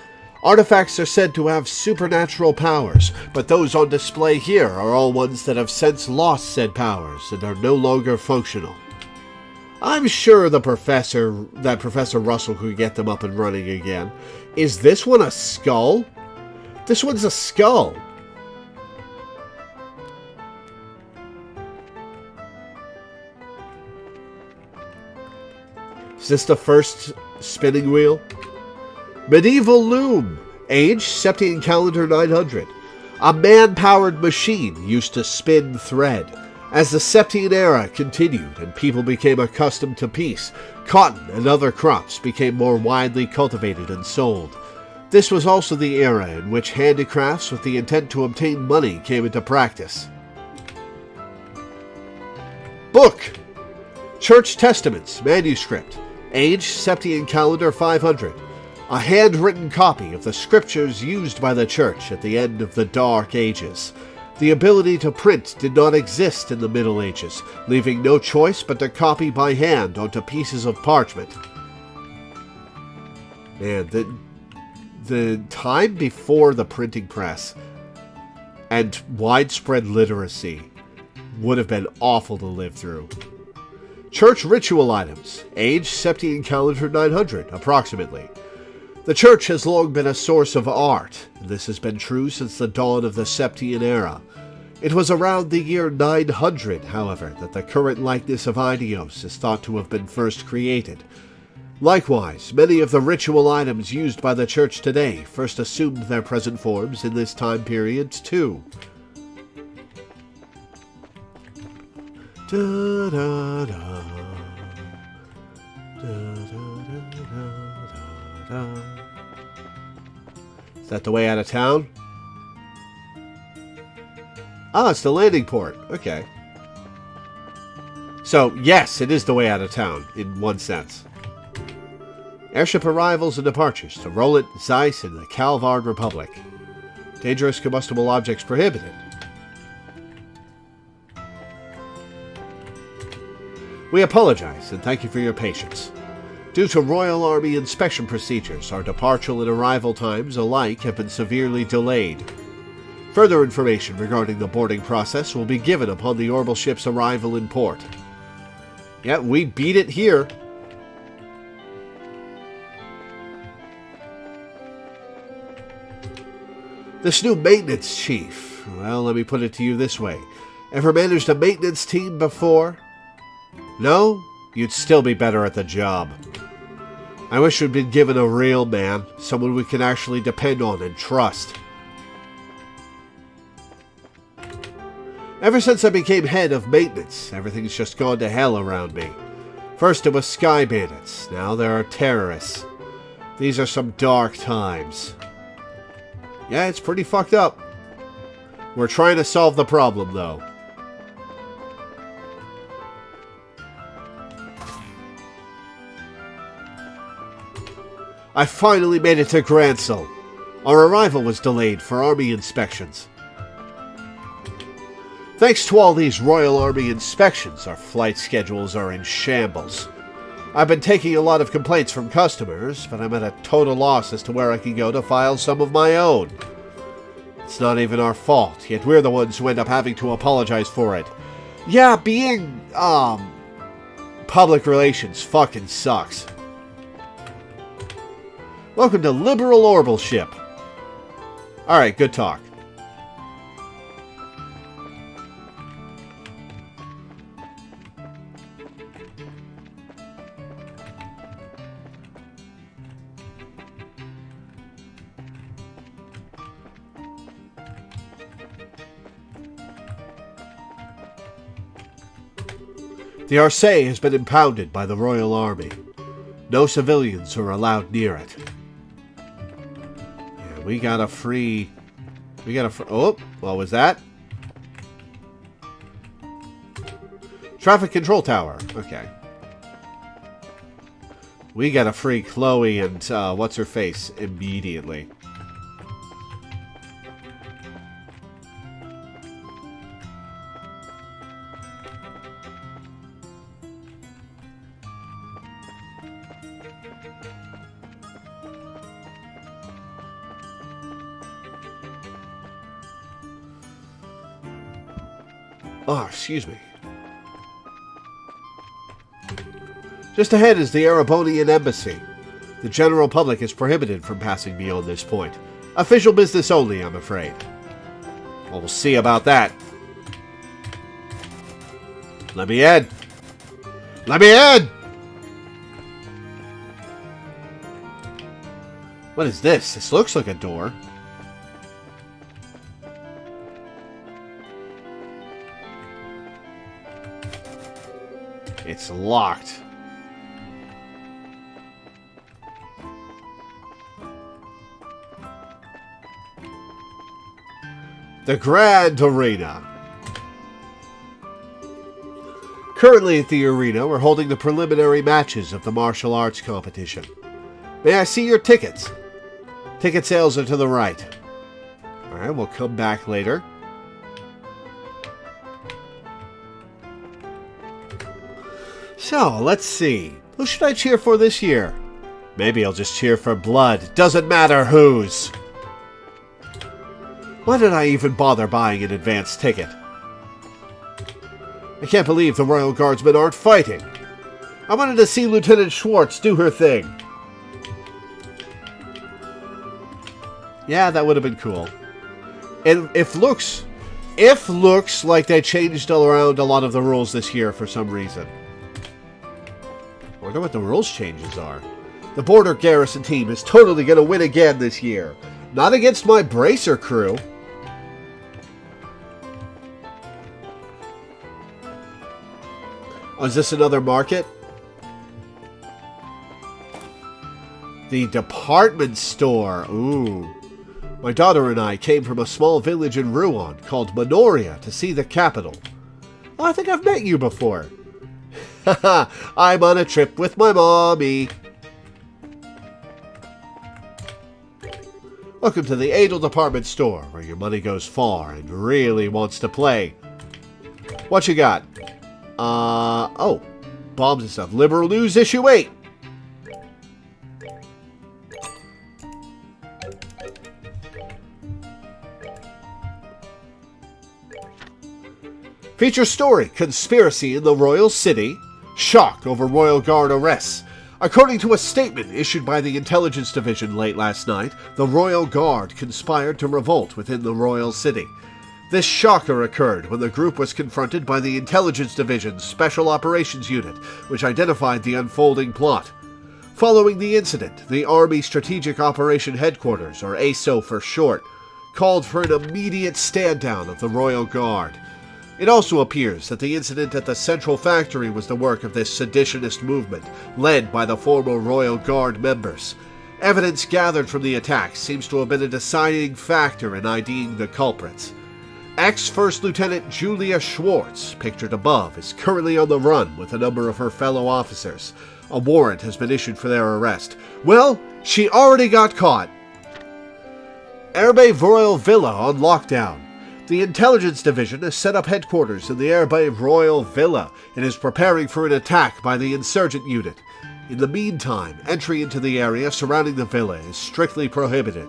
Speaker 1: Artifacts are said to have supernatural powers, but those on display here are all ones that have since lost said powers and are no longer functional. I'm sure that Professor Russell could get them up and running again. Is this one a skull? This one's a skull. Is this the first spinning wheel? Medieval loom. Age, Septian calendar 900. A man-powered machine used to spin thread. As the Septian era continued and people became accustomed to peace, cotton and other crops became more widely cultivated and sold. This was also the era in which handicrafts with the intent to obtain money came into practice. Book. Church Testaments, manuscript. Age, Septian calendar 500. A handwritten copy of the scriptures used by the Church at the end of the Dark Ages. The ability to print did not exist in the Middle Ages, leaving no choice but to copy by hand onto pieces of parchment. Man, the time before the printing press and widespread literacy would have been awful to live through. Church ritual items. Age Septian calendar 900, approximately. The church has long been a source of art. This has been true since the dawn of the Septian era. It was around the year 900, however, that the current likeness of Aidios is thought to have been first created. Likewise, many of the ritual items used by the church today first assumed their present forms in this time period, too. Da, da, da. Da, da, da, da, da. Is that the way out of town? Ah, it's the landing port. Okay. So, yes, it is the way out of town, in one sense. Airship arrivals and departures to Roland, Zeiss, and the Calvard Republic. Dangerous combustible objects prohibited. We apologize and thank you for your patience. Due to Royal Army inspection procedures, our departure and arrival times alike have been severely delayed. Further information regarding the boarding process will be given upon the orbital ship's arrival in port. Yeah, we beat it here. This new maintenance chief. Well, let me put it to you this way. Ever managed a maintenance team before? No? You'd still be better at the job. I wish we'd been given a real man, someone we can actually depend on and trust. Ever since I became head of maintenance, everything's just gone to hell around me. First it was sky bandits, now there are terrorists. These are some dark times. Yeah, it's pretty fucked up. We're trying to solve the problem, though. I finally made it to Gransel. Our arrival was delayed for Army inspections. Thanks to all these Royal Army inspections, our flight schedules are in shambles. I've been taking a lot of complaints from customers, but I'm at a total loss as to where I can go to file some of my own. It's not even our fault, yet we're the ones who end up having to apologize for it. Yeah, being, public relations fucking sucks. Welcome to Liberal Orbital Ship. Alright, good talk. The Arcee has been impounded by the Royal Army. No civilians are allowed near it. Yeah, we got a free... Oh, what was that? Traffic control tower. Okay. We got a free Chloe and, what's-her-face immediately. Oh, excuse me. Just ahead is the Erebonian Embassy. The general public is prohibited from passing beyond this point. Official business only, I'm afraid. Well, we'll see about that. Let me in! Let me in! What is this? This looks like a door. It's locked. The Grand Arena. Currently at the arena, we're holding the preliminary matches of the martial arts competition. May I see your tickets? Ticket sales are to the right. Alright, we'll come back later. So, let's see. Who should I cheer for this year? Maybe I'll just cheer for blood. Doesn't matter whose. Why did I even bother buying an advance ticket? I can't believe the Royal Guardsmen aren't fighting. I wanted to see Lieutenant Schwartz do her thing. Yeah, that would have been cool. And if looks like they changed around a lot of the rules this year for some reason. I wonder what the rules changes are. The Border Garrison team is totally going to win again this year. Not against my Bracer crew. Oh, is this another market? The department store. Ooh. My daughter and I came from a small village in Rouen called Minoria to see the capital. Oh, I think I've met you before. Haha, I'm on a trip with my mommy. Welcome to the Adel department store, where your money goes far and really wants to play. What you got? Oh, bombs and stuff. Liberal News Issue 8. Feature story, Conspiracy in the Royal City, Shock over Royal Guard arrests. According to a statement issued by the Intelligence Division late last night, the Royal Guard conspired to revolt within the Royal City. This shocker occurred when the group was confronted by the Intelligence Division's Special Operations Unit, which identified the unfolding plot. Following the incident, the Army Strategic Operation Headquarters, or ASO for short, called for an immediate stand-down of the Royal Guard. It also appears that the incident at the Central Factory was the work of this seditionist movement, led by the former Royal Guard members. Evidence gathered from the attack seems to have been a deciding factor in IDing the culprits. Ex-First Lieutenant Julia Schwartz, pictured above, is currently on the run with a number of her fellow officers. A warrant has been issued for their arrest. Well, she already got caught. Herbe Royal Villa on lockdown. The Intelligence Division has set up headquarters in the Herbe Royal Villa and is preparing for an attack by the insurgent unit. In the meantime, entry into the area surrounding the villa is strictly prohibited.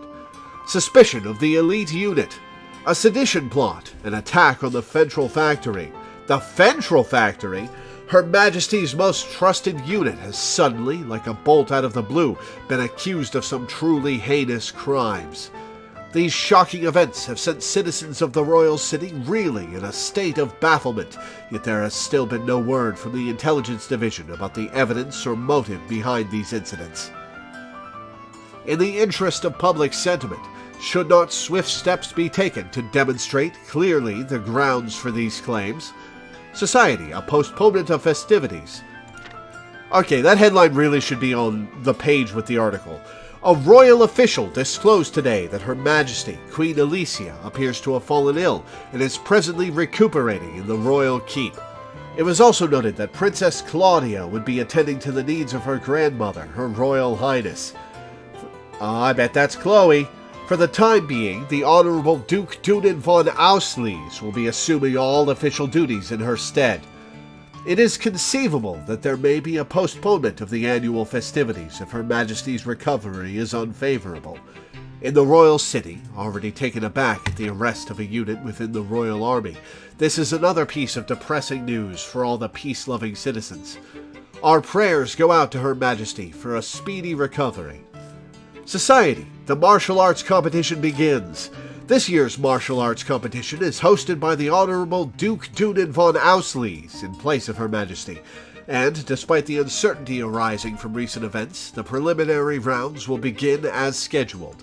Speaker 1: Suspicion of the elite unit. A sedition plot, an attack on the Fentral Factory. The Fentral Factory? Her Majesty's most trusted unit has suddenly, like a bolt out of the blue, been accused of some truly heinous crimes. These shocking events have sent citizens of the Royal City reeling in a state of bafflement, yet there has still been no word from the Intelligence Division about the evidence or motive behind these incidents. In the interest of public sentiment, should not swift steps be taken to demonstrate clearly the grounds for these claims? Society, a postponement of festivities. Okay, that headline really should be on the page with the article. A royal official disclosed today that Her Majesty, Queen Alicia, appears to have fallen ill and is presently recuperating in the royal keep. It was also noted that Princess Claudia would be attending to the needs of her grandmother, Her Royal Highness. I bet that's Chloe. For the time being, the Honorable Duke Dunin von Auslies will be assuming all official duties in her stead. It is conceivable that there may be a postponement of the annual festivities if Her Majesty's recovery is unfavorable. In the Royal City, already taken aback at the arrest of a unit within the Royal Army, this is another piece of depressing news for all the peace-loving citizens. Our prayers go out to Her Majesty for a speedy recovery. Society, the martial arts competition begins. This year's martial arts competition is hosted by the Honorable Duke Dunin von Auslies in place of Her Majesty, and despite the uncertainty arising from recent events, the preliminary rounds will begin as scheduled.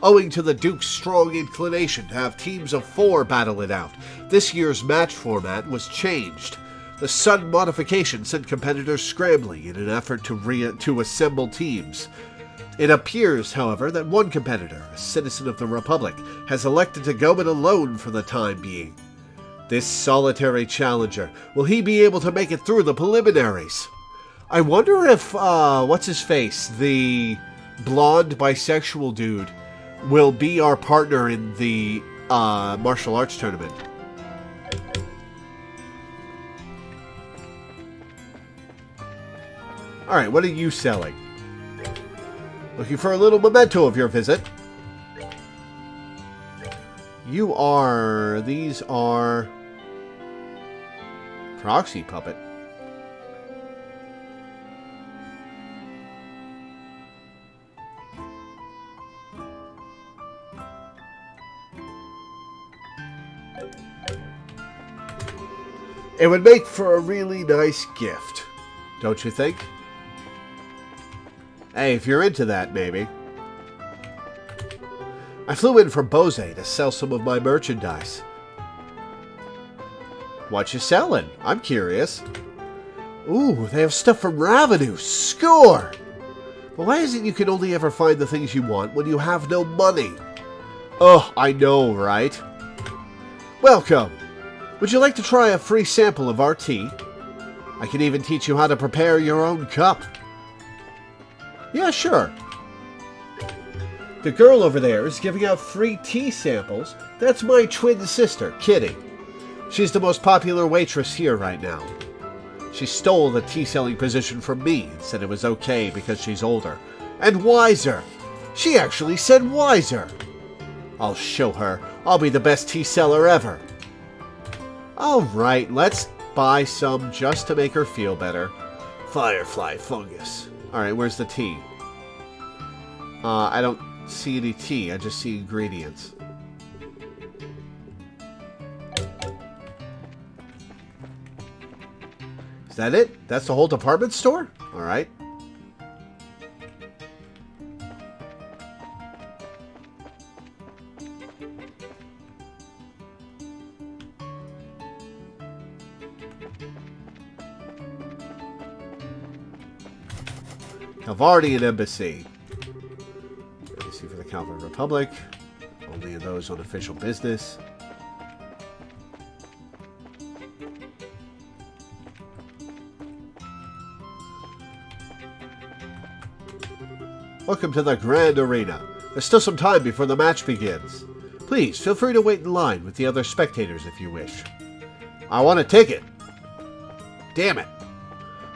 Speaker 1: Owing to the Duke's strong inclination to have teams of 4 battle it out, this year's match format was changed. The sudden modification sent competitors scrambling in an effort to assemble teams. It appears, however, that one competitor, a citizen of the Republic, has elected to go it alone for the time being. This solitary challenger, will he be able to make it through the preliminaries? I wonder if, what's-his-face, the blonde bisexual dude, will be our partner in the martial arts tournament. Alright, what are you selling? Looking for a little memento of your visit. These are... Proxy puppet? It would make for a really nice gift, don't you think? Hey, if you're into that, maybe. I flew in from Bose to sell some of my merchandise. What you selling? I'm curious. Ooh, they have stuff from Ravenous. Score! But why is it you can only ever find the things you want when you have no money? Oh, I know, right? Welcome! Would you like to try a free sample of our tea? I can even teach you how to prepare your own cup. Yeah, sure. The girl over there is giving out free tea samples. That's my twin sister, Kitty. She's the most popular waitress here right now. She stole the tea selling position from me and said it was okay because she's older. And wiser. She actually said wiser. I'll show her. I'll be the best tea seller ever. Alright, let's buy some just to make her feel better. Firefly fungus. Alright, where's the tea? I don't see any tea. I just see ingredients. Is that it? That's the whole department store? Alright. Calvardian Embassy. Embassy for the Calvin Republic. Only those on official business. Welcome to the Grand Arena. There's still some time before the match begins. Please, feel free to wait in line with the other spectators if you wish. I want a ticket. Damn it.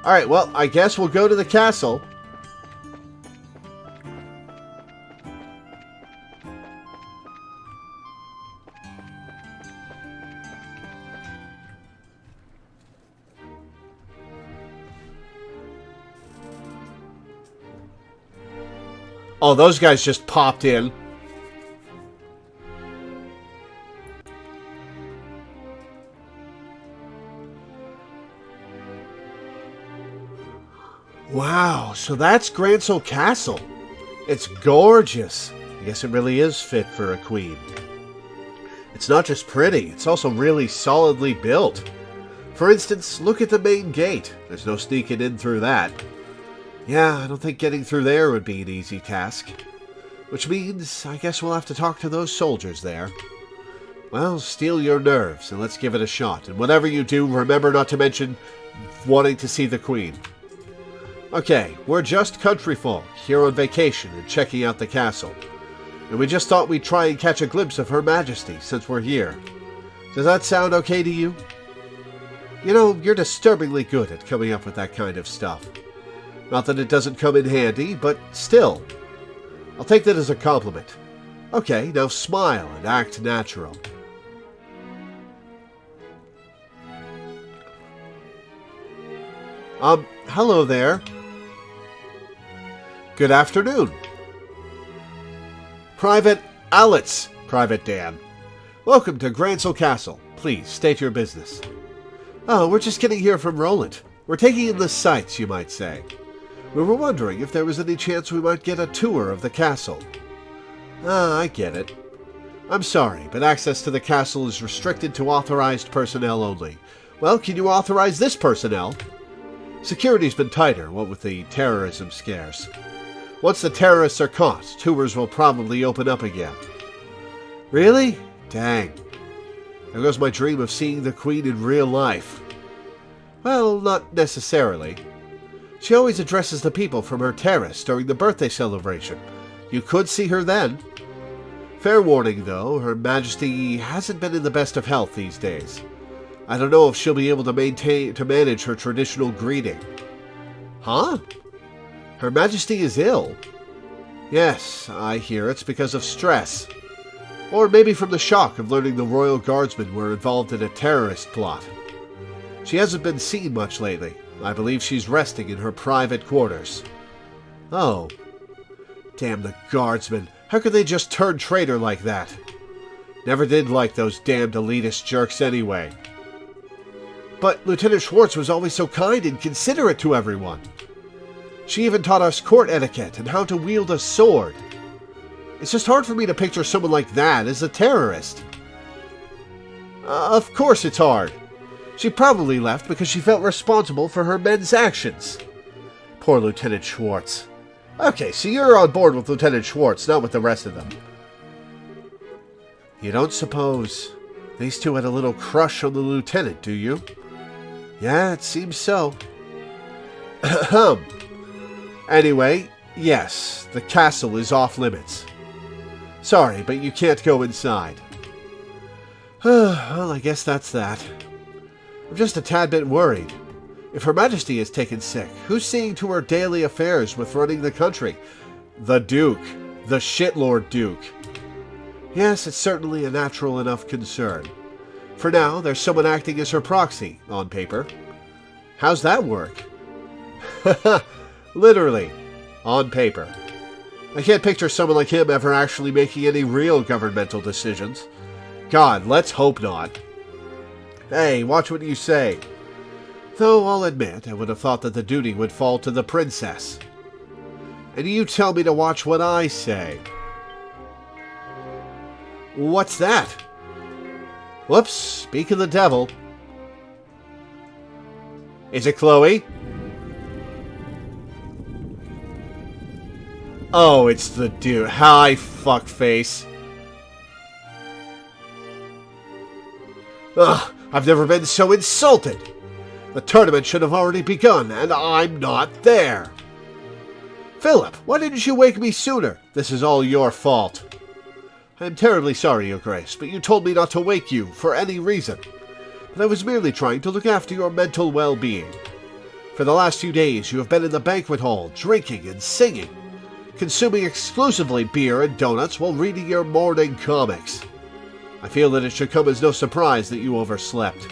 Speaker 1: Alright, well, I guess we'll go to the castle. Oh, those guys just popped in. Wow, so that's Gransel Castle. It's gorgeous. I guess it really is fit for a queen. It's not just pretty, it's also really solidly built. For instance, look at the main gate. There's no sneaking in through that. Yeah, I don't think getting through there would be an easy task. Which means, I guess we'll have to talk to those soldiers there. Well, steel your nerves and let's give it a shot. And whatever you do, remember not to mention wanting to see the Queen. Okay, we're just country folk, here on vacation and checking out the castle. And we just thought we'd try and catch a glimpse of Her Majesty since we're here. Does that sound okay to you? You know, you're disturbingly good at coming up with that kind of stuff. Not that it doesn't come in handy, but still. I'll take that as a compliment. Okay, now smile and act natural. Hello there. Good afternoon. Private Alex, Private Dan. Welcome to Gransel Castle. Please, state your business. Oh, we're just getting here from Roland. We're taking in the sights, you might say. We were wondering if there was any chance we might get a tour of the castle. Ah, I get it. I'm sorry, but access to the castle is restricted to authorized personnel only. Well, can you authorize this personnel? Security's been tighter, what with the terrorism scares. Once the terrorists are caught, tours will probably open up again. Really? Dang. There goes my dream of seeing the Queen in real life. Well, not necessarily. She always addresses the people from her terrace during the birthday celebration. You could see her then. Fair warning, though, Her Majesty hasn't been in the best of health these days. I don't know if she'll be able to manage her traditional greeting. Huh? Her Majesty is ill? Yes, I hear it's because of stress. Or maybe from the shock of learning the Royal Guardsmen were involved in a terrorist plot. She hasn't been seen much lately. I believe she's resting in her private quarters. Oh. Damn the guardsmen. How could they just turn traitor like that? Never did like those damned elitist jerks anyway. But Lieutenant Schwartz was always so kind and considerate to everyone. She even taught us court etiquette and how to wield a sword. It's just hard for me to picture someone like that as a terrorist. Of course it's hard. She probably left because she felt responsible for her men's actions. Poor Lieutenant Schwartz. Okay, so you're on board with Lieutenant Schwartz, not with the rest of them. You don't suppose these two had a little crush on the lieutenant, do you? Yeah, it seems so. Ahem. Anyway, yes, the castle is off limits. Sorry, but you can't go inside. Well, I guess that's that. I'm just a tad bit worried. If Her Majesty is taken sick, who's seeing to her daily affairs with running the country? The Duke. The shitlord Duke. Yes, it's certainly a natural enough concern. For now, there's someone acting as her proxy, on paper. How's that work? Literally, on paper. I can't picture someone like him ever actually making any real governmental decisions. God, let's hope not. Hey, watch what you say. Though I'll admit, I would have thought that the duty would fall to the princess. And you tell me to watch what I say. What's that? Whoops, speak of the devil. Is it Chloe? Oh, it's the dude. Hi, fuckface. Ugh, I've never been so insulted. The tournament should have already begun, and I'm not there. Philip, why didn't you wake me sooner? This is all your fault. I am terribly sorry, Your Grace, but you told me not to wake you for any reason. But I was merely trying to look after your mental well-being. For the last few days, you have been in the banquet hall, drinking and singing, consuming exclusively beer and donuts while reading your morning comics. I feel that it should come as no surprise that you overslept.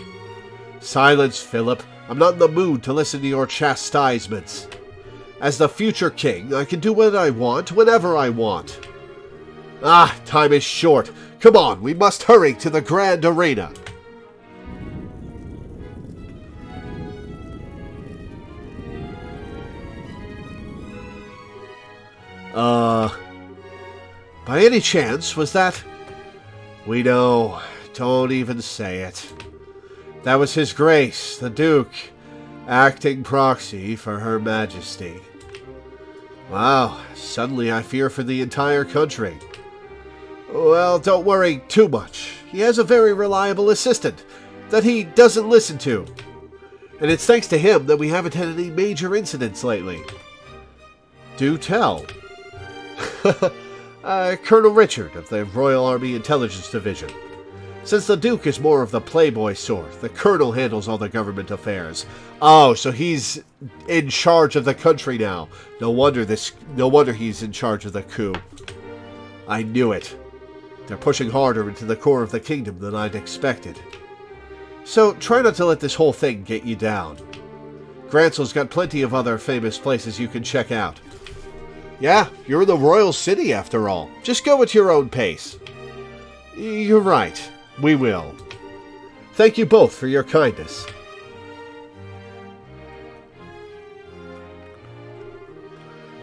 Speaker 1: Silence, Philip. I'm not in the mood to listen to your chastisements. As the future king, I can do what I want, whenever I want. Ah, time is short. Come on, we must hurry to the grand arena. By any chance, was that... We know. Don't even say it. That was His Grace, the Duke, acting proxy for Her Majesty. Wow, suddenly I fear for the entire country. Well, don't worry too much. He has a very reliable assistant that he doesn't listen to. And it's thanks to him that we haven't had any major incidents lately. Do tell. Colonel Richard of the Royal Army Intelligence Division. Since the Duke is more of the playboy sort, the Colonel handles all the government affairs. Oh, so he's in charge of the country now. No wonder he's in charge of the coup. I knew it. They're pushing harder into the core of the kingdom than I'd expected. So try not to let this whole thing get you down. Gransel's got plenty of other famous places you can check out. Yeah, you're in the royal city after all. Just go at your own pace. You're right. We will. Thank you both for your kindness.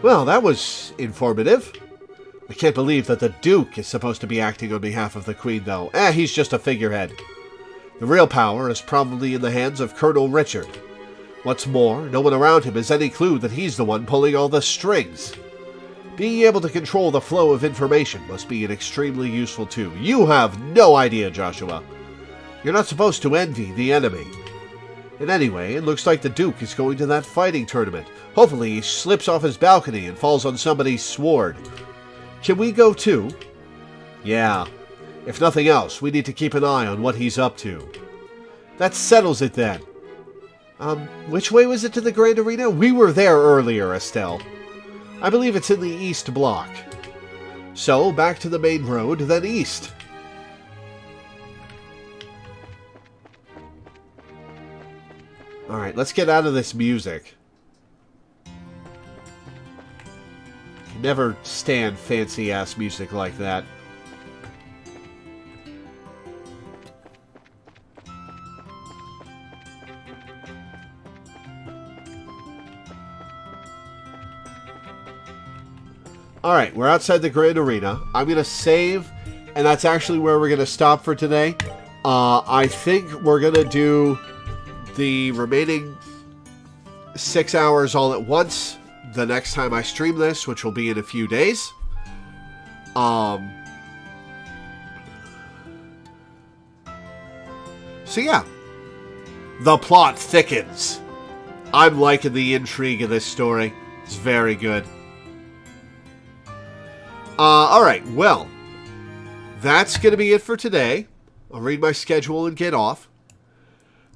Speaker 1: Well, that was informative. I can't believe that the Duke is supposed to be acting on behalf of the Queen, though. He's just a figurehead. The real power is probably in the hands of Colonel Richard. What's more, no one around him has any clue that he's the one pulling all the strings. Being able to control the flow of information must be an extremely useful tool. You have no idea, Joshua. You're not supposed to envy the enemy. And anyway, it looks like the Duke is going to that fighting tournament. Hopefully he slips off his balcony and falls on somebody's sword. Can we go too? Yeah. If nothing else, we need to keep an eye on what he's up to. That settles it then. Which way was it to the Grand Arena? We were there earlier, Estelle. I believe it's in the East Block. So, back to the main road, then east. Alright, let's get out of this music. Can never stand fancy-ass music like that. Alright, we're outside the Grand Arena. I'm going to save, and that's actually where we're going to stop for today. I think we're going to do the remaining 6 hours all at once the next time I stream this, which will be in a few days. So yeah. The plot thickens. I'm liking the intrigue of this story. It's very good. Alright, well, that's going to be it for today. I'll read my schedule and get off.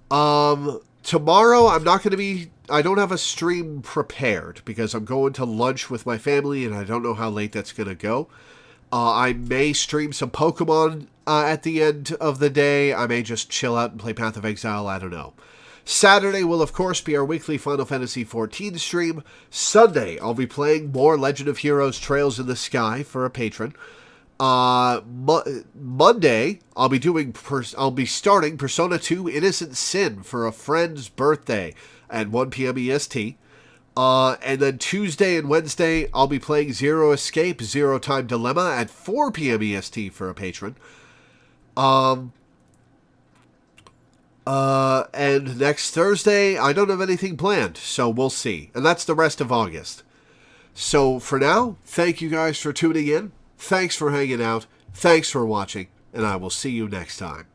Speaker 1: Tomorrow I'm not going to be... I don't have a stream prepared because I'm going to lunch with my family and I don't know how late that's going to go. I may stream some Pokemon at the end of the day. I may just chill out and play Path of Exile. I don't know. Saturday will, of course, be our weekly Final Fantasy XIV stream. Sunday, I'll be playing more Legend of Heroes Trails in the Sky for a patron. Monday, I'll be starting Persona 2 Innocent Sin for a friend's birthday at 1 p.m. EST. And then Tuesday and Wednesday, I'll be playing Zero Escape, Zero Time Dilemma at 4 p.m. EST for a patron. And next Thursday, I don't have anything planned, so we'll see. And that's the rest of August. So for now, thank you guys for tuning in. Thanks for hanging out. Thanks for watching. And I will see you next time.